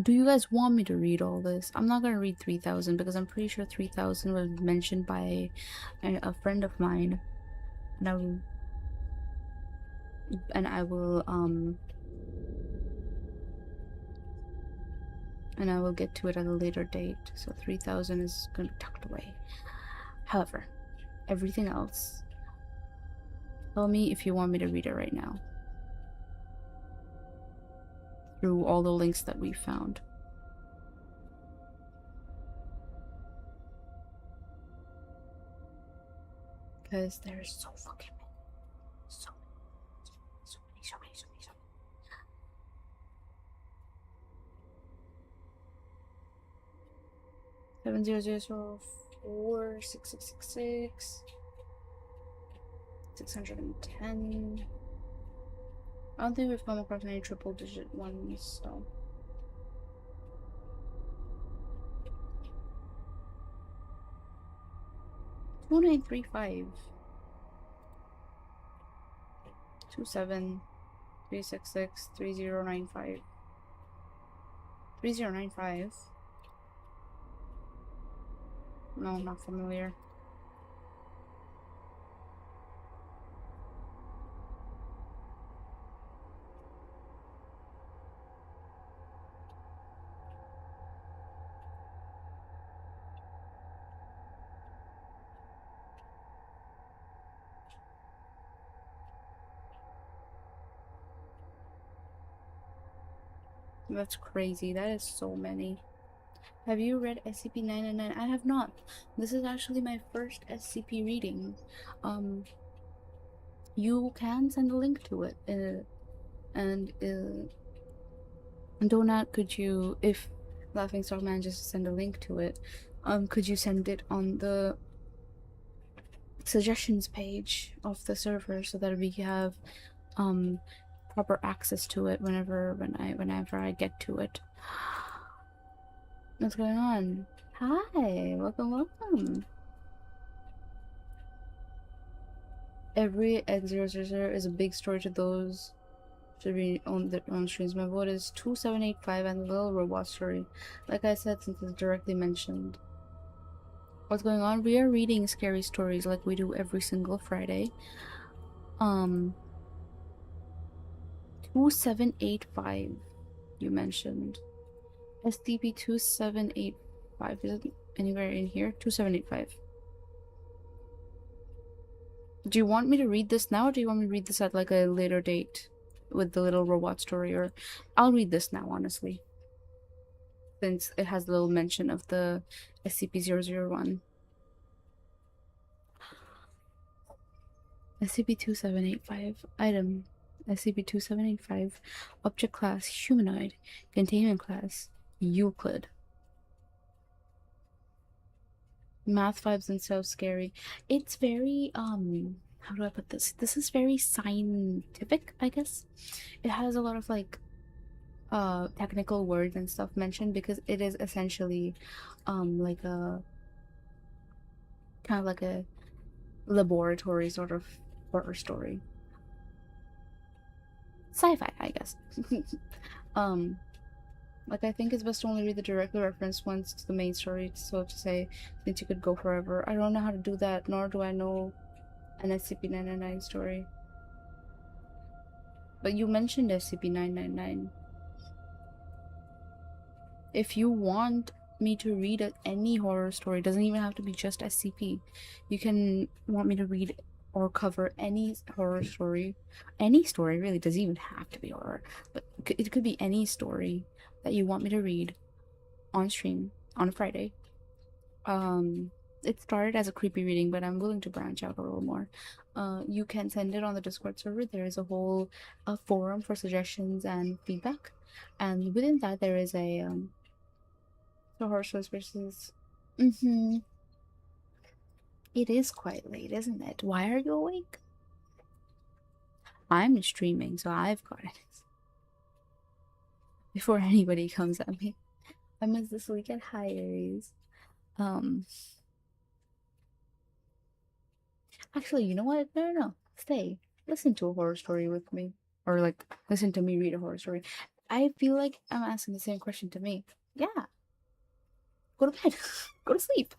Do you guys want me to read all this? I'm not gonna read 3000 because I'm pretty sure 3000 was mentioned by a friend of mine, and I will get to it at a later date. So 3000 is gonna be tucked away. However, everything else, tell me if you want me to read it right now. Through all the links that we found. Because there's so fucking many. So many. 70004 6666 610. I don't think we've come across any triple digit ones, so. Two 2935 27 366 3095 3095. No, I'm not familiar. That's crazy. That is so many. Have you read SCP-999? I have not. This is actually my first SCP reading. You can send a link to it. And Donut, could you, if Laughing Stock manages to send a link to it, could you send it on the suggestions page of the server so that we have proper access to it whenever I get to it. What's going on? Hi, welcome. Every X000 is a big story to those should be on their own streams. My vote is 2785 and the little robot story. Like I said, since it's directly mentioned. What's going on? We are reading scary stories like we do every single Friday. 2785 you mentioned. SCP 2785. Is it anywhere in here? 2785. Do you want me to read this now, or do you want me to read this at like a later date with the little robot story? Or I'll read this now, honestly, since it has a little mention of the SCP-001. SCP-2785. Item SCP-2785. Object class humanoid. Containment class Euclid. Math vibes and so scary. It's very how do I put this? This is very scientific, I guess. It has a lot of like technical words and stuff mentioned because it is essentially like a kind of like a laboratory sort of horror story. Sci-fi, I guess. um, like I think it's best to only read the directly referenced ones to the main story, so to say, since you could go forever. I don't know how to do that, nor do I know an SCP-999 story. But you mentioned SCP-999. If you want me to read any horror story, it doesn't even have to be just SCP. You can want me to read or cover any horror story. Any story, really, doesn't even have to be horror. But it could be any story that you want me to read on stream on a Friday. It started as a creepy reading, but I'm willing to branch out a little more. You can send it on the Discord server. There is a whole forum for suggestions and feedback, and within that there is a the horror shows versus. It is quite late, isn't it? Why are you awake? I'm streaming, so I've got it. Before anybody comes at me. I missed this weekend. Hi, Aries. Um, Actually, you know what? No. Stay. Listen to a horror story with me. Or, like, listen to me read a horror story. I feel like I'm asking the same question to me. Yeah. Go to bed. Go to sleep.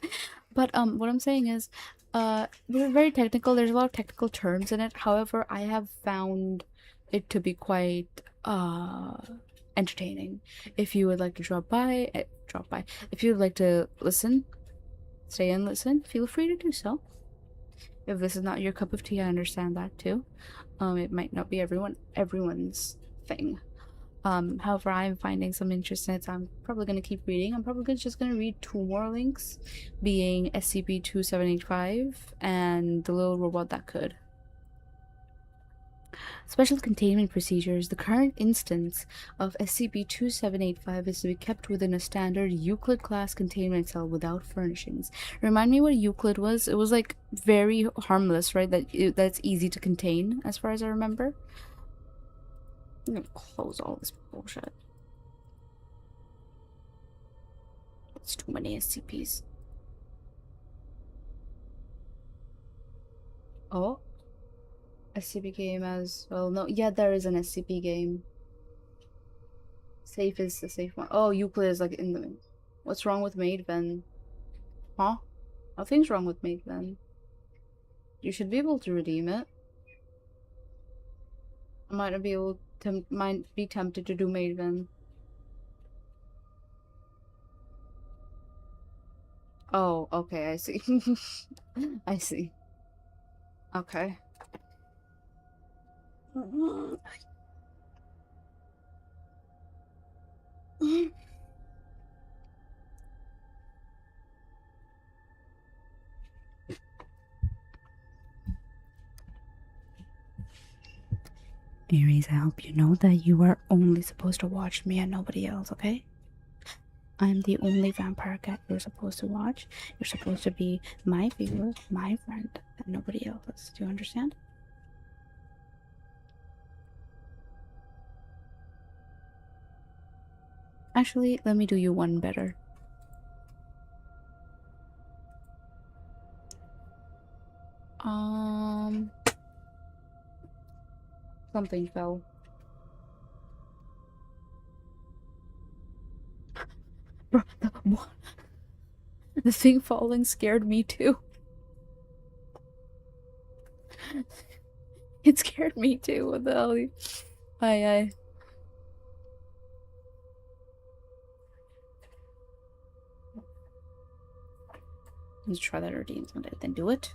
But, what I'm saying is, they're very technical. There's a lot of technical terms in it. However, I have found it to be quite, entertaining. If you would like to drop by. If you would like to listen, stay and listen, feel free to do so. If this is not your cup of tea, I understand that too. It might not be everyone's thing. However, I'm finding some interest in it, so I'm probably gonna keep reading. I'm probably just gonna read two more links, being SCP-2785 and the little robot that could. Special containment procedures. The current instance of SCP-2785 is to be kept within a standard Euclid class containment cell without furnishings. Remind me what Euclid was? It was like very harmless, right? That's easy to contain, as far as I remember. I'm gonna close all this bullshit. It's too many SCPs. Oh, SCP game as well. No, yeah, there is an SCP game. Safe is the safe one. Oh, Euclid is like in the. What's wrong with Maidven? Huh? Nothing's wrong with Maidven. You should be able to redeem it. I might not be able to. Might be tempted to do Maidven. Oh, okay, I see. I see. Okay. Aries, I hope you know that you are only supposed to watch me and nobody else, okay? I'm the only vampire cat you're supposed to watch. You're supposed to be my viewer, my friend, and nobody else. Do you understand? Actually, let me do you one better. Something fell. Bro, the thing falling scared me too. It scared me too. What the hell? Aye. Let's try that redeem someday. Then do it.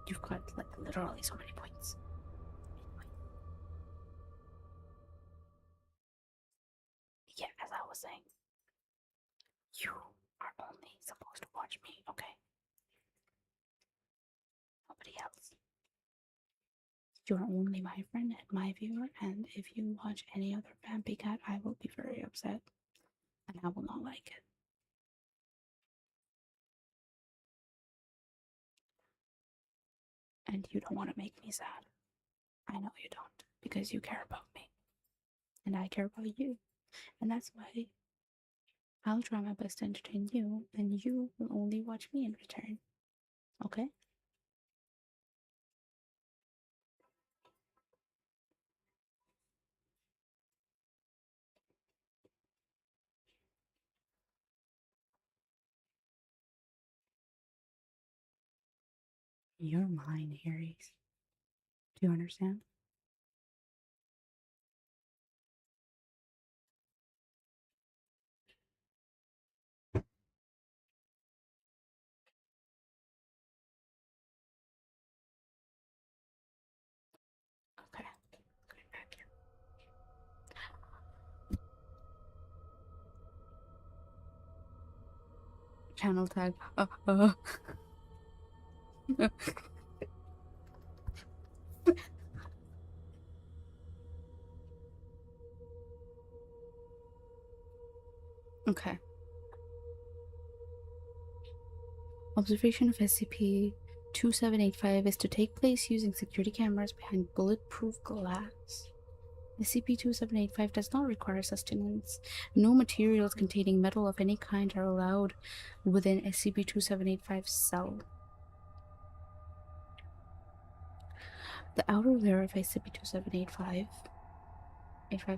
You've got like literally so many points. Yeah, as I was saying, you are only supposed to watch me, okay? Nobody else. You're only my friend and my viewer, and if you watch any other Vampy Cat, I will be very upset, and I will not like it. And you don't want to make me sad. I know you don't, because you care about me. And I care about you. And that's why I'll try my best to entertain you, and you will only watch me in return. Okay? You're mine, Aries. Do you understand? Okay. Channel tag. Okay. Observation of SCP 2785 is to take place using security cameras behind bulletproof glass. SCP 2785 does not require sustenance. No materials containing metal of any kind are allowed within SCP 2785's cell. The outer layer of SCP 2785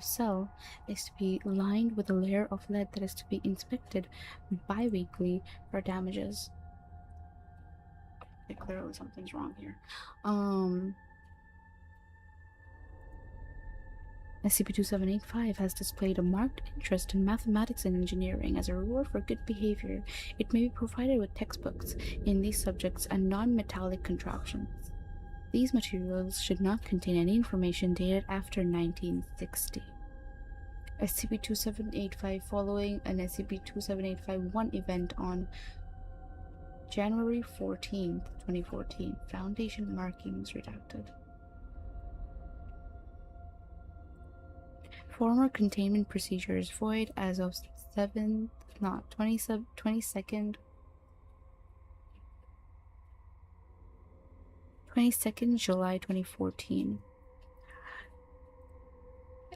cell is to be lined with a layer of lead that is to be inspected bi-weekly for damages. Okay, clearly something's wrong here. SCP-2785 has displayed a marked interest in mathematics and engineering. As a reward for good behavior, it may be provided with textbooks in these subjects and non-metallic contraptions. These materials should not contain any information dated after 1960. SCP-2785 following an SCP-27851 event on January 14th, 2014. Foundation markings redacted. Former containment procedures void as of 22nd July 2014.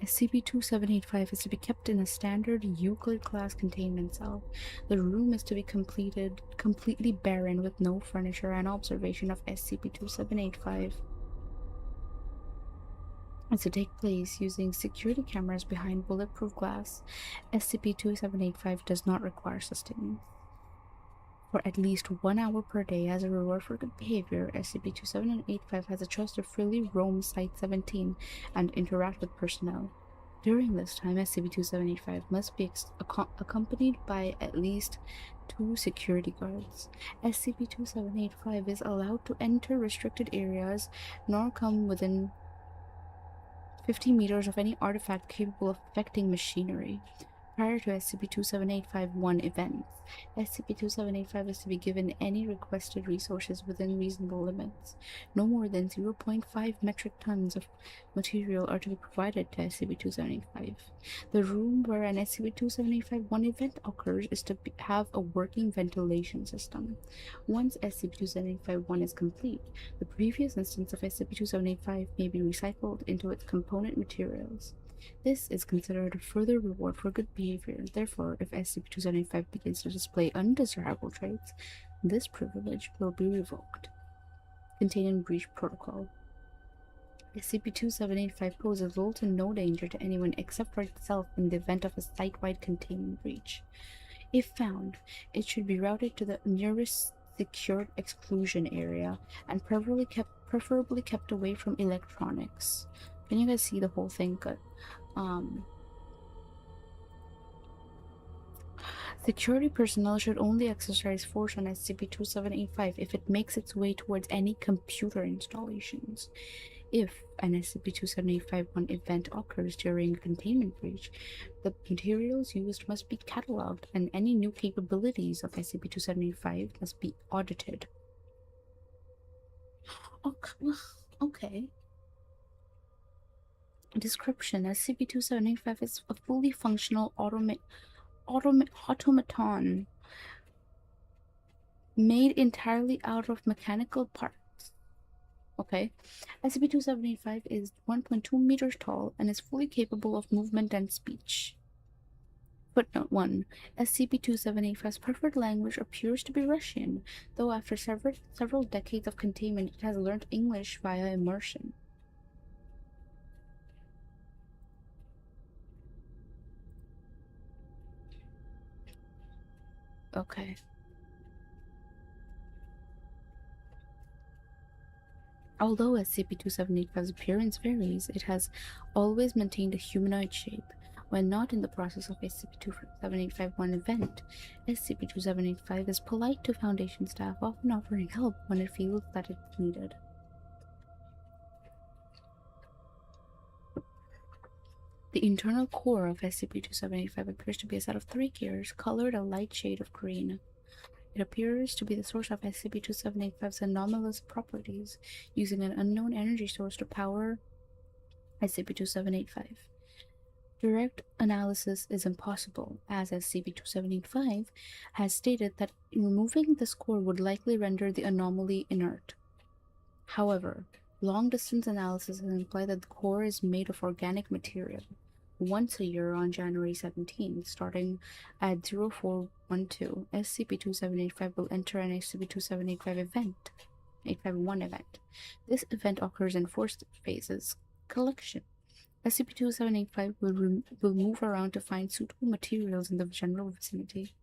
SCP-2785 is to be kept in a standard Euclid-class containment cell. The room is to be completely barren with no furniture, and observation of SCP-2785 is to take place using security cameras behind bulletproof glass. SCP-2785 does not require sustenance. For at least 1 hour per day as a reward for good behavior, SCP-2785 has a choice to freely roam Site-17 and interact with personnel. During this time, SCP-2785 must be accompanied by at least 2 security guards. SCP-2785 is allowed to enter restricted areas nor come within 50 meters of any artifact capable of affecting machinery. Prior to SCP-27851 events, SCP-2785 is to be given any requested resources within reasonable limits. No more than 0.5 metric tons of material are to be provided to SCP-2785. The room where an SCP-27851 event occurs is to have a working ventilation system. Once SCP-27851 is complete, the previous instance of SCP-2785 may be recycled into its component materials. This is considered a further reward for good behavior. Therefore, if SCP-275 begins to display undesirable traits, this privilege will be revoked. Containment Breach Protocol. SCP-2785 poses little to no danger to anyone except for itself in the event of a site-wide containment breach. If found, it should be routed to the nearest secured exclusion area and preferably kept away from electronics. Can you guys see the whole thing? Security personnel should only exercise force on SCP-2785 if it makes its way towards any computer installations. If an SCP-27851 event occurs during a containment breach, the materials used must be cataloged and any new capabilities of SCP-275 must be audited. Okay. Description: SCP-2785 is a fully functional automaton made entirely out of mechanical parts. Okay. SCP-2785 is 1.2 meters tall and is fully capable of movement and speech. Footnote 1. SCP-2785's preferred language appears to be Russian, though after several decades of containment, it has learned English via immersion. Okay. Although SCP-2785's appearance varies, it has always maintained a humanoid shape. When not in the process of a SCP-2785-1 event, SCP-2785 is polite to Foundation staff, often offering help when it feels that it's needed. The internal core of SCP-2785 appears to be a set of 3 gears, colored a light shade of green. It appears to be the source of SCP-2785's anomalous properties, using an unknown energy source to power SCP-2785. Direct analysis is impossible, as SCP-2785 has stated that removing this core would likely render the anomaly inert. However, long-distance analysis has implied that the core is made of organic material. Once a year on January 17th, starting at 0412, SCP-2785 will enter an SCP-2785 event, 851 event. This event occurs in 4 phases. Collection. SCP-2785 will move around to find suitable materials in the general vicinity.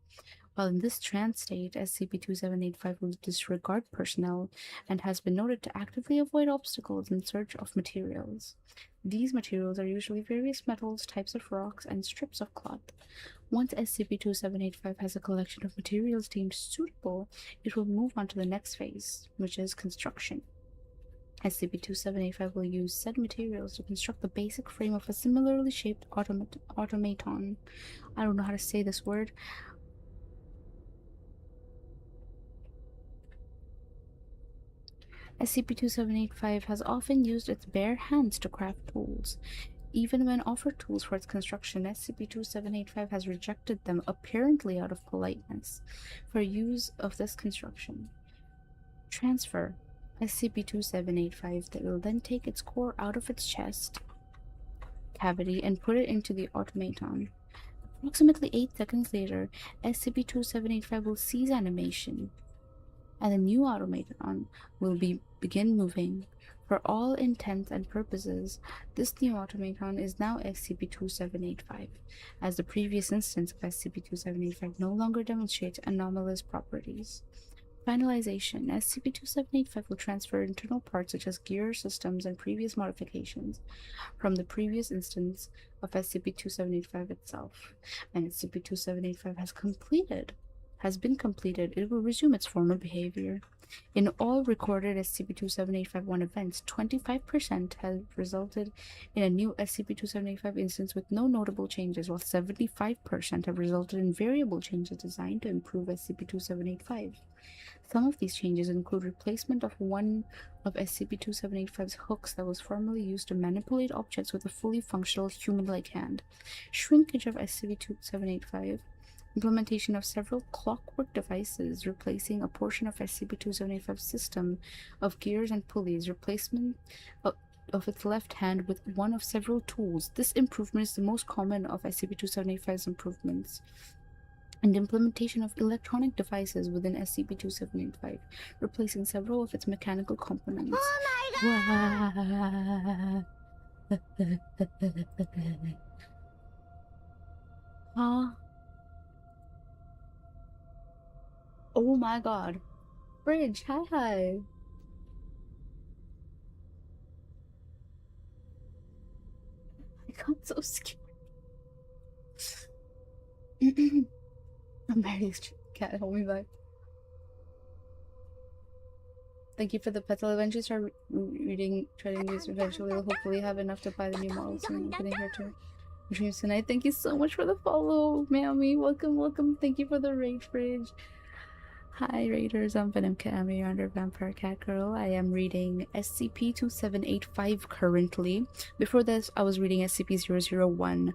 While in this trance state, SCP-2785 will disregard personnel and has been noted to actively avoid obstacles in search of materials. These materials are usually various metals, types of rocks, and strips of cloth. Once SCP-2785 has a collection of materials deemed suitable, it will move on to the next phase, which is construction. SCP-2785 will use said materials to construct the basic frame of a similarly shaped automaton. I don't know how to say this word. SCP-2785 has often used its bare hands to craft tools. Even when offered tools for its construction, SCP-2785 has rejected them, apparently out of politeness, for use of this construction. Transfer. SCP-2785 that will then take its core out of its chest cavity and put it into the automaton. Approximately 8 seconds later, SCP-2785 will cease animation, and the new automaton will begin moving. For all intents and purposes, this new automaton is now SCP-2785, as the previous instance of SCP-2785 no longer demonstrates anomalous properties. Finalization. SCP-2785 will transfer internal parts such as gear systems and previous modifications from the previous instance of SCP-2785 itself. And SCP-2785 has been completed, it will resume its former behavior. In all recorded SCP-2785-1 events, 25% have resulted in a new SCP-2785 instance with no notable changes, while 75% have resulted in variable changes designed to improve SCP-2785. Some of these changes include replacement of one of SCP-2785's hooks that was formerly used to manipulate objects with a fully functional human-like hand, shrinkage of SCP-2785, implementation of several clockwork devices, replacing a portion of SCP-2785's system of gears and pulleys, replacement of its left hand with one of several tools. This improvement is the most common of SCP-2785's improvements. And implementation of electronic devices within SCP-2785, replacing several of its mechanical components. Oh my god! Huh? Oh my god. Bridge, hi. I got so scared. I'm very cat, hold me back. Thank you for the petal. Eventually start reading trading news. Eventually we'll hopefully have enough to buy the new models and opening here too. Dreams tonight. Thank you so much for the follow, Mammy. Welcome. Thank you for the raid, Bridge. Hi Raiders, I'm Venom Cat. I'm your under Vampire Cat Girl. I am reading SCP-2785 currently. Before this, I was reading SCP-001.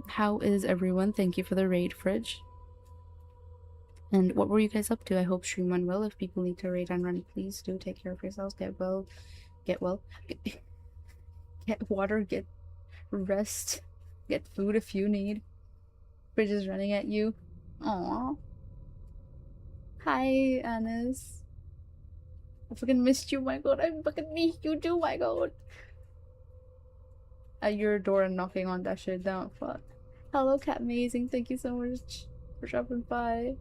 How is everyone? Thank you for the raid, Fridge. And what were you guys up to? I hope stream went well. If people need to raid and run, please do take care of yourselves. Get well. Get water, get rest, get food if you need. We're just running at you. Aww. Hi, Anis. I fucking missed you, my god. I fucking missed you too, my god. At your door and knocking on that shit down. Fuck. Hello, Cat Amazing. Thank you so much for dropping by.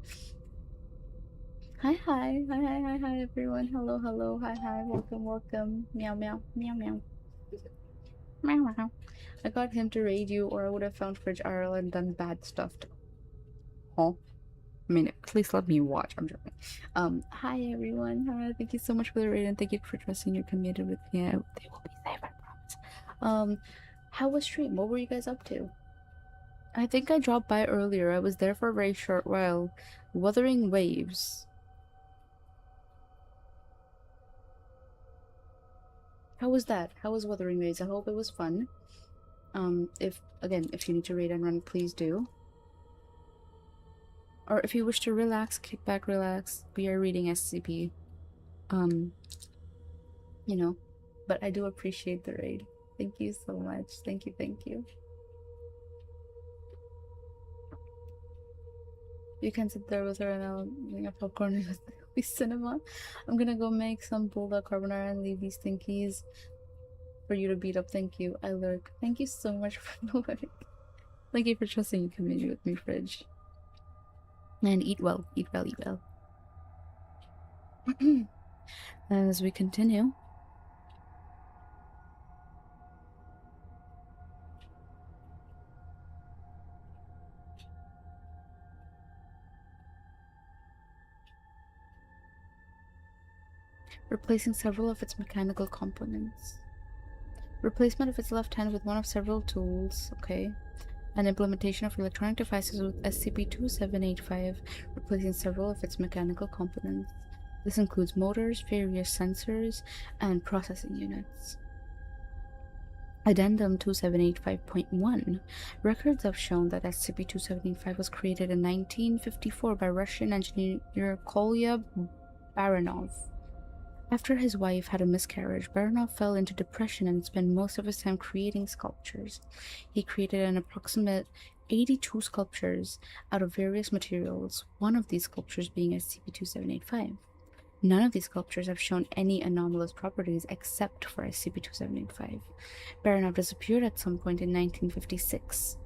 Hi, hi. Hi, hi, hi, hi, everyone. Hello, hello. Hi, hi. Welcome, welcome. Meow, meow. Meow, meow. Meow, meow. I got him to raid you, or I would have found Fridge IRL and done bad stuff to. Huh? I mean, please let me watch. I'm joking. Hi everyone. Hi, thank you so much for the raid and thank you for trusting your community with me. They will be safe, I promise. How was stream? What were you guys up to? I think I dropped by earlier. I was there for a very short while. Wuthering Waves. How was that? How was Wuthering Waves? I hope it was fun. If you need to raid and run, please do. Or if you wish to relax, kick back, relax. We are reading SCP. You know, but I do appreciate the raid. Thank you so much. Thank you, thank you. You can sit there with her and I'll bring a popcorn with the cinema. I'm gonna go make some bulldog carbonara and leave these thinkies for you to beat up. Thank you. I lurk. Thank you so much for the lurk. Thank you for trusting your community with me, Fridge. And eat well, eat well, eat well. As we continue. Replacing several of its mechanical components. Replacement of its left hand with one of several tools. Okay. An implementation of electronic devices with SCP-2785, replacing several of its mechanical components. This includes motors, various sensors, and processing units. Addendum 2785.1. Records have shown that SCP-2785 was created in 1954 by Russian engineer Kolya Baranov. After his wife had a miscarriage, Baranov fell into depression and spent most of his time creating sculptures. He created an approximate 82 sculptures out of various materials, one of these sculptures being SCP-2785. None of these sculptures have shown any anomalous properties except for SCP-2785. Baranov disappeared at some point in 1956.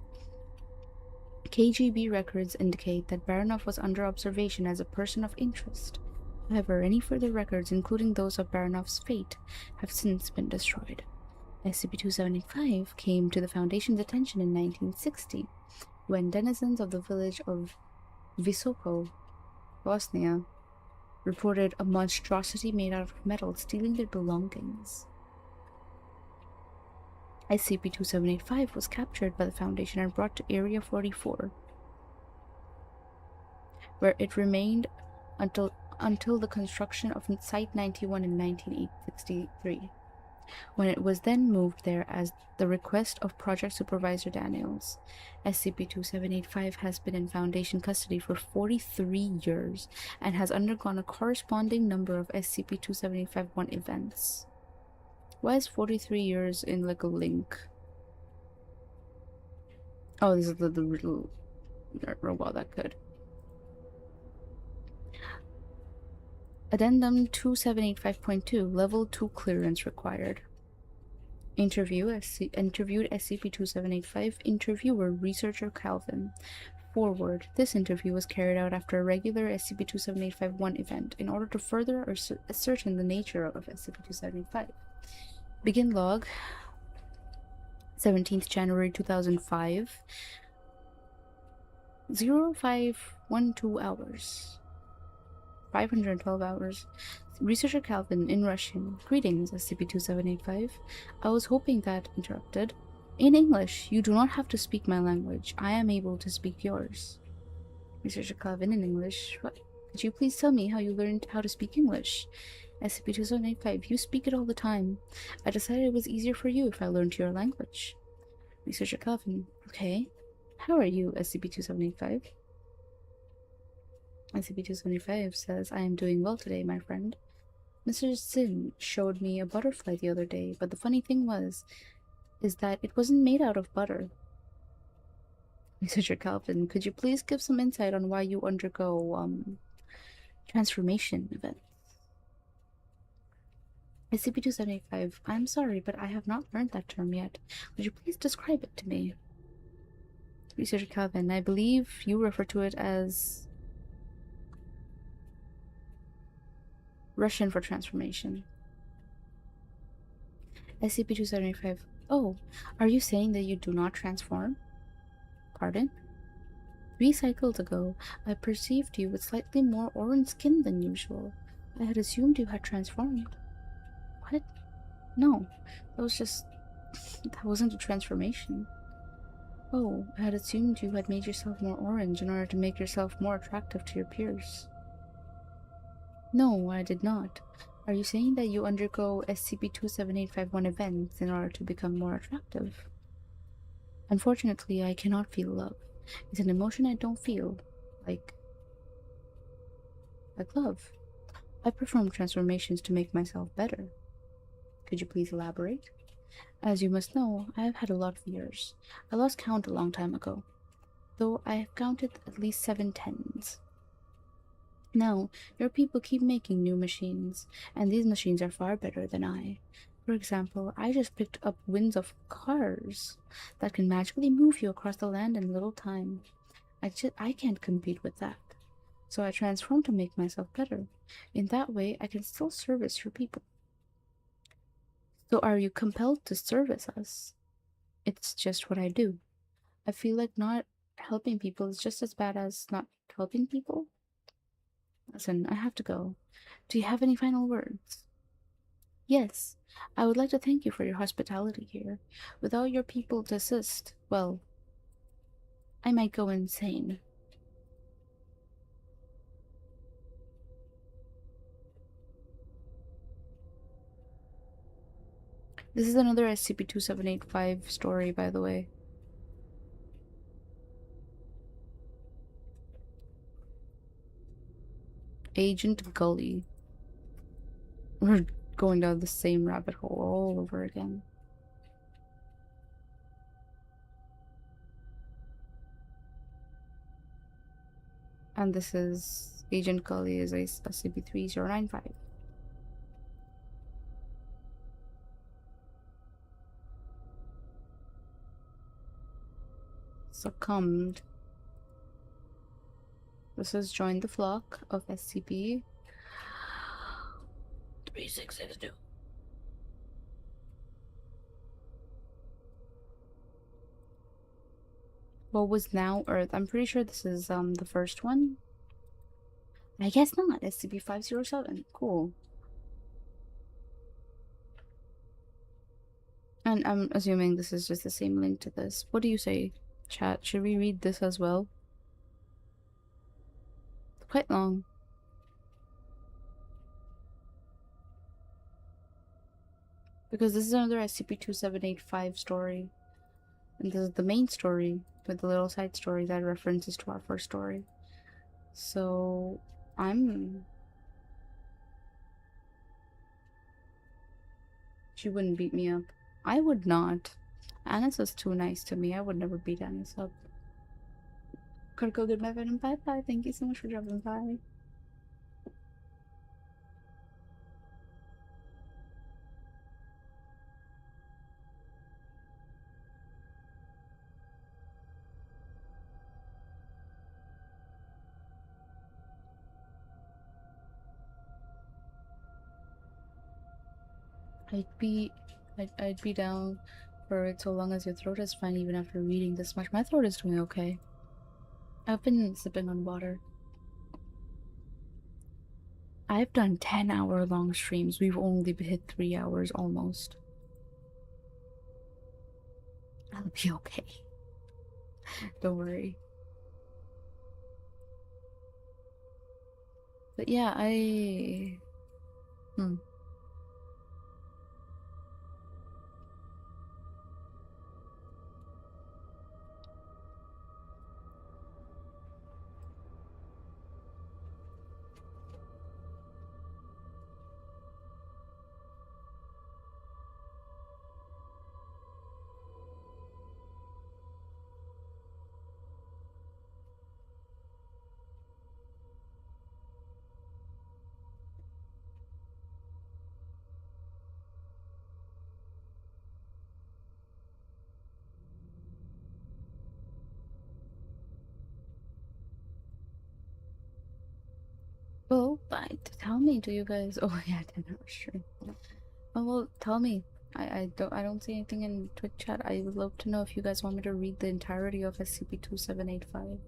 KGB records indicate that Baranov was under observation as a person of interest. However, any further records, including those of Baranov's fate, have since been destroyed. SCP-2785 came to the Foundation's attention in 1960, when denizens of the village of Visoko, Bosnia, reported a monstrosity made out of metal stealing their belongings. SCP-2785 was captured by the Foundation and brought to Area 44, where it remained until the construction of Site 91 in 1963, when it was then moved there as the request of Project Supervisor Daniels. SCP-2785 has been in Foundation custody for 43 years and has undergone a corresponding number of SCP-2785-1 events. Why is 43 years in like a link? Oh, this is the little robot that could. Addendum 2785.2, Level 2 clearance required. Interviewed SCP-2785. Interviewer Researcher Calvin. Forward. This interview was carried out after a regular SCP-2785-1 event in order to further ascertain the nature of SCP-2785. Begin log. 17th January 2005. 0512 hours. 512 hours. Researcher Calvin in Russian. Greetings, SCP-2785. I was hoping that interrupted. In English, you do not have to speak my language. I am able to speak yours. Researcher Calvin in English. What? Could you please tell me how you learned how to speak English? SCP-2785. You speak it all the time. I decided it was easier for you if I learned your language. Researcher Calvin. Okay. How are you, SCP-2785? SCP-275 says, I am doing well today, my friend. Mr. Sin showed me a butterfly the other day, but the funny thing is that it wasn't made out of butter. Researcher Calvin, could you please give some insight on why you undergo, transformation events? SCP-2785, I'm sorry, but I have not learned that term yet. Would you please describe it to me? Researcher Calvin, I believe you refer to it as Russian for transformation. SCP-2785, oh, are you saying that you do not transform? Pardon? 3 cycles ago, I perceived you with slightly more orange skin than usual. I had assumed you had transformed. What? No, that was just... that wasn't a transformation. Oh, I had assumed you had made yourself more orange in order to make yourself more attractive to your peers. No, I did not. Are you saying that you undergo SCP-27851 events in order to become more attractive? Unfortunately, I cannot feel love. It's an emotion I don't feel. Like love. I perform transformations to make myself better. Could you please elaborate? As you must know, I have had a lot of years. I lost count a long time ago, though I have counted at least 7 tens. Now, your people keep making new machines, and these machines are far better than I. For example, I just picked up winds of cars that can magically move you across the land in little time. I can't compete with that. So I transform to make myself better. In that way, I can still service your people. So are you compelled to service us? It's just what I do. I feel like not helping people is just as bad as not helping people. Listen, I have to go. Do you have any final words? Yes. I would like to thank you for your hospitality here. Without your people to assist, well, I might go insane. This is another SCP-2785 story, by the way. Agent Gully. We're going down the same rabbit hole all over again. And this is Agent Gully is a SCP-3095. Succumbed. This is join the flock of SCP-3662. What was now Earth? I'm pretty sure this is the first one. I guess not. SCP-507. Cool. And I'm assuming this is just the same link to this. What do you say, chat? Should we read this as well? It's quite long. Because this is another SCP-2785 story. And this is the main story with the little side story that references to our first story. So, she wouldn't beat me up. I would not. Anis is too nice to me. I would never beat Anis up. Kirko, good night, and bye-bye. Thank you so much for dropping by. I'd be down for it so long as your throat is fine even after reading this much. My throat is doing okay. I've been sipping on water. I've done 10-hour long streams. We've only hit 3 hours almost. I'll be okay. Don't worry. But yeah, Well, tell me, do you guys? Oh yeah, 10 hours stream. Oh well, tell me. I don't see anything in Twitch chat. I would love to know if you guys want me to read the entirety of SCP-2785.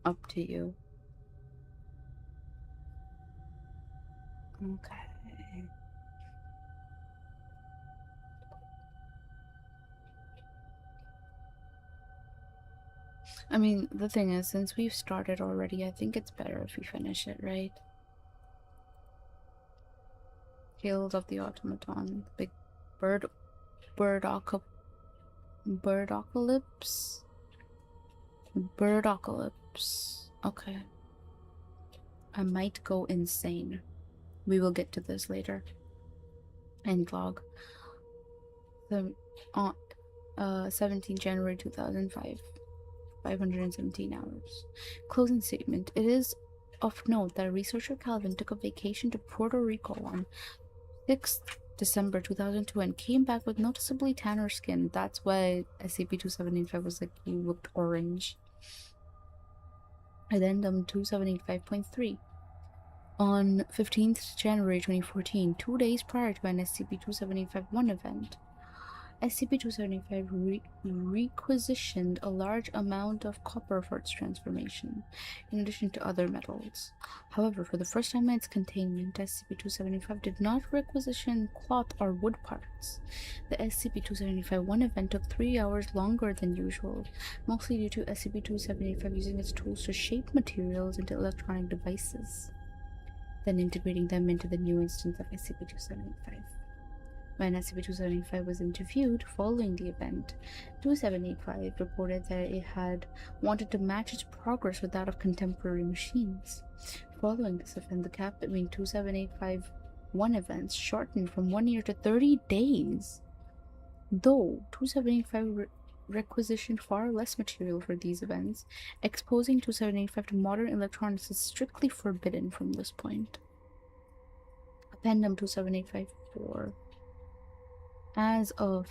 Up to you. Okay. I mean, the thing is, since we've started already, I think it's better if we finish it, right? Tales of the Automaton, Big Bird, Birdoca, Birdocalypse? Birdocalypse. Okay. I might go insane. We will get to this later. End log. The, on 17 January 2005. 517 hours. Closing statement. It is of note that researcher Calvin took a vacation to Puerto Rico on 6th December 2002 and came back with noticeably tanner skin. That's why SCP-2785 was like, you looked orange. Addendum 2785.3. On 15th January 2014, 2 days prior to an SCP-2785-1 event, SCP-2785 requisitioned a large amount of copper for its transformation, in addition to other metals. However, for the first time in its containment, SCP-2785 did not requisition cloth or wood parts. The SCP-2785-1 event took 3 hours longer than usual, mostly due to SCP-2785 using its tools to shape materials into electronic devices, then integrating them into the new instance of SCP-2785. When SCP-2785 was interviewed following the event, 2785 reported that it had wanted to match its progress with that of contemporary machines. Following this event, the gap between 2785-1 events shortened from 1 year to 30 days. Though 2785 requisitioned far less material for these events, exposing 2785 to modern electronics is strictly forbidden from this point. Appendum 2785-4. As of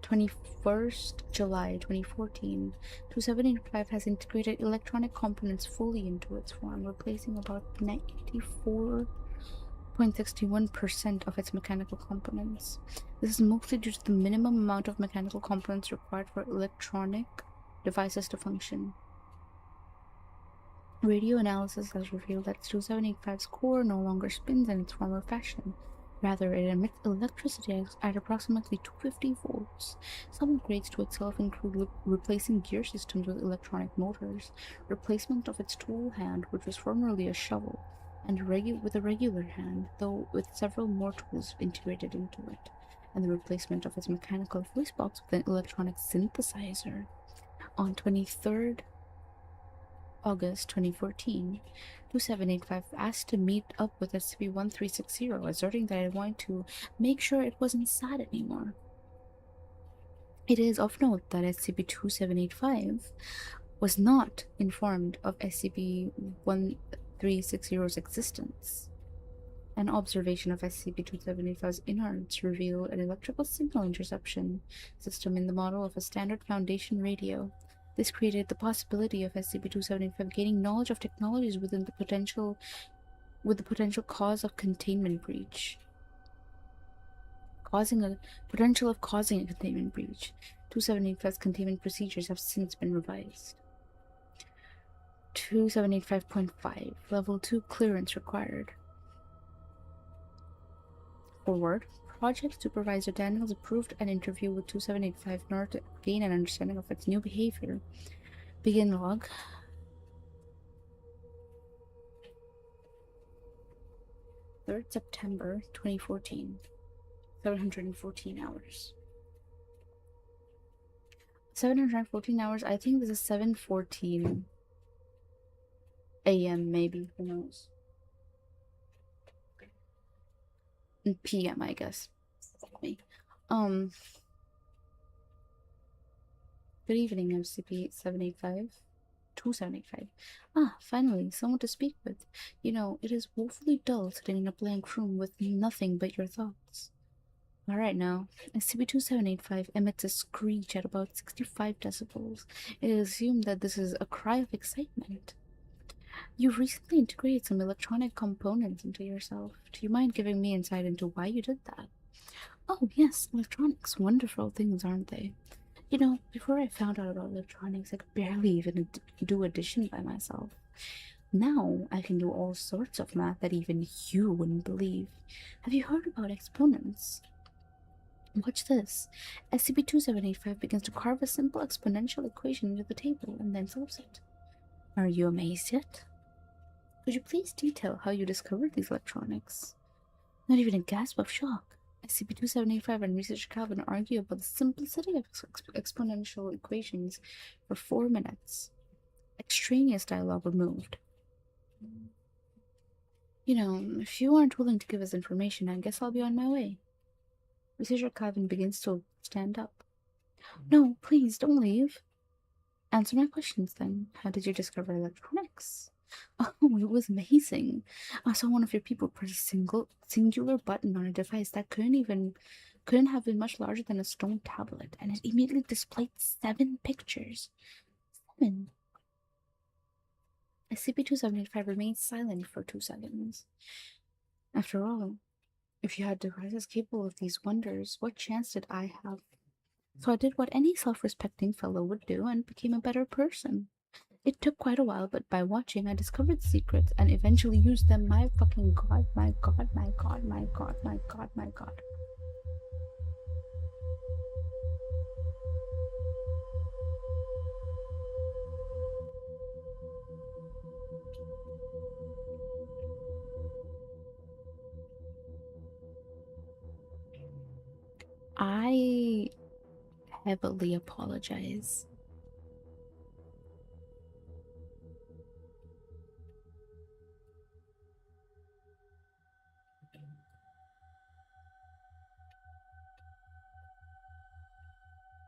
21st July 2014, 2785 has integrated electronic components fully into its form, replacing about 94.61% of its mechanical components. This is mostly due to the minimum amount of mechanical components required for electronic devices to function. Radio analysis has revealed that 2785's core no longer spins in its former fashion. Rather, it emits electricity at approximately 250 volts. Some upgrades to itself include replacing gear systems with electronic motors, replacement of its tool hand, which was formerly a shovel, and with a regular hand, though with several more tools integrated into it, and the replacement of its mechanical voice box with an electronic synthesizer. On 23rd August 2014, 2785 asked to meet up with SCP-1360, asserting that it wanted to make sure it wasn't sad anymore. It is of note that SCP-2785 was not informed of SCP-1360's existence. An observation of SCP-2785's innards revealed an electrical signal interception system in the model of a standard Foundation radio. This created the possibility of SCP-2785 gaining knowledge of technologies with the potential cause of containment breach. Causing a containment breach. 2785's containment procedures have since been revised. 2785.5 Level 2 clearance required. Forward. Project Supervisor Daniels approved an interview with 2785 in order to gain an understanding of its new behavior. Begin log. September 3rd, 2014. 714 hours. 714 hours? I think this is 7:14 a.m. maybe. Who knows? PM, I guess. Fuck me. Good evening, SCP-785. SCP-2785. Ah, finally, someone to speak with. You know, it is woefully dull sitting in a blank room with nothing but your thoughts. Alright now, SCP-2785 emits a screech at about 65 decibels. It is assumed that this is a cry of excitement. You've recently integrated some electronic components into yourself. Do you mind giving me insight into why you did that? Oh, yes, electronics. Wonderful things, aren't they? You know, before I found out about electronics, I could barely even do addition by myself. Now I can do all sorts of math that even you wouldn't believe. Have you heard about exponents? Watch this. SCP-2785 begins to carve a simple exponential equation into the table and then solves it. Are you amazed yet? Could you please detail how you discovered these electronics? Not even a gasp of shock. SCP-2785 and researcher Calvin argue about the simplicity of exponential equations for 4 minutes. Extraneous dialogue removed. You know, if you aren't willing to give us information, I guess I'll be on my way. Researcher Calvin begins to stand up. No, please, don't leave. Answer my questions then. How did you discover electronics? Oh, it was amazing. I saw one of your people press a singular button on a device that couldn't have been much larger than a stone tablet, and it immediately displayed 7 pictures. 7. SCP-2785 remained silent for 2 seconds. After all, if you had devices capable of these wonders, what chance did I have? So I did what any self-respecting fellow would do and became a better person. It took quite a while, but by watching, I discovered secrets and eventually used them. My fucking god, my god, my god, my god, my god, my god. I heavily apologize.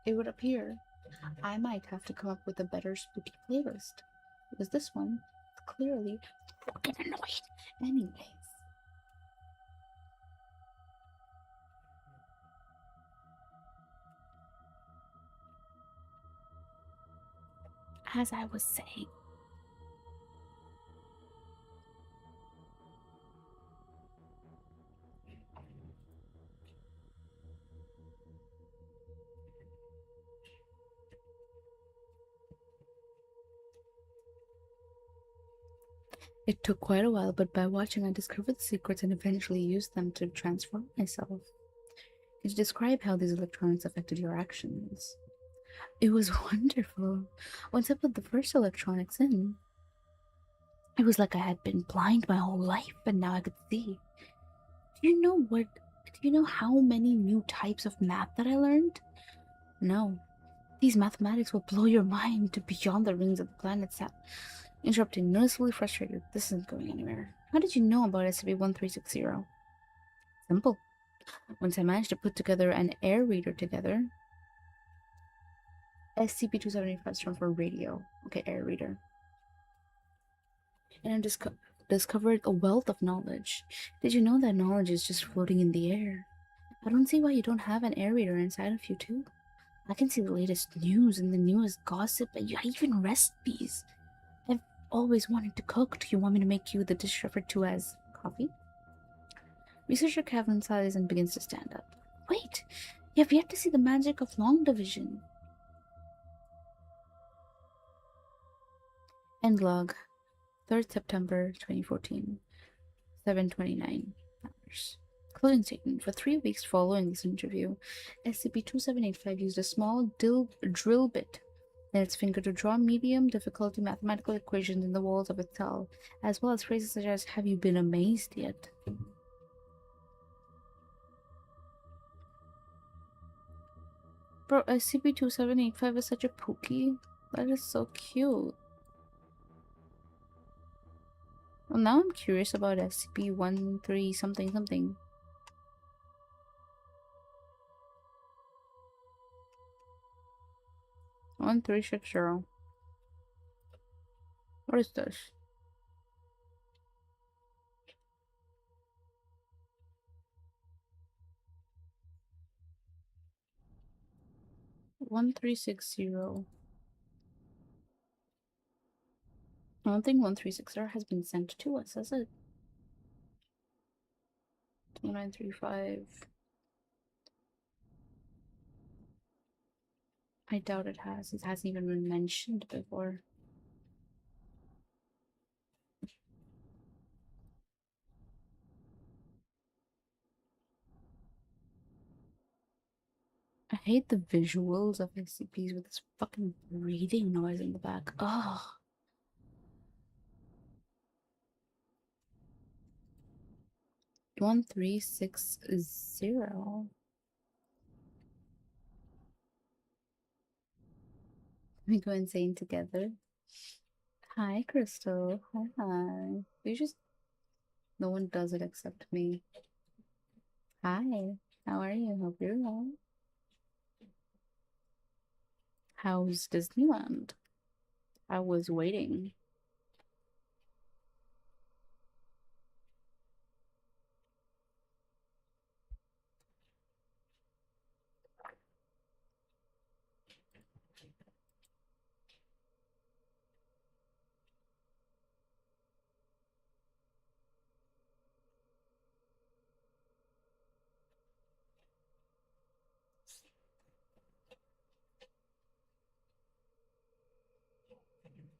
It would appear I might have to come up with a better spooky playlist. Because this one is clearly fucking annoying. Anyways. As I was saying, it took quite a while, but by watching, I discovered the secrets and eventually used them to transform myself. Could you describe how these electronics affected your actions? It was wonderful. Once I put the first electronics in, it was like I had been blind my whole life, but now I could see. Do you know how many new types of math that I learned? No. These mathematics will blow your mind to beyond the rings of the planets. Interrupting, noticeably frustrated. This isn't going anywhere. How did you know about SCP-1360? Simple. Once I managed to put together an air reader together. SCP-275 stands for radio. Okay, air reader. And I discovered a wealth of knowledge. Did you know that knowledge is just floating in the air? I don't see why you don't have an air reader inside of you too. I can see the latest news and the newest gossip, and even recipes. I've always wanted to cook. Do you want me to make you the dish referred to as coffee? Researcher Kevin sighs and begins to stand up. Wait, you have yet to see the magic of long division. End log. 3rd September 2014. 7:29 hours. Closing statement. For 3 weeks following this interview, SCP-2785 used a small drill bit in its finger to draw medium difficulty mathematical equations in the walls of its cell, as well as phrases such as, "Have you been amazed yet?" Bro, SCP-2785 is such a pookie. That is so cute. Well, now I'm curious about SCP-13 something something. One 360. What is this? $1360. I don't think 1360 has been sent to us, has it? 2935. I doubt it has. It hasn't even been mentioned before. I hate the visuals of SCPs with this fucking breathing noise in the back. Ugh. 1360. Let me go insane together. Hi, Crystal. Hi. You just. No one does it except me. Hi. How are you? Hope you're well. How's Disneyland? I was waiting.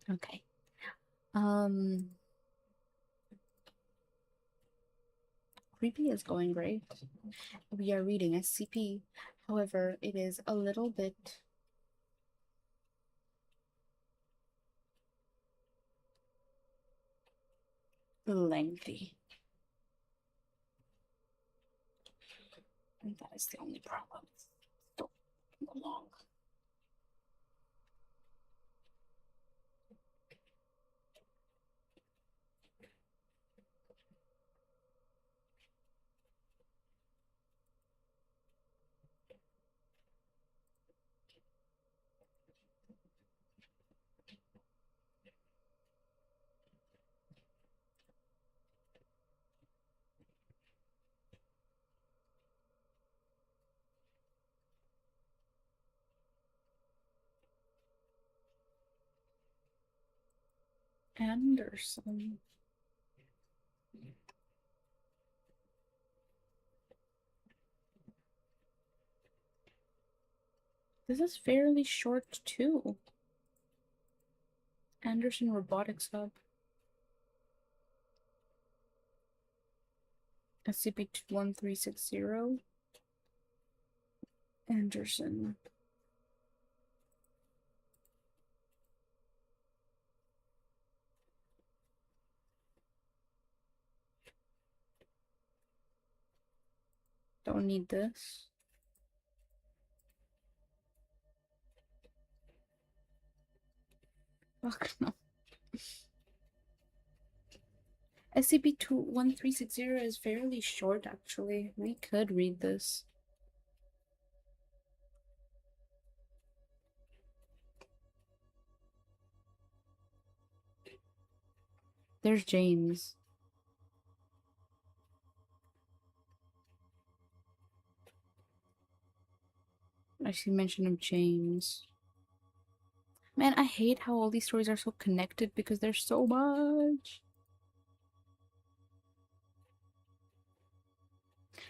Okay. Creepy is going great. We are reading SCP. However, it is a little bit lengthy. And that is the only problem. It's still long. Anderson. This is fairly short too. Anderson Robotics Hub. SCP-1360. Anderson. Don't need this. Fuck no. SCP-1360 is fairly short, actually. We could read this. There's James. I see mention of James. Man, I hate how all these stories are so connected because there's so much.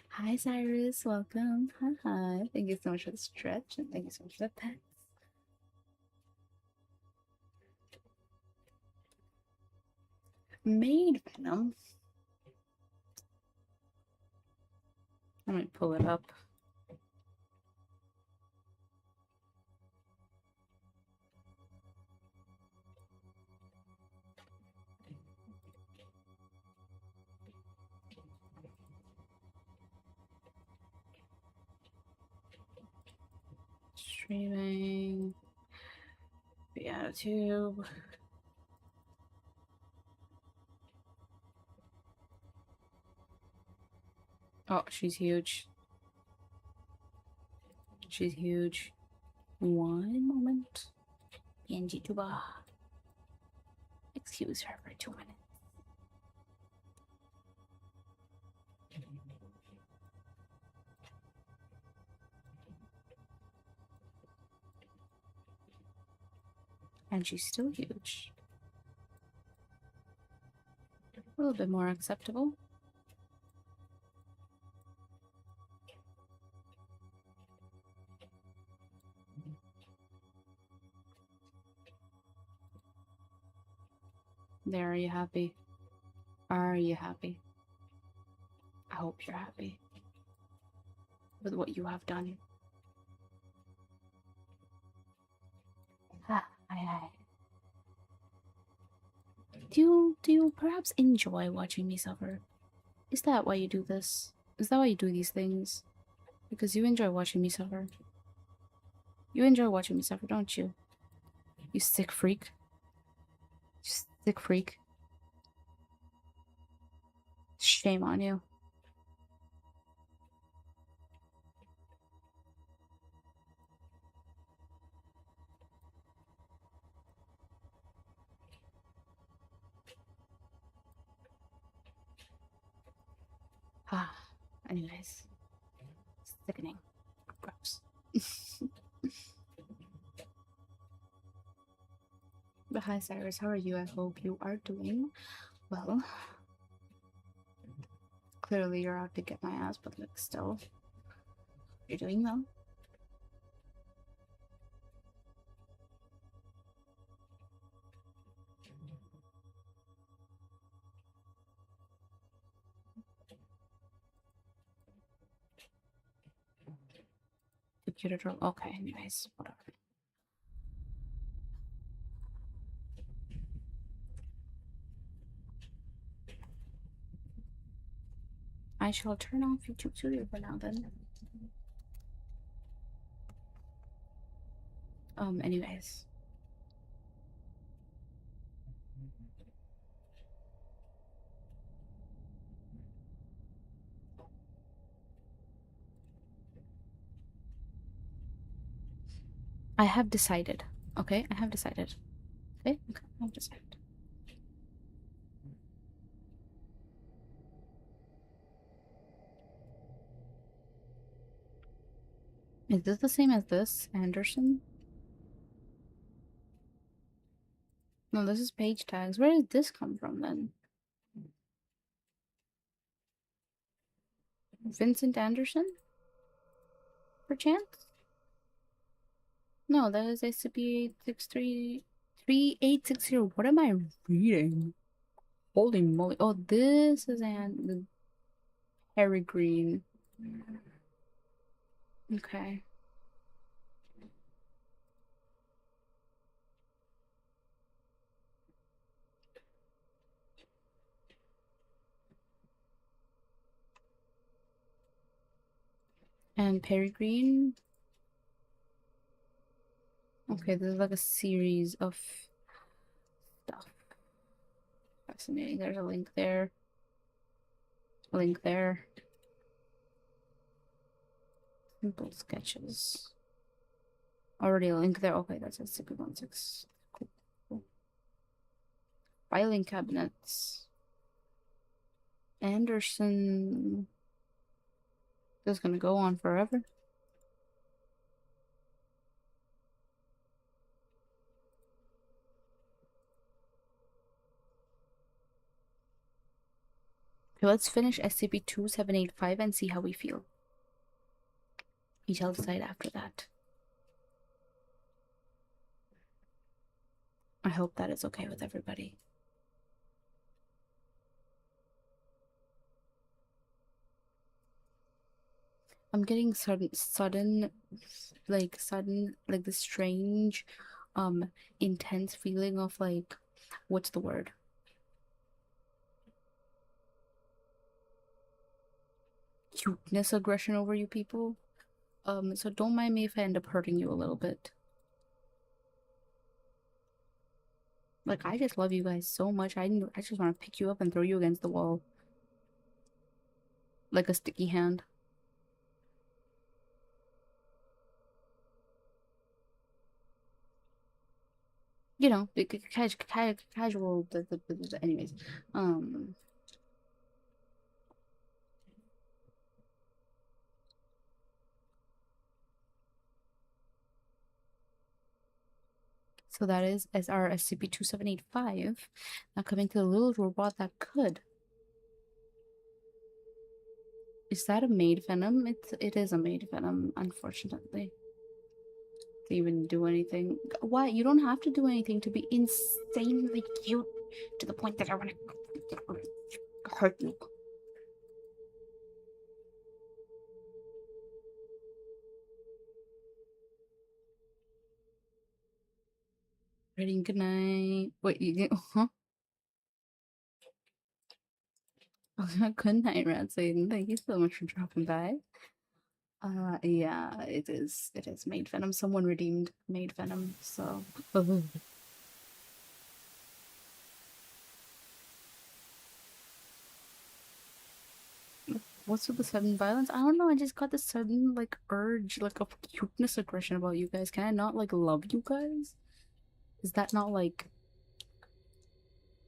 Hi, Cyrus. Welcome. Hi. Thank you so much for the stretch and thank you so much for the pets. Maid Venom. Let me pull it up. Streaming. YouTube. Oh, she's huge. She's huge. One moment. PNG tuba. excuse her for 2 minutes. And she's still huge. A little bit more acceptable. There, are you happy? Are you happy? I hope you're happy with what you have done. Aye. Do you perhaps enjoy watching me suffer? Is that why you do this? Is that why you do these things? Because you enjoy watching me suffer. You enjoy watching me suffer, don't you? You sick freak. You sick freak. Shame on you. Anyways. Sickening. Gross. But hi Cyrus, how are you? I hope you are doing well. Clearly you're out to get my ass, but like still. You're doing well. Computer troll. Okay, anyways, whatever. I shall turn off YouTube Studio for now then. Anyways. I have decided. Okay, I have decided. Okay, I have decided. Is this the same as this, Anderson? No, this is page tags. Where did this come from then? Vincent Anderson? Perchance? No, that is SCP 3860. What am I reading? Holy moly. Oh, this is the Peregrine. Okay. And Peregrine. Okay, this is like a series of stuff. Fascinating. There's a link there. A link there. Simple sketches. Already a link there. Okay, that's SCP-16. Cool. Filing cabinets. Anderson. This is gonna go on forever. Okay, let's finish SCP-2785 and see how we feel. We shall decide after that. I hope that is okay with everybody. I'm getting sudden, like this strange, intense feeling of like, what's the word? Cuteness aggression over you people. So don't mind me if I end up hurting you a little bit. Like, I just love you guys so much. I just want to pick you up and throw you against the wall. Like a sticky hand. You know, casual. Anyways, so that is as our SCP-2785. Now coming to the little robot that could. Is that a maid venom? It is a maid venom, unfortunately. To even do anything. Why? You don't have to do anything to be insanely cute to the point that I want to hurt you. Ready, good night. Wait, huh? Good night, Rat Satan. Thank you so much for dropping by. Yeah, it is. It is maid venom. Someone redeemed maid venom, so. What's with the sudden violence? I don't know. I just got this sudden like urge, like of cuteness aggression about you guys. Can I not like love you guys? Is that not like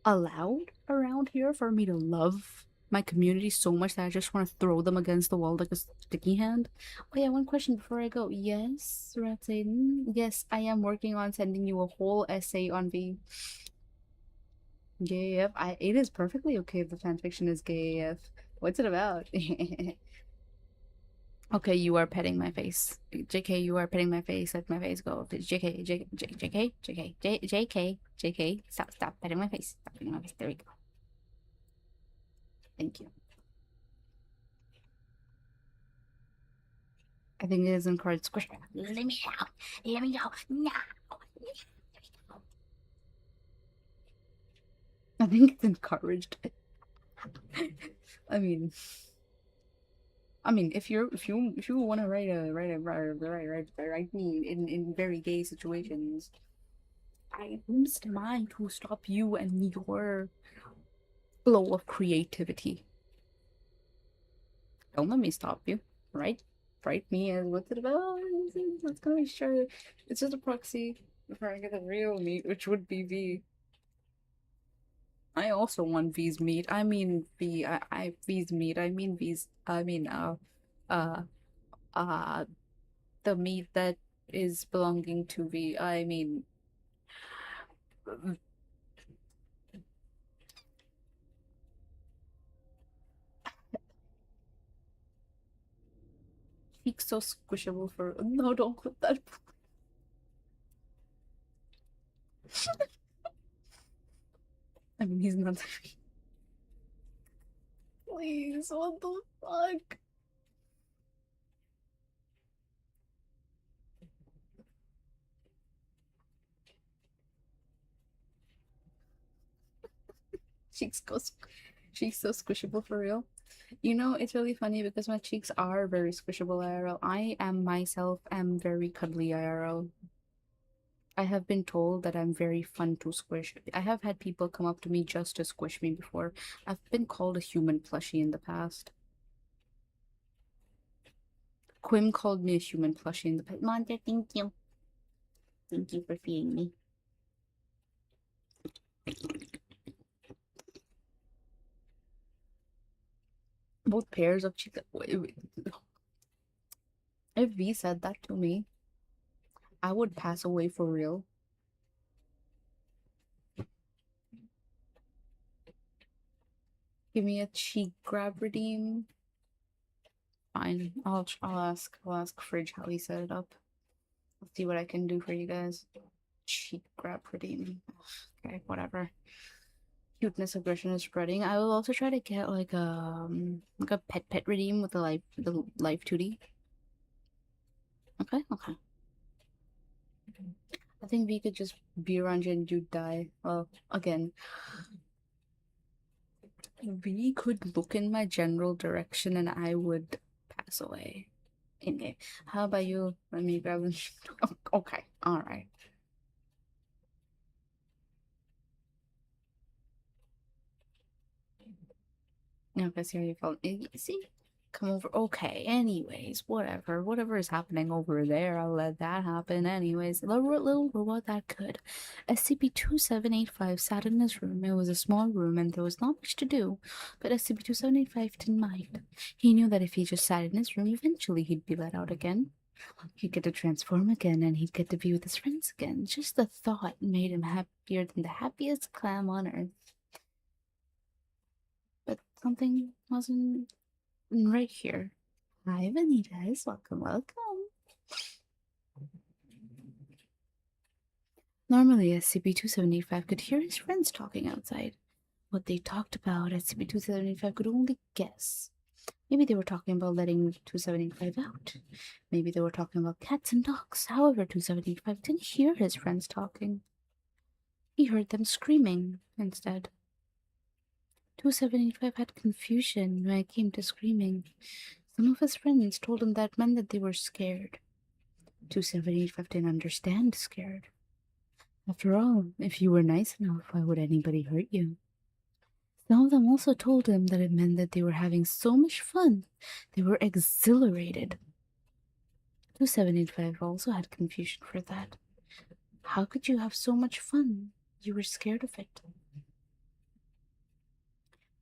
allowed around here for me to love my community so much that I just want to throw them against the wall like a sticky hand? Oh yeah, one question before I go. Yes, Ratsaiden. Yes, I am working on sending you a whole essay on V. Gay AF. It is perfectly okay if the fanfiction is gay AF. What's it about? Okay, you are petting my face. JK, you are petting my face. Let my face go. JK, JK, JK, JK. Stop petting my face. Stop petting my face. There we go. Thank you. I think it is encouraged. Squish. Let me out. Let me go. No. I think it's encouraged. I mean, if you want to write me in very gay situations, who's am I to stop you and your flow of creativity? Don't let me stop you, right? Write me as what's it about? Let's go sure. It's just a proxy before I get the real meat, which would be V. I also want V's meat. I mean V. I V's meat. I mean V's. I mean uh uh the meat that is belonging to V. I mean he's so squishable for no, don't put that. I mean he's not. Please, what the fuck? Cheeks go. Cheeks so squishable for real. You know, it's really funny because my cheeks are very squishable IRL. I am myself am very cuddly IRL. I have been told that I'm very fun to squish. I have had people come up to me just to squish me before. I've been called a human plushie in the past. Quim called me a human plushie in the past. Monster, thank you. Thank you for feeding me. Both pairs of cheeks. If V said that to me, I would pass away for real. Give me a cheek grab redeem. Fine. I'll ask Fridge how he set it up. Let's see what I can do for you guys. Cheek grab redeem. Okay, whatever. Cuteness aggression is spreading. I will also try to get like a pet redeem with the life 2D. Okay, okay. I think we could just be around you and you'd die. Well, again. We could look in my general direction and I would pass away. Okay. How about you? Let me grab them. Okay, alright. Okay, see how you felt. See? come over. Okay, anyways, whatever is happening over there, I'll let that happen. Anyways, the little robot that could. SCP-2785 sat in his room. It was a small room and there was not much to do, but SCP-2785 didn't mind. He knew that if he just sat in his room, eventually he'd be let out again. He'd get to transform again and he'd get to be with his friends again. Just the thought made him happier than the happiest clam on earth. But something wasn't right here. Hi, Vanitas. Welcome. Normally, SCP-2785 could hear his friends talking outside. What they talked about, SCP-2785 could only guess. Maybe they were talking about letting 2785 out. Maybe they were talking about cats and dogs. However, 2785 didn't hear his friends talking. He heard them screaming instead. 2785 had confusion when it came to screaming. Some of his friends told him that meant that they were scared. 2785 didn't understand scared. After all, if you were nice enough, why would anybody hurt you? Some of them also told him that it meant that they were having so much fun. They were exhilarated. 2785 also had confusion for that. How could you have so much fun? You were scared of it.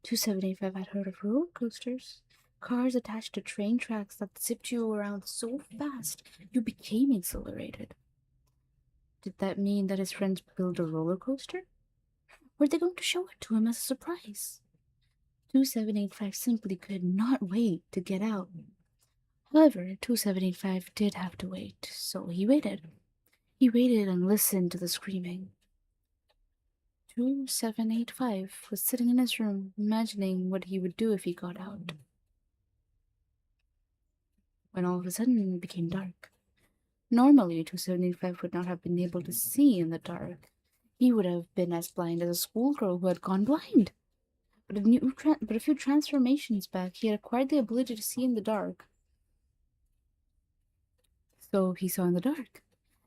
2785 had heard of roller coasters. Cars attached to train tracks that zipped you around so fast you became exhilarated. Did that mean that his friends built a roller coaster? Were they going to show it to him as a surprise? 2785 simply could not wait to get out. However, 2785 did have to wait, so he waited. He waited and listened to the screaming. 2785 was sitting in his room, imagining what he would do if he got out. When all of a sudden it became dark. Normally, 2785 would not have been able to see in the dark. He would have been as blind as a schoolgirl who had gone blind. But a few transformations back, he had acquired the ability to see in the dark. So he saw in the dark,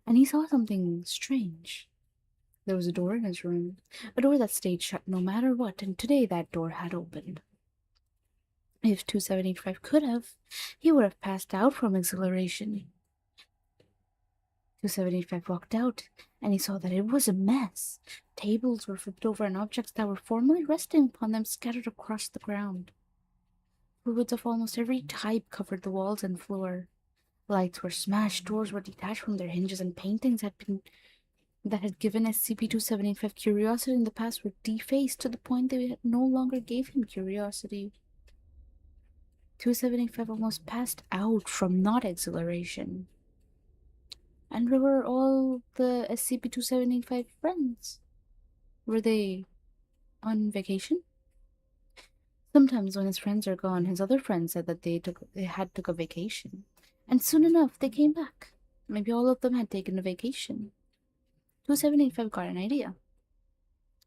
and he saw something strange. There was a door in his room, a door that stayed shut no matter what, and today that door had opened. If 2785 could have, he would have passed out from exhilaration. 2785 walked out, and he saw that it was a mess. Tables were flipped over and objects that were formerly resting upon them scattered across the ground. Fluids of almost every type covered the walls and floor. Lights were smashed, doors were detached from their hinges, and paintings that had given SCP-2785 curiosity in the past were defaced to the point they no longer gave him curiosity. 2785 almost passed out from not exhilaration. And where were all the SCP-2785 friends? Were they on vacation? Sometimes when his friends are gone, his other friends said that they had took a vacation. And soon enough, they came back. Maybe all of them had taken a vacation. 2785 got an idea.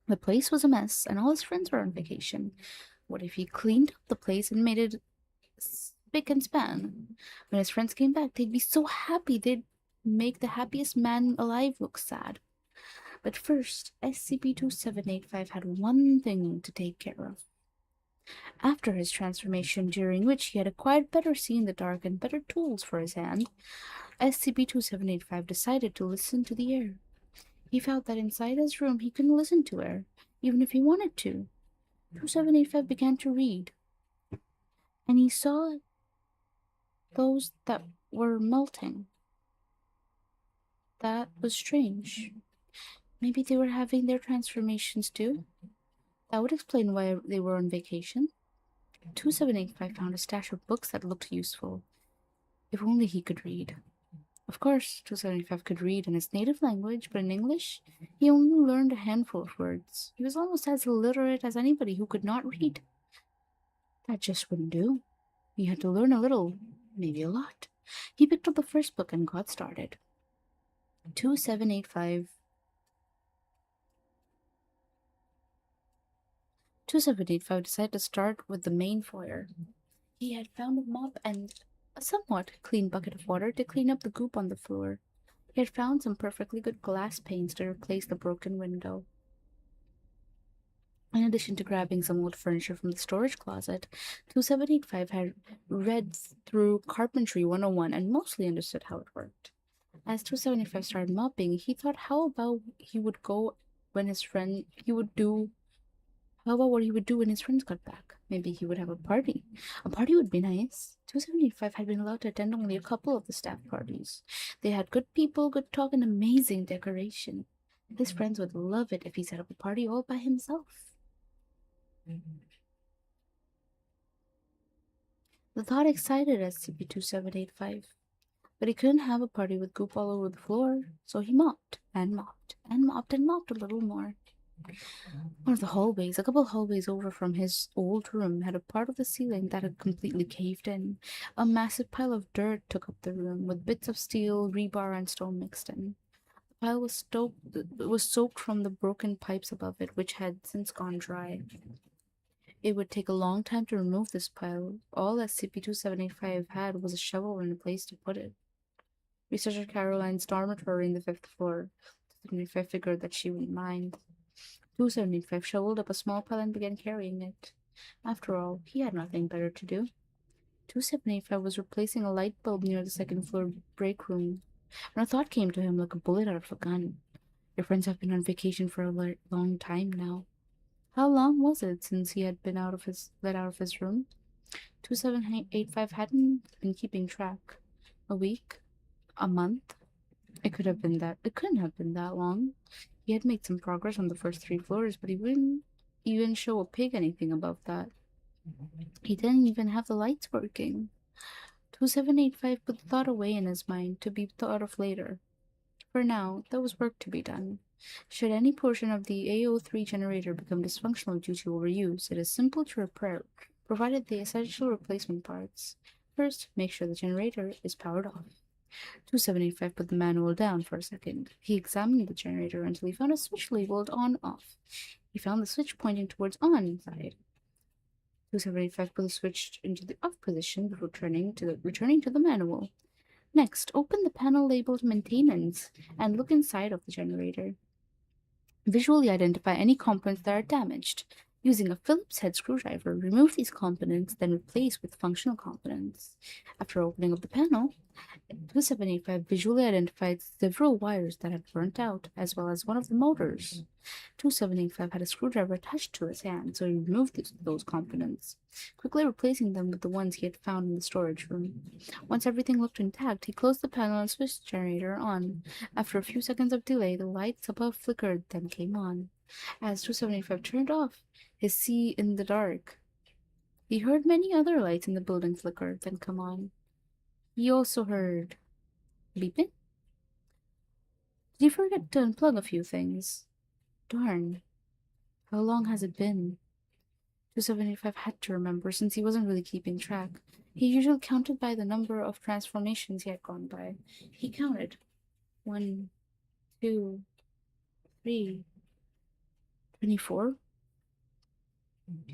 The place was a mess, and all his friends were on vacation. What if he cleaned up the place and made it spick and span? When his friends came back, they'd be so happy they'd make the happiest man alive look sad. But first, SCP-2785 had one thing to take care of. After his transformation, during which he had acquired better see in the dark and better tools for his hand, SCP-2785 decided to listen to the air. He felt that inside his room he couldn't listen to air, even if he wanted to. 2785 began to read, and he saw those that were melting. That was strange. Maybe they were having their transformations too? That would explain why they were on vacation. 2785 found a stash of books that looked useful. If only he could read. Of course, 2785 could read in his native language, but in English, he only learned a handful of words. He was almost as illiterate as anybody who could not read. That just wouldn't do. He had to learn a little, maybe a lot. He picked up the first book and got started. 2785 decided to start with the main foyer. He had found a mop and a somewhat clean bucket of water to clean up the goop on the floor. He had found some perfectly good glass panes to replace the broken window. In addition to grabbing some old furniture from the storage closet, 2785 had read through Carpentry 101 and mostly understood how it worked. As 275 started mopping, he thought how about he would go when his friend he would do how about what he would do when his friends got back? Maybe he would have a party. A party would be nice. 275 had been allowed to attend only a couple of the staff parties. They had good people, good talk, and amazing decoration. His friends would love it if he set up a party all by himself. The thought excited SCP-2785, but he couldn't have a party with goop all over the floor, so he mopped and mopped and mopped and mopped a little more. One of the hallways, a couple hallways over from his old room, had a part of the ceiling that had completely caved in. A massive pile of dirt took up the room, with bits of steel, rebar, and stone mixed in. The pile was soaked from the broken pipes above it, which had since gone dry. It would take a long time to remove this pile. All SCP-2785 had was a shovel and a place to put it. Researcher Caroline's dormitory in the 5th floor. 275 figured that she wouldn't mind. 275 shoveled up a small pile and began carrying it. After all, he had nothing better to do. 275 was replacing a light bulb near the second floor break room when a thought came to him like a bullet out of a gun. Your friends have been on vacation for a long time now. How long was it since he had been let out of his room? 2785 hadn't been keeping track. A week? A month? It couldn't have been that long. He had made some progress on the first 3 floors, but he wouldn't even show a pig anything above that. He didn't even have the lights working. 2785 put the thought away in his mind to be thought of later. For now, there was work to be done. Should any portion of the AO3 generator become dysfunctional due to overuse, it is simple to repair, provided the essential replacement parts. First, make sure the generator is powered off. 2785 put the manual down for a second. He examined the generator until he found a switch labeled on-off. He found the switch pointing towards on inside. 2785 put the switch into the off position before returning to the manual. Next, open the panel labeled maintenance and look inside of the generator. Visually identify any components that are damaged. Using a Phillips head screwdriver, remove these components, then replace with functional components. After opening up the panel, 2785 visually identified several wires that had burnt out, as well as one of the motors. 2785 had a screwdriver attached to his hand, so he removed those components, quickly replacing them with the ones he had found in the storage room. Once everything looked intact, he closed the panel and switched the generator on. After a few seconds of delay, the lights above flickered, then came on. As 275 turned off his see in the dark, he heard many other lights in the building flicker, then come on. He also heard beeping. Did he forget to unplug a few things? Darn. How long has it been? 275 had to remember, since he wasn't really keeping track. He usually counted by the number of transformations he had gone by. He counted. 1, 2, 3, 24?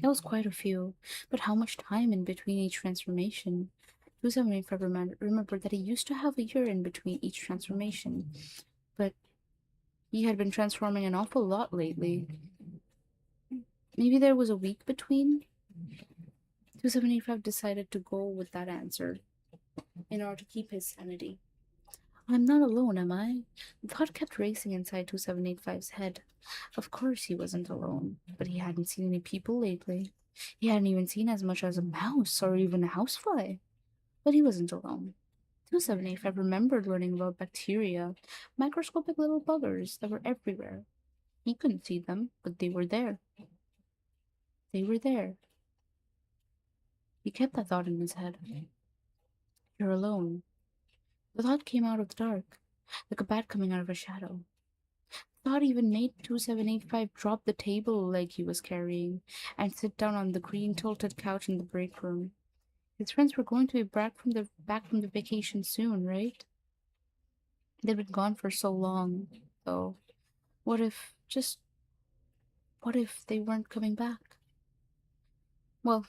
That was quite a few, but how much time in between each transformation? 275 remembered that he used to have a year in between each transformation, but he had been transforming an awful lot lately. Maybe there was a week between? 275 decided to go with that answer in order to keep his sanity. I'm not alone, am I? The thought kept racing inside 2785's head. Of course he wasn't alone, but he hadn't seen any people lately. He hadn't even seen as much as a mouse or even a housefly. But he wasn't alone. 275 remembered learning about bacteria, microscopic little buggers that were everywhere. He couldn't see them, but they were there. They were there. He kept that thought in his head. You're alone. The thought came out of the dark, like a bat coming out of a shadow. The thought even made 2785 drop the table leg he was carrying and sit down on the green tilted couch in the break room. His friends were going to be back from the vacation soon, right? They'd been gone for so long, though. What if they weren't coming back? Well,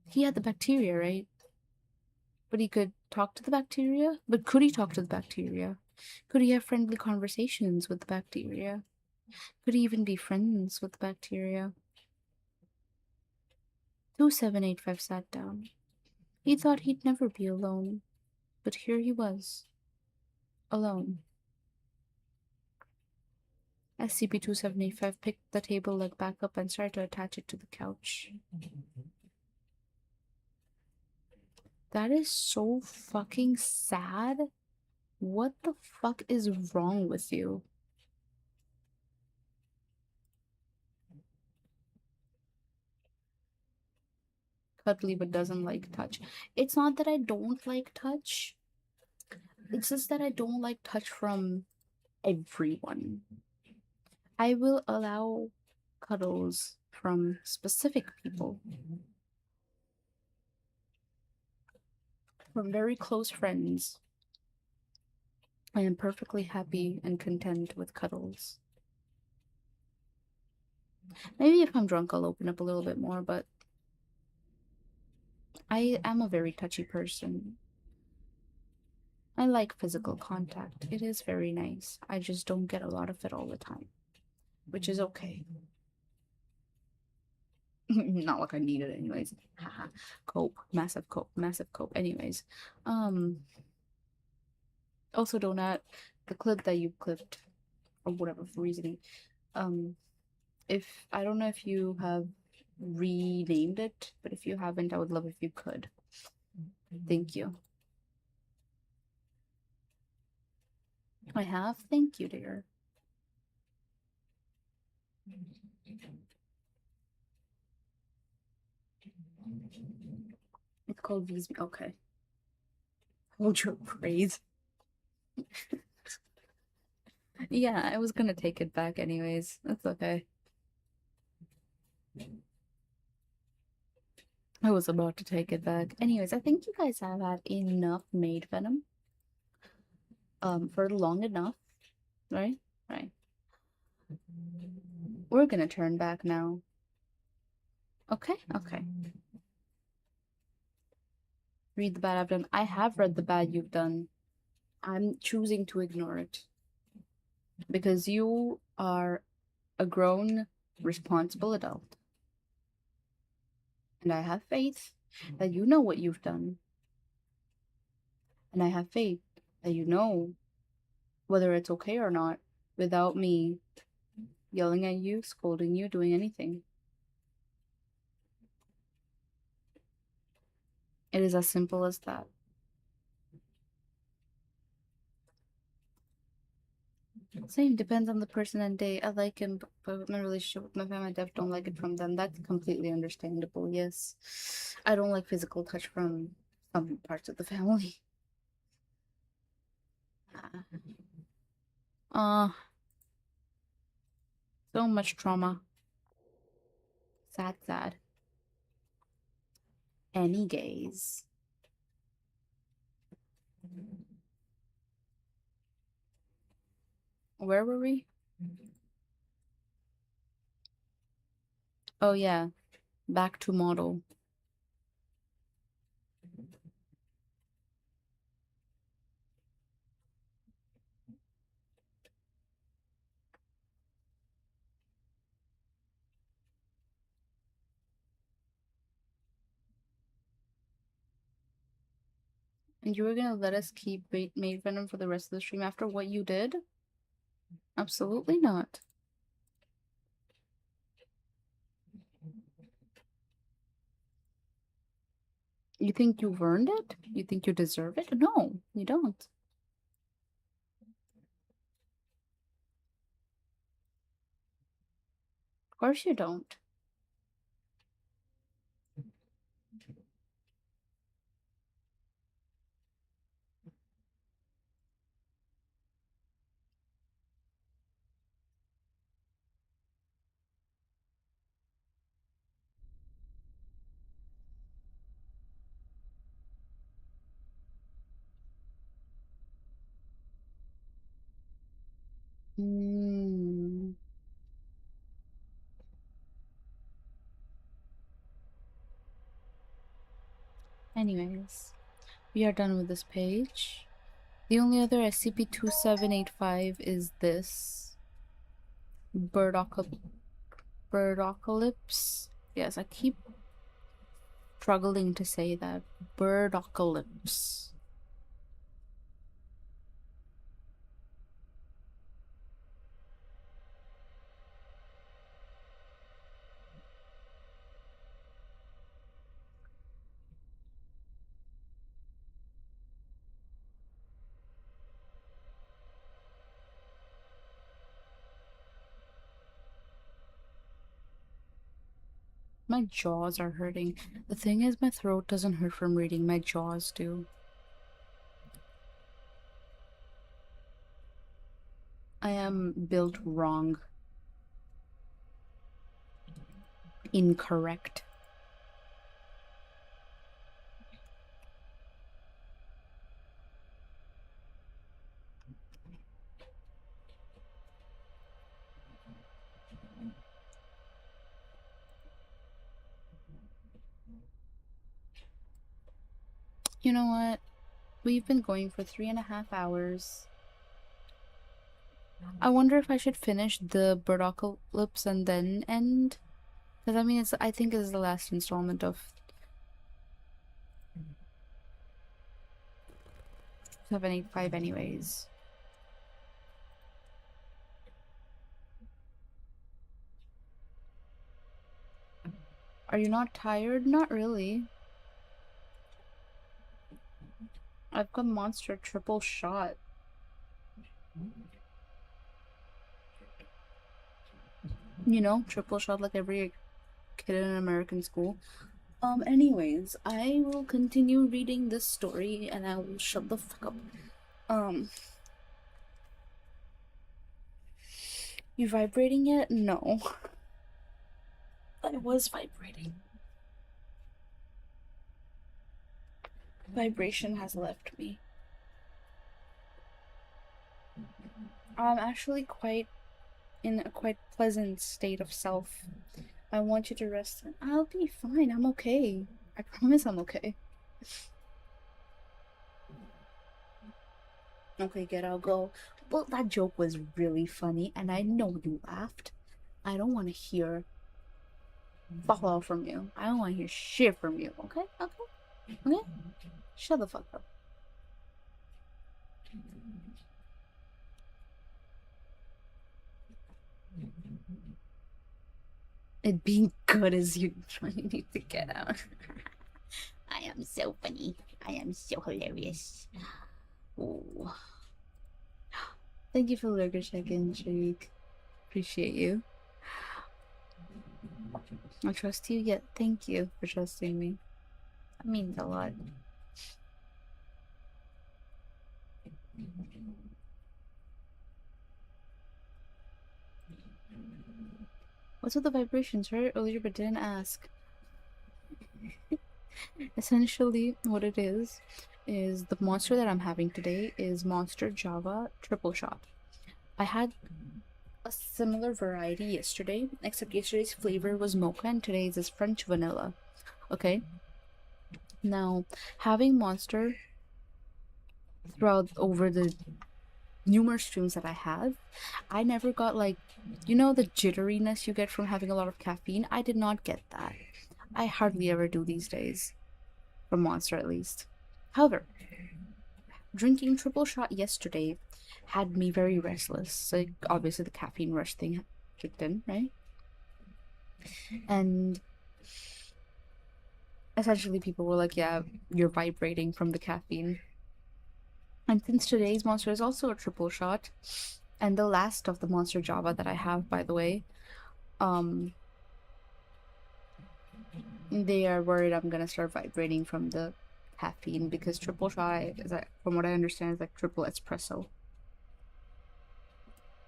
he had the bacteria, right? But he could talk to the bacteria? But could he talk to the bacteria? Could he have friendly conversations with the bacteria? Could he even be friends with the bacteria? 2785 sat down. He thought he'd never be alone, but here he was, alone. SCP-2785 picked the table leg back up and started to attach it to the couch. That is so fucking sad. What the fuck is wrong with you? Cuddly but doesn't like touch. It's not that I don't like touch. It's just that I don't like touch from everyone. I will allow cuddles from specific people. From very close friends. I am perfectly happy and content with cuddles. Maybe if I'm drunk I'll open up a little bit more, but I am a very touchy person. I like physical contact. It is very nice. I just don't get a lot of it all the time, which is okay. Not like I need it anyways. Haha. Cope. Massive cope. Massive cope. Anyways. Also Donut, the clip that you clipped, or whatever for reasoning, if I don't know if you have renamed it, but if you haven't, I would love if you could. Thank you. I have? Thank you, dear. It's called V's. Okay. Hold your praise. Yeah, I was gonna take it back anyways. That's okay. I was about to take it back. Anyways, I think you guys have had enough maid venom. For long enough. Right? Right. We're gonna turn back now. Okay? Okay. Read the bad I've done. I have read the bad you've done. I'm choosing to ignore it. Because you are a grown, responsible adult. And I have faith that you know what you've done. And I have faith that you know whether it's okay or not without me yelling at you, scolding you, doing anything. It is as simple as that. Same, depends on the person and day. I like him, but my relationship with my family, I definitely don't like it from them. That's completely understandable, yes. I don't like physical touch from some parts of the family. So much trauma. Sad, sad. Any gaze. Where were we? Oh yeah, back to model. And you were gonna let us keep maid venom for the rest of the stream after what you did? Absolutely not. You think you've earned it? You think you deserve it? No, you don't. Of course you don't. Mm. Anyways, we are done with this page. The only other SCP-2785 is this. Birdocalypse. Yes, I keep struggling to say that. Birdocalypse. My jaws are hurting. The thing is, my throat doesn't hurt from reading, my jaws do. I am built wrong. Incorrect. You know what? We've been going for 3.5 hours. I wonder if I should finish the Birdocalypse and then end. Because I mean, I think it's the last installment of 785 anyways. Are you not tired? Not really. I've got monster triple shot. You know, triple shot like every kid in an American school. Anyways, I will continue reading this story and I will shut the fuck up. You vibrating yet? No. I was vibrating. Vibration has left me. I'm actually in a quite pleasant state of self. I want you to rest. I'll be fine. I'm okay. I promise I'm okay. Okay, good. I'll go. Well, that joke was really funny, and I know you laughed. I don't want to hear follow from you. I don't want to hear shit from you. Okay? Okay? Okay? Shut the fuck up. It being good as you trying to get out. I am so funny. I am so hilarious. Ooh. Thank you for the lurker check-in, Shariq. Appreciate you. I trust you, yet thank you for trusting me. That means a lot. What's with the vibrations? Heard it earlier but didn't ask. Essentially, what it is the monster that I'm having today is Monster Java Triple Shot. I had a similar variety yesterday, except yesterday's flavor was mocha and today's is French vanilla. Okay? Now, having Monster throughout over the numerous streams that I had, I never got like, you know, the jitteriness you get from having a lot of caffeine? I did not get that. I hardly ever do these days. From Monster, at least. However, drinking triple shot yesterday had me very restless. Like, obviously the caffeine rush thing kicked in, right? And essentially people were like, yeah, you're vibrating from the caffeine. And since today's monster is also a triple shot, and the last of the Monster Java that I have, by the way, they are worried I'm gonna start vibrating from the caffeine because triple shot is, from what I understand, is like triple espresso.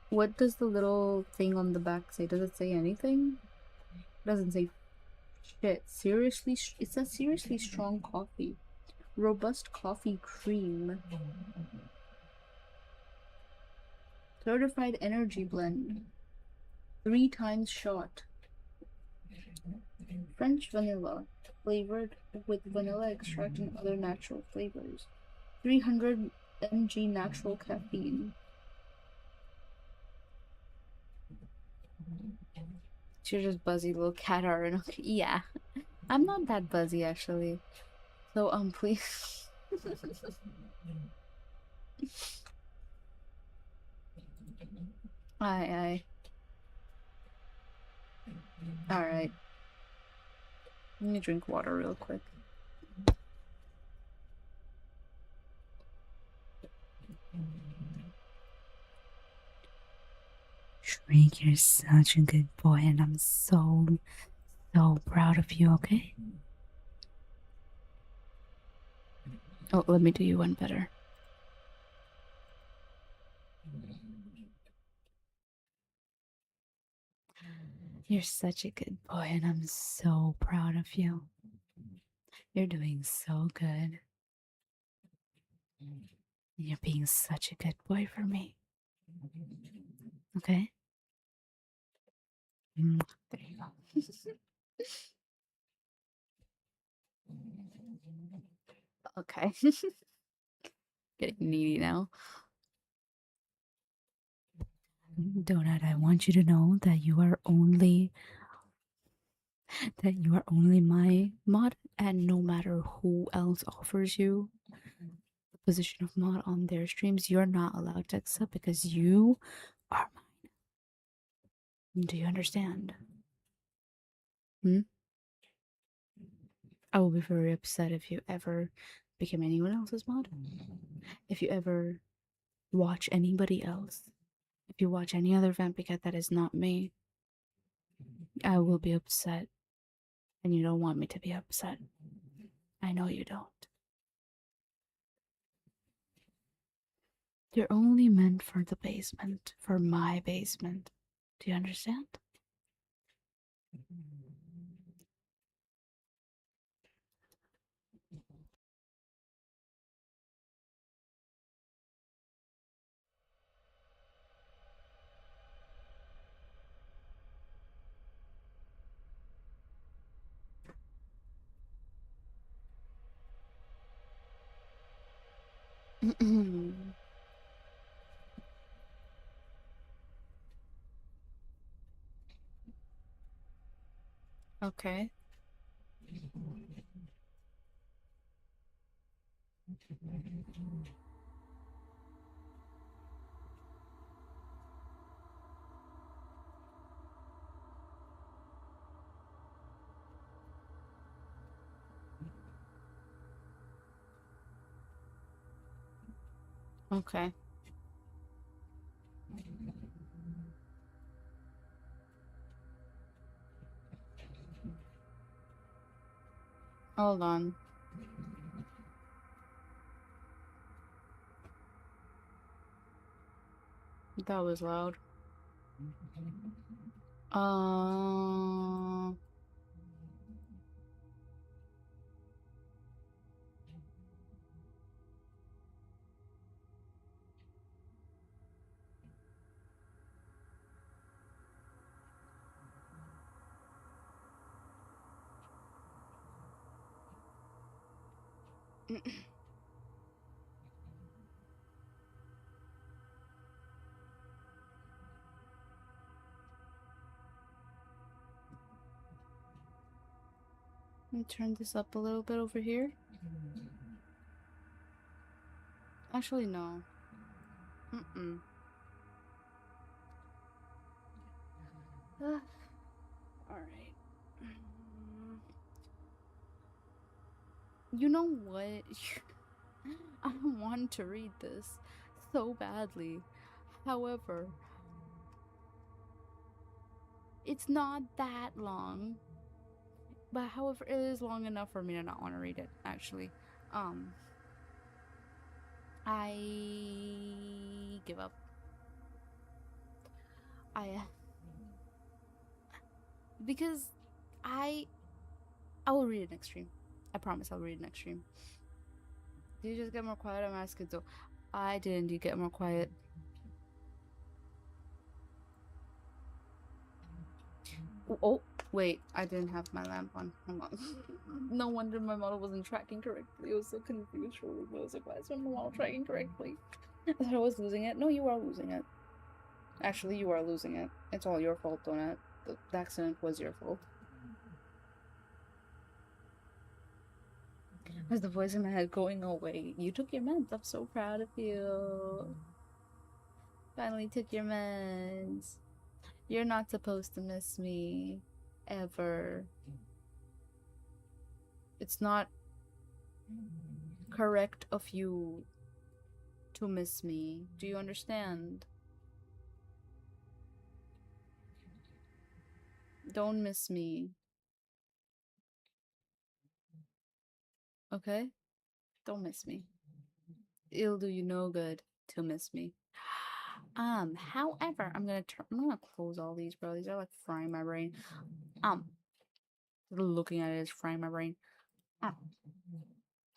What does the little thing on the back say? Does it say anything? It doesn't say shit. Seriously, it says seriously strong coffee. Robust coffee cream. Certified energy blend. 3 times shot. French vanilla. Flavored with vanilla extract and other natural flavors. 300 mg natural caffeine. You're just buzzy little cat are okay. Yeah. I'm not that buzzy actually. So please. Aye. Alright. Let me drink water real quick. Shrink, you're such a good boy, and I'm so proud of you, okay? Oh, let me do you one better. You're such a good boy, and I'm so proud of you. You're doing so good. You're being such a good boy for me. Okay? There you go. Okay. Getting needy now. Donut, I want you to know that you are only my mod, and no matter who else offers you the position of mod on their streams, you're not allowed to accept because you are mine. Do you understand? Hmm? I will be very upset if you ever become anyone else's mod. If you ever watch anybody else. If you watch any other Vampire that is not me, I will be upset. And you don't want me to be upset. I know you don't. You're only meant for the basement, for my basement. Do you understand? Okay. Okay. Hold on. That was loud. Uh. Let me turn this up a little bit over here. Actually, no. Alright. You know what? I don't want to read this so badly. However, it's not that long. But however, it is long enough for me to not want to read it, actually. Um, I give up. I because I I will read it next stream. I promise I'll read it next stream. Did you just get more quiet? I'm asking so. I didn't. You get more quiet. Oh, wait. I didn't have my lamp on. Hold on. No wonder my model wasn't tracking correctly. I was so confused for a little bit. I was like, why is my model tracking correctly? I thought I was losing it. No, you are losing it. Actually, you are losing it. It's all your fault, Donut. The accident was your fault. Where's the voice in my head going away? You took your meds. I'm so proud of you. Finally took your meds. You're not supposed to miss me. Ever. It's not correct of you to miss me. Do you understand? Don't miss me. Okay? Don't miss me. It'll do you no good to miss me. However, I'm gonna close all these, bro. These are like frying my brain. Um, looking at it is frying my brain. Um,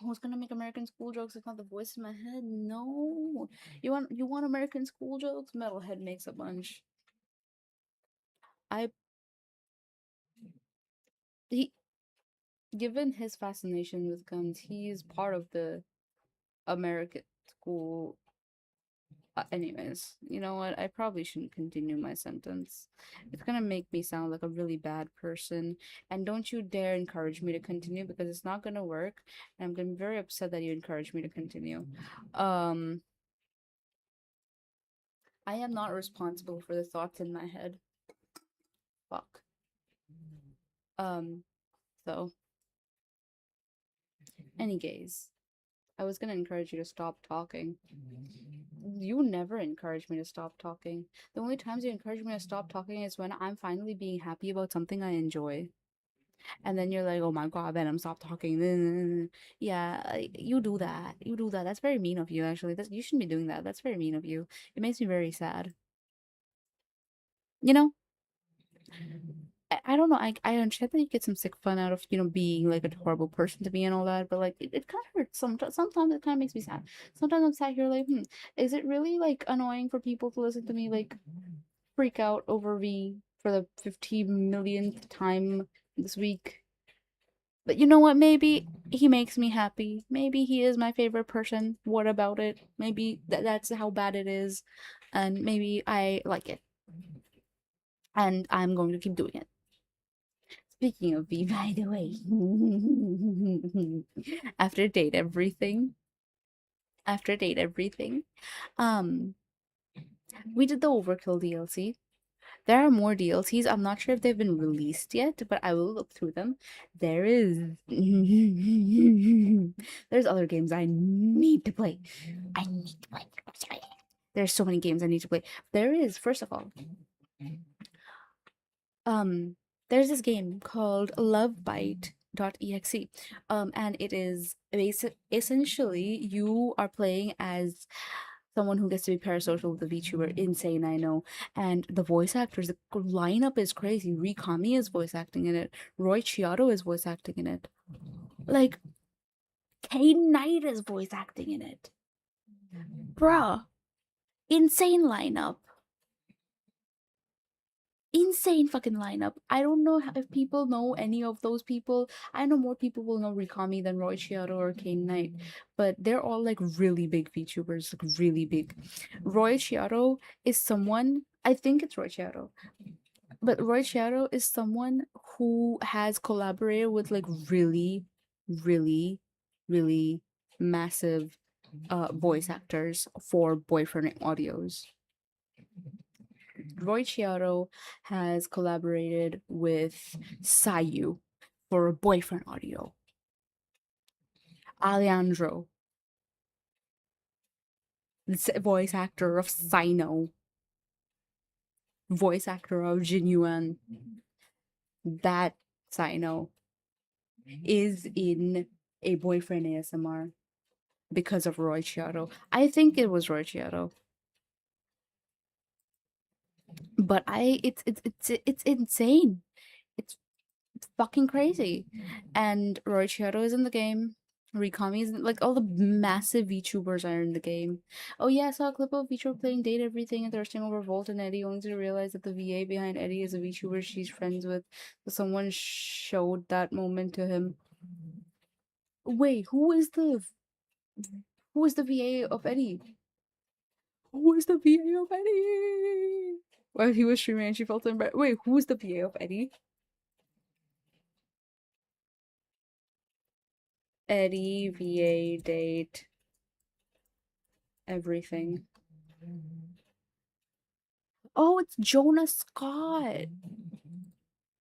who's gonna make American school jokes? It's not the voice in my head. No. You want American school jokes? Metalhead makes a bunch. I he Given his fascination with guns, he's part of the American school. Anyways, you know what? I probably shouldn't continue my sentence. It's gonna make me sound like a really bad person. And don't you dare encourage me to continue because it's not gonna work. And I'm gonna be very upset that you encourage me to continue. Um, I am not responsible for the thoughts in my head. Fuck. Um, so, any gays. I was gonna encourage you to stop talking. You never encourage me to stop talking. The only times you encourage me to stop talking is when I'm finally being happy about something I enjoy. And then you're like, oh my god, Venom, stop talking. Yeah, you do that. You do that. That's very mean of you, actually. You shouldn't be doing that. That's very mean of you. It makes me very sad. You know, I don't know. I understand that you get some sick fun out of, being like a horrible person to be and all that, but like it kind of hurts. Sometimes it kind of makes me sad. Sometimes I'm sat here like, is it really like annoying for people to listen to me like freak out over me for the 50 millionth time this week? But you know what? Maybe he makes me happy. Maybe he is my favorite person. What about it? Maybe that's how bad it is. And maybe I like it. And I'm going to keep doing it. Speaking of V, by the way, after date everything, after date everything, um, we did the Overkill DLC. There are more DLCs. I'm not sure if they've been released yet, but I will look through them. There is there's other games I need to play. I need to play. There's so many games I need to play. There is, first of all, um, there's this game called lovebite.exe. And it is essentially you are playing as someone who gets to be parasocial with a VTuber. Insane, I know. And the voice actors, the lineup is crazy. Rikami is voice acting in it. Roy Chiodo is voice acting in it. Like, Kane Knight is voice acting in it. Bruh. Insane lineup. Insane fucking lineup. I don't know if people know any of those people. I know more people will know Rikami than Roy Chiodo or Kane Knight, but they're all like really big VTubers, like really big. Roy Chiodo is someone, I think it's Roy Chiodo, but Roy Chiodo is someone who has collaborated with like really, really, really massive voice actors for boyfriend audios. Roy Chiodo has collaborated with Sayu for a boyfriend audio. Alejandro, the voice actor of Sino, voice actor of Jinyuan, that Sino is in a boyfriend ASMR because of Roy Chiodo. I think it was Roy Chiodo. But it's insane. It's fucking crazy. And Roy Chiodo is in the game. Rikami is like all the massive VTubers are in the game. Oh yeah, I saw a clip of VTuber playing Date Everything and thirsting over Volt and Eddie, only to realize that the VA behind Eddie is a VTuber she's friends with. So someone showed that moment to him. Wait, who is the VA of Eddie? Who is the VA of Eddie? Well, he was streaming and she felt him. Wait, who is the VA of Eddie? Eddie, VA, date, everything. Oh, it's Jonah Scott.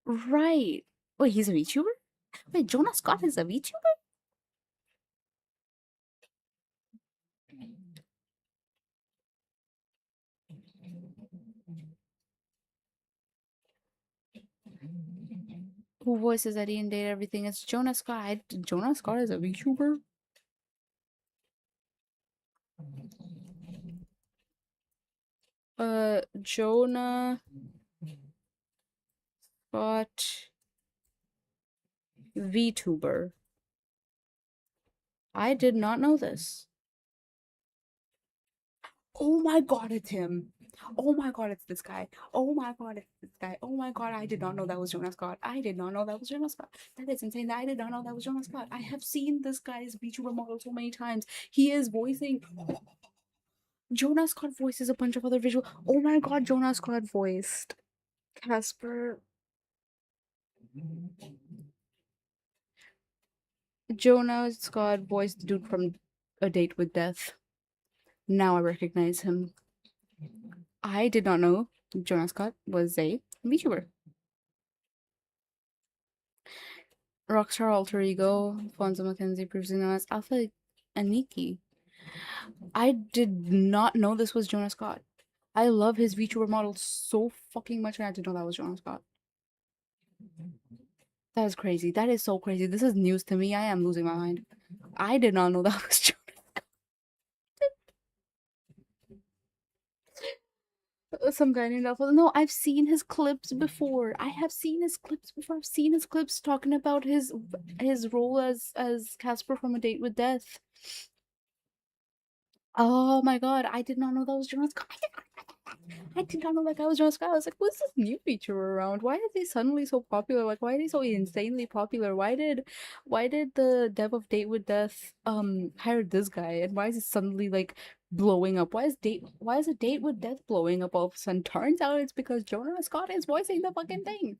Right. Wait, he's a VTuber? Wait, Jonah Scott is a VTuber? Who voices Eddie and Date everything? It's Jonah Scott. Jonah Scott is a VTuber? Jonah Scott VTuber. I did not know this. Oh my god, it's him. Oh my god, it's this guy. Oh my god, it's this guy. Oh my god, I did not know that was Jonah Scott. I did not know that was Jonah Scott. That is insane. I did not know that was Jonah Scott. I have seen this guy's VTuber model so many times. He is voicing. Jonah Scott voices a bunch of other visual. Oh my god, Jonah Scott voiced Casper. Jonah Scott voiced the dude from A Date with Death. Now I recognize him. I did not know Jonah Scott was a VTuber. Rockstar alter ego, Fonzo Mackenzie, previously known as Alpha Aniki. I did not know this was Jonah Scott. I love his VTuber model so fucking much, and I didn't know that was Jonah Scott. That is crazy. That is so crazy. This is news to me. I am losing my mind. I did not know that was Jonah. Some guy named Alpha. No, I've seen his clips before. I have seen his clips before. I've seen his clips talking about his role as Casper from A Date with Death. Oh my god, I did not know that was Jonah Scott. I did not know that guy was Jonah Scott. I was like, what's this new feature around? Why is he suddenly so popular? Like, why is he so insanely popular? Why did the dev of Date with Death hire this guy? And why is it suddenly like blowing up? Why is a Date with Death blowing up all of a sudden? Turns out it's because Jonah Scott is voicing the fucking thing.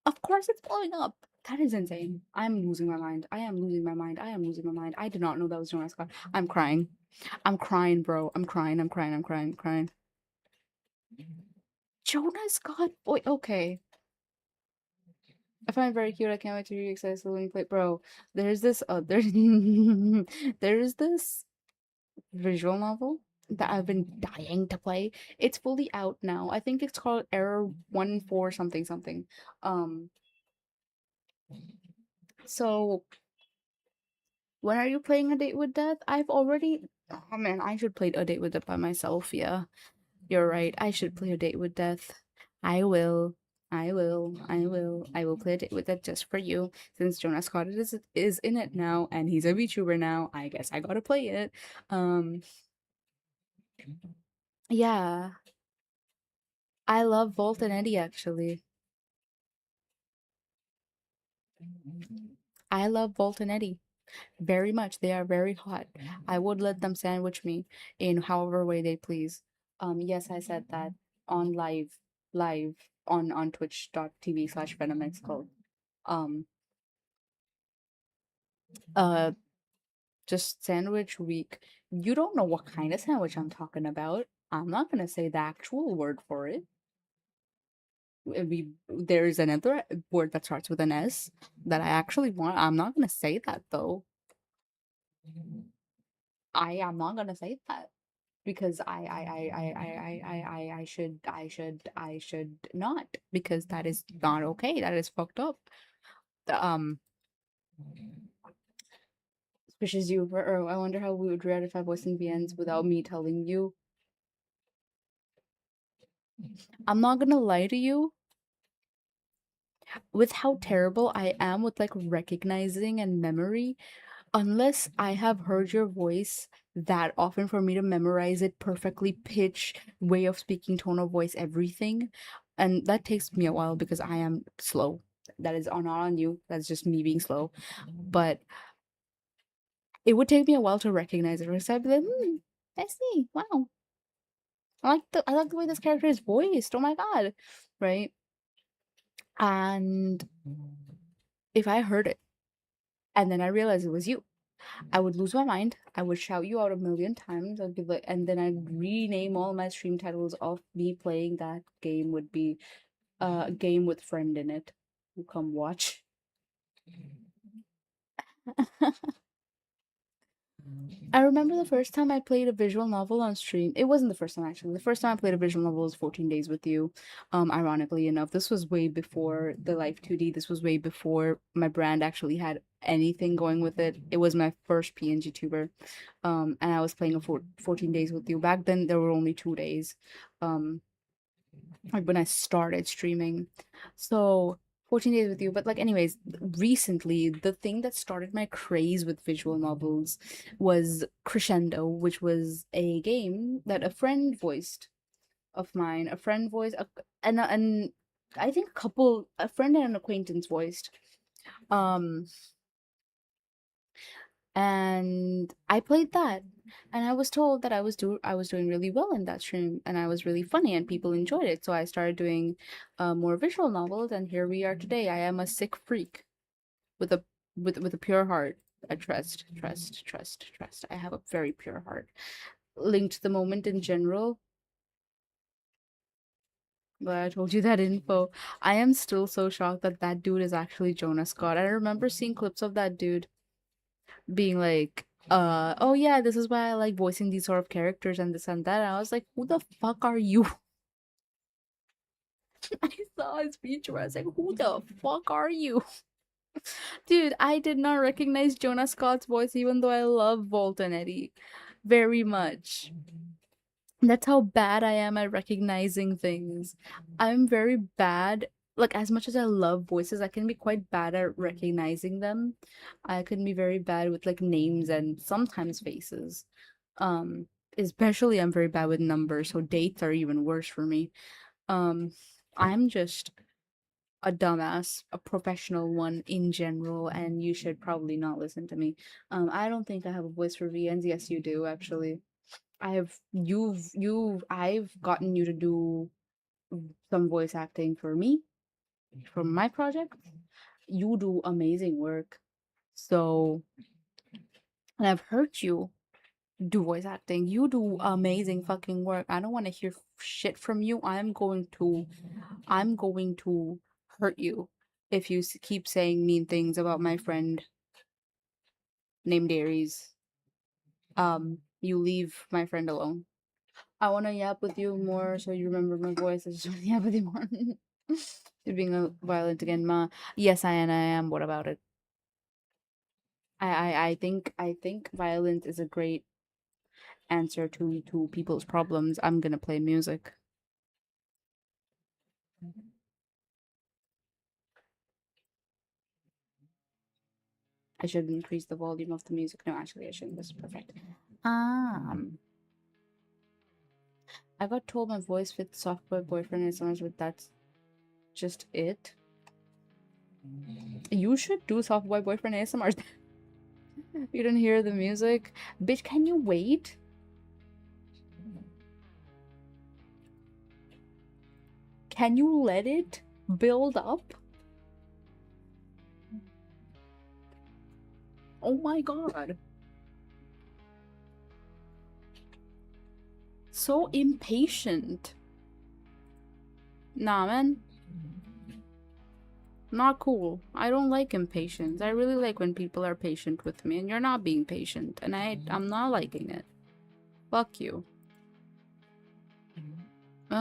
Of course it's blowing up. That is insane. I'm losing my mind. I am losing my mind. I am losing my mind. I did not know that was Jonah Scott. I'm crying. I'm crying, bro. I'm crying. I'm crying. I'm crying. I'm crying. Jonah Scott. Wait, okay. I find it very cute. I can't wait to read excited when play. Bro, there's this there's this visual novel that I've been dying to play. It's fully out now. I think it's called Error 14 something something. Um so when are you playing A Date with Death? I've already oh man, I should play A Date with Death by myself, yeah. You're right. I should play A Date with Death. I will. I will play A Date with Death just for you. Since Jonas Scott is in it now and he's a VTuber now, I guess I gotta play it. Um yeah. I love Volt and Eddie actually. I love Volt and Eddie very much. They are very hot. I would let them sandwich me in however way they please. Yes, I said that on live on twitch.tv/venomexcode. Um uh just sandwich week. You don't know what kind of sandwich I'm talking about. I'm not gonna say the actual word for it. There's another word that starts with an S that I actually want. I'm not gonna say that though. I am not gonna say that because I should not because that is not okay. That is fucked up. Um, Suspicious you or I wonder how we would react if I voiced in VNs without me telling you. I'm not gonna lie to you. With how terrible I am with like recognizing and memory, unless I have heard your voice that often for me to memorize it perfectly, pitch, way of speaking, tone of voice, everything. And that takes me a while because I am slow. That is not on you. That's just me being slow. But it would take me a while to recognize it. I'd be like, I see. Wow. I like the way this character is voiced. Oh my god. Right? And if I heard it And then I realized it was you. I would lose my mind. I would shout you out a million times. I'd be like, and then I'd rename all my stream titles of me playing that game would be a game with friend in it. You come watch. I remember the first time I played a visual novel on stream. It wasn't the first time actually. The first time I played a visual novel was 14 Days with You. Ironically enough, this was way before the Life 2D. This was way before my brand actually had anything going with it. It was my first PNG tuber. And I was playing a 14 Days with You. Back then there were only 2 days. Um, like when I started streaming. So 14 days with you. But like anyways, recently the thing that started my craze with visual novels was Crescendo, which was a game that a friend voiced of mine. A friend voiced and I think a friend and an acquaintance voiced. Um and I played that, and I was told that I was doing really well in that stream, and I was really funny, and people enjoyed it. So I started doing more visual novels, and here we are today. I am a sick freak with a with a pure heart. I trust. I have a very pure heart. Linked to the moment in general. But I told you that info. I am still so shocked that that dude is actually Jonas Scott. I remember seeing clips of that dude being like, oh yeah, this is why I like voicing these sort of characters and this and that. And I was like, who the fuck are you? I saw his feature. I was like, who the fuck are you? Dude, I did not recognize Jonah Scott's voice even though I love Volt and Eddie very much. That's how bad I am at recognizing things. I'm very bad. Like, as much as I love voices, I can be quite bad at recognizing them. I can be very bad with like names and sometimes faces. Um, Especially I'm very bad with numbers, so dates are even worse for me. Um, I'm just a dumbass, a professional one in general, and you should probably not listen to me. I don't think I have a voice for VNs. Yes, you do actually. I've gotten you to do some voice acting for me for my project. You do amazing work. So, and I've heard you do voice acting. You do amazing fucking work. I don't want to hear shit from you. I'm going to hurt you if you keep saying mean things about my friend named Aries. You leave my friend alone. I want to yap with you more so you remember my voice. I just want to yap with you more. You're being violent again, Ma. Yes, I am. What about it? I think violence is a great answer to people's problems. I'm gonna play music. I should increase the volume of the music. No, actually, I shouldn't. This is perfect. Um, I got told my voice fits software boyfriend and someone's with that's just it. You should do software boyfriend ASMR. You didn't hear the music, bitch. Can you wait? Can you let it build up? Oh my god. So impatient. Nah, man. Not cool. I don't like impatience. I really like when people are patient with me, and you're not being patient, and I'm not liking it. Fuck you. You're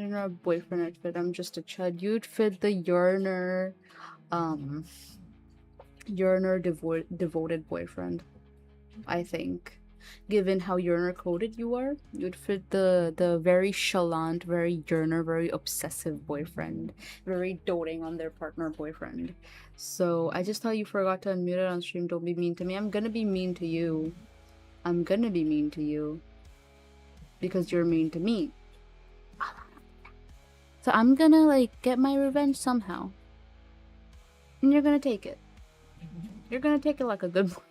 not a boyfriend outfit. I'm just a chud. You'd fit the um, yearner devoted boyfriend, I think. Given how yearner coded you are, you'd fit the very chalant, very yearner, very obsessive boyfriend, very doting on their partner boyfriend. So I just thought you forgot to unmute it on stream. Don't be mean to me. I'm gonna be mean to you. I'm gonna be mean to you because you're mean to me. So I'm gonna like get my revenge somehow, and you're gonna take it. You're gonna take it like a good boy.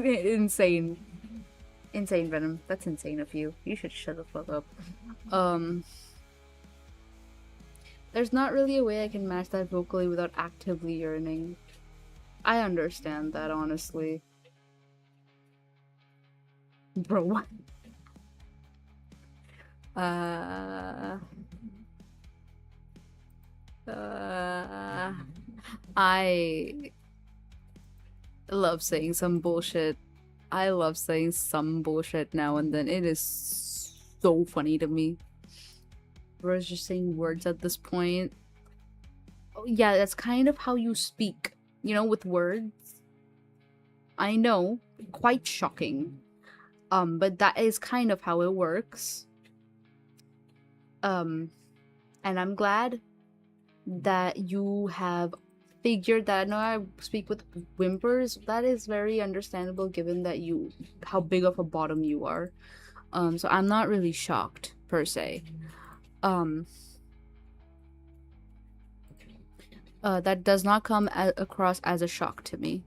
Insane. Insane, Venom. That's insane of you. You should shut the fuck up. There's not really a way I can match that vocally without actively yearning. I understand that, honestly. Bro, what? Uh, uh, I love saying some bullshit. I love saying some bullshit now and then. It is so funny to me. We're just saying words at this point. Oh, yeah, that's kind of how you speak, you know, with words. I know, quite shocking. But that is kind of how it works. And I'm glad that you have figured that. I know I speak with whimpers. That is very understandable given that how big of a bottom you are. So I'm not really shocked per se. That does not come across as a shock to me.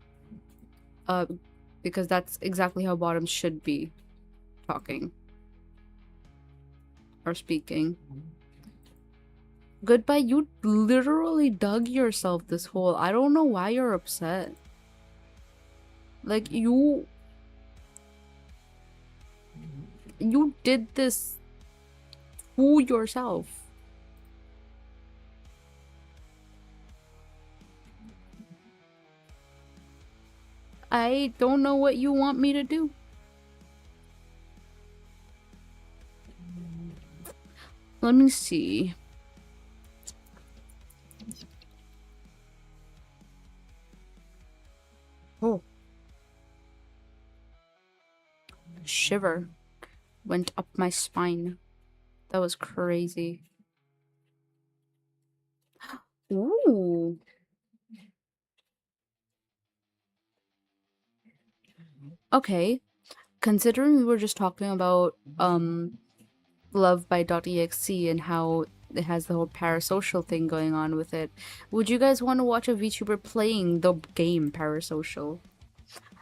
Because that's exactly how bottoms should be talking or speaking. Goodbye, you literally dug yourself this hole. I don't know why you're upset. Like, you did this to yourself. I don't know what you want me to do. Let me see. Oh. Shiver went up my spine. That was crazy. Ooh. Okay. Considering we were just talking about Love by .exe and how it has the whole parasocial thing going on with it, would you guys want to watch a VTuber playing the game Parasocial?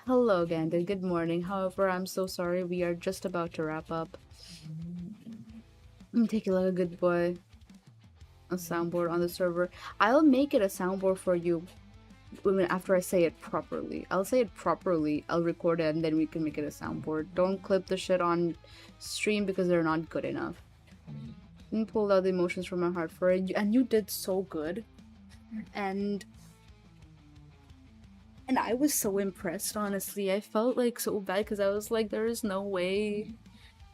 Hello, Gandon. Good morning. However, I'm so sorry. We are just about to wrap up. Take it like a good boy. A soundboard on the server. I'll make it a soundboard for you after I say it properly. I'll say it properly. I'll record it and then we can make it a soundboard. Don't clip the shit on stream because they're not good enough. And pulled out the emotions from my heart for it, and you did so good. And I was so impressed, honestly. I felt like so bad because I was like, there is no way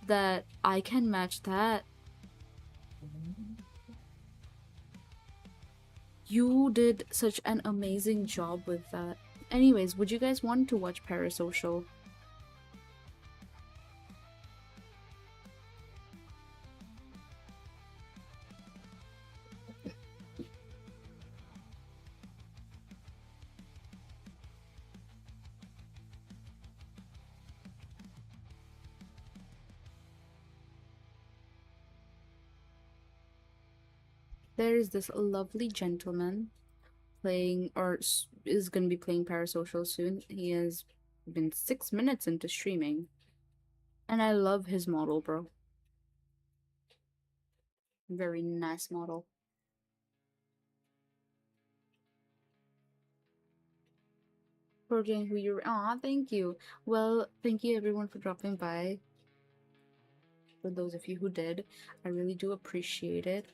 that I can match that. You did such an amazing job with that. Anyways, would you guys want to watch Parasocial? There is this lovely gentleman playing, or is going to be playing Parasocial soon. He has been 6 minutes into streaming. And I love his model, bro. Very nice model. Forgetting who you're. Aw, thank you. Well, thank you everyone for dropping by. For those of you who did, I really do appreciate it.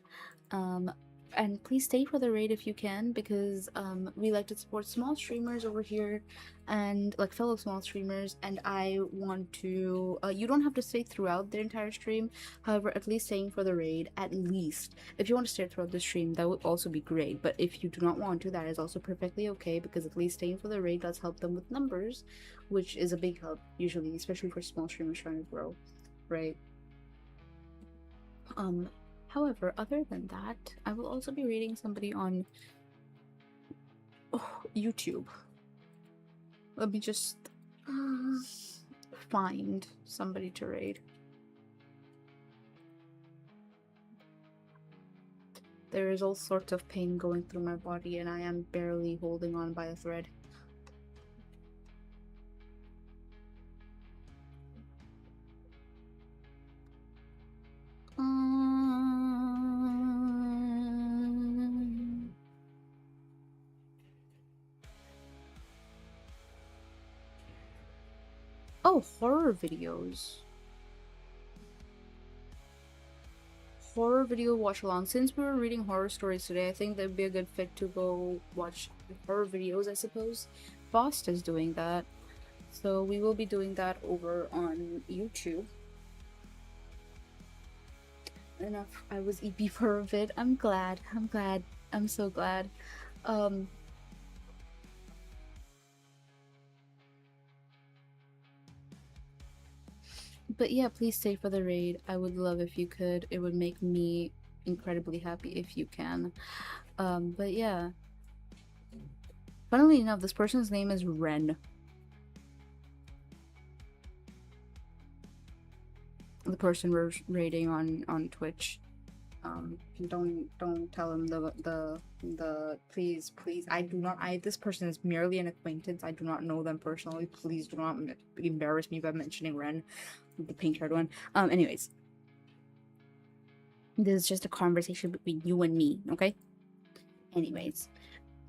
And please stay for the raid if you can, because we like to support small streamers over here and like fellow small streamers, and I want to you don't have to stay throughout the entire stream. However, at least staying for the raid, at least if you want to stay throughout the stream, that would also be great. But if you do not want to, that is also perfectly okay, because at least staying for the raid does help them with numbers, which is a big help usually, especially for small streamers trying to grow, right? However, other than that, I will also be raiding somebody on YouTube. Let me just find somebody to raid. There is all sorts of pain going through my body and I am barely holding on by a thread. Oh, horror videos. Horror video watch along. Since we were reading horror stories today, I think that'd be a good fit to go watch horror videos, I suppose. Bost is doing that. So we will be doing that over on YouTube. Enough. I was EP for a bit. I'm glad. I'm so glad. But yeah, please stay for the raid. I would love if you could. It would make me incredibly happy if you can. But yeah. Funnily enough, this person's name is Ren. The person we're raiding on Twitch. Don't tell him the please this person is merely an acquaintance. I do not know them personally. Please do not embarrass me by mentioning Ren, the pink haired one. Anyways, this is just a conversation between you and me, okay? Anyways,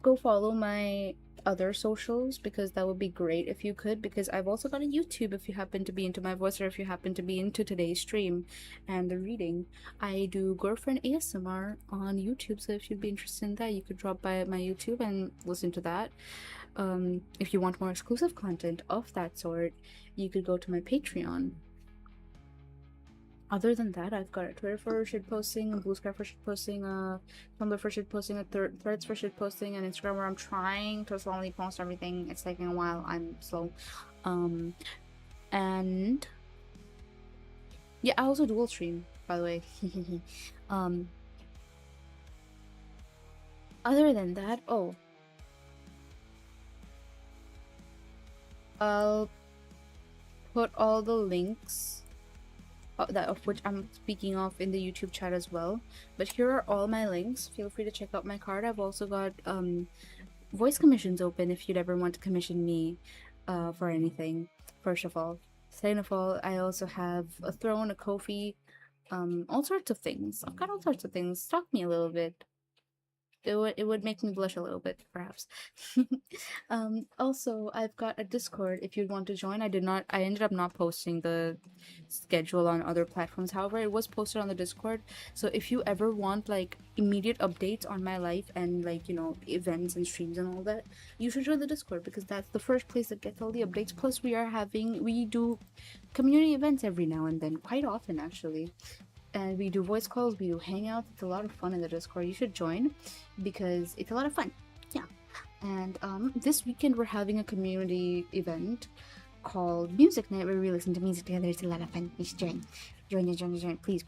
go follow my other socials because that would be great if you could, because I've also got a YouTube if you happen to be into my voice or if you happen to be into today's stream and the reading. I do girlfriend ASMR on YouTube, so if you'd be interested in that, you could drop by my YouTube and listen to that. If you want more exclusive content of that sort, you could go to my Patreon. Other than that, I've got a Twitter for shit posting, a Blue Sky for shit posting, a Tumblr for shit posting, a Threads for shit posting, and Instagram where I'm trying to slowly post everything. It's taking a while. I'm slow. And yeah, I also dual stream, by the way. Other than that, I'll put all the links that of which I'm speaking of in the YouTube chat as well. But here are all my links. Feel free to check out my card. I've also got voice commissions open if you'd ever want to commission me for anything. First of all. Second of all, I also have a Throne, a Ko-fi, all sorts of things. I've got all sorts of things. Stalk me a little bit. It would make me blush a little bit, perhaps. Also, I've got a Discord if you'd want to join. I ended up not posting the schedule on other platforms. However, it was posted on the Discord. So if you ever want like immediate updates on my life and like, you know, events and streams and all that, you should join the Discord because that's the first place that gets all the updates. Plus, we do community events every now and then, quite often actually. And we do voice calls, we do hangouts. It's a lot of fun in the Discord. You should join because it's a lot of fun. Yeah. And this weekend we're having a community event called Music Night where we listen to music together. It's a lot of fun. You should join. Join. Please.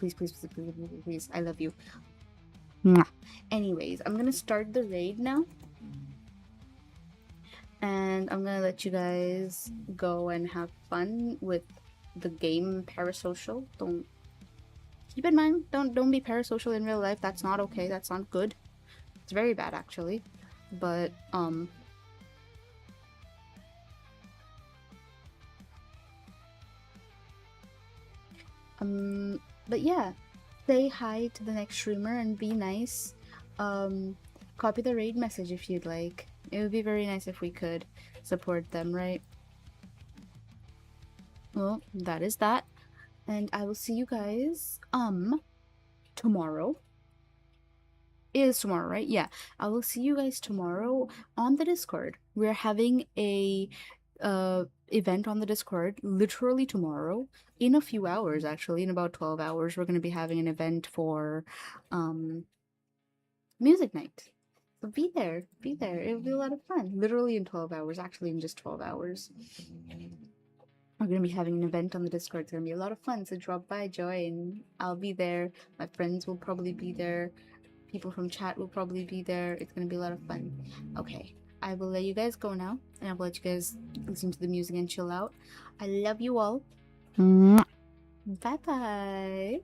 I love you. Mwah. Anyways, I'm gonna start the raid now. And I'm gonna let you guys go and have fun with the game Parasocial. Keep in mind, don't be parasocial in real life. That's not okay. That's not good. It's very bad, actually. But but yeah, say hi to the next streamer and be nice. Copy the raid message if you'd like. It would be very nice if we could support them, right? Well, that is that. And I will see you guys, tomorrow. It is tomorrow, right? Yeah. I will see you guys tomorrow on the Discord. We're having a event on the Discord literally tomorrow. In a few hours, actually. In about 12 hours, we're going to be having an event for, Music Night. So be there. It'll be a lot of fun. Literally in 12 hours. Actually, in just 12 hours. We're going to be having an event on the Discord. It's going to be a lot of fun, so drop by, join. I'll be there. My friends will probably be there. People from chat will probably be there. It's going to be a lot of fun. Okay, I will let you guys go now, and I will let you guys listen to the music and chill out. I love you all. Bye-bye.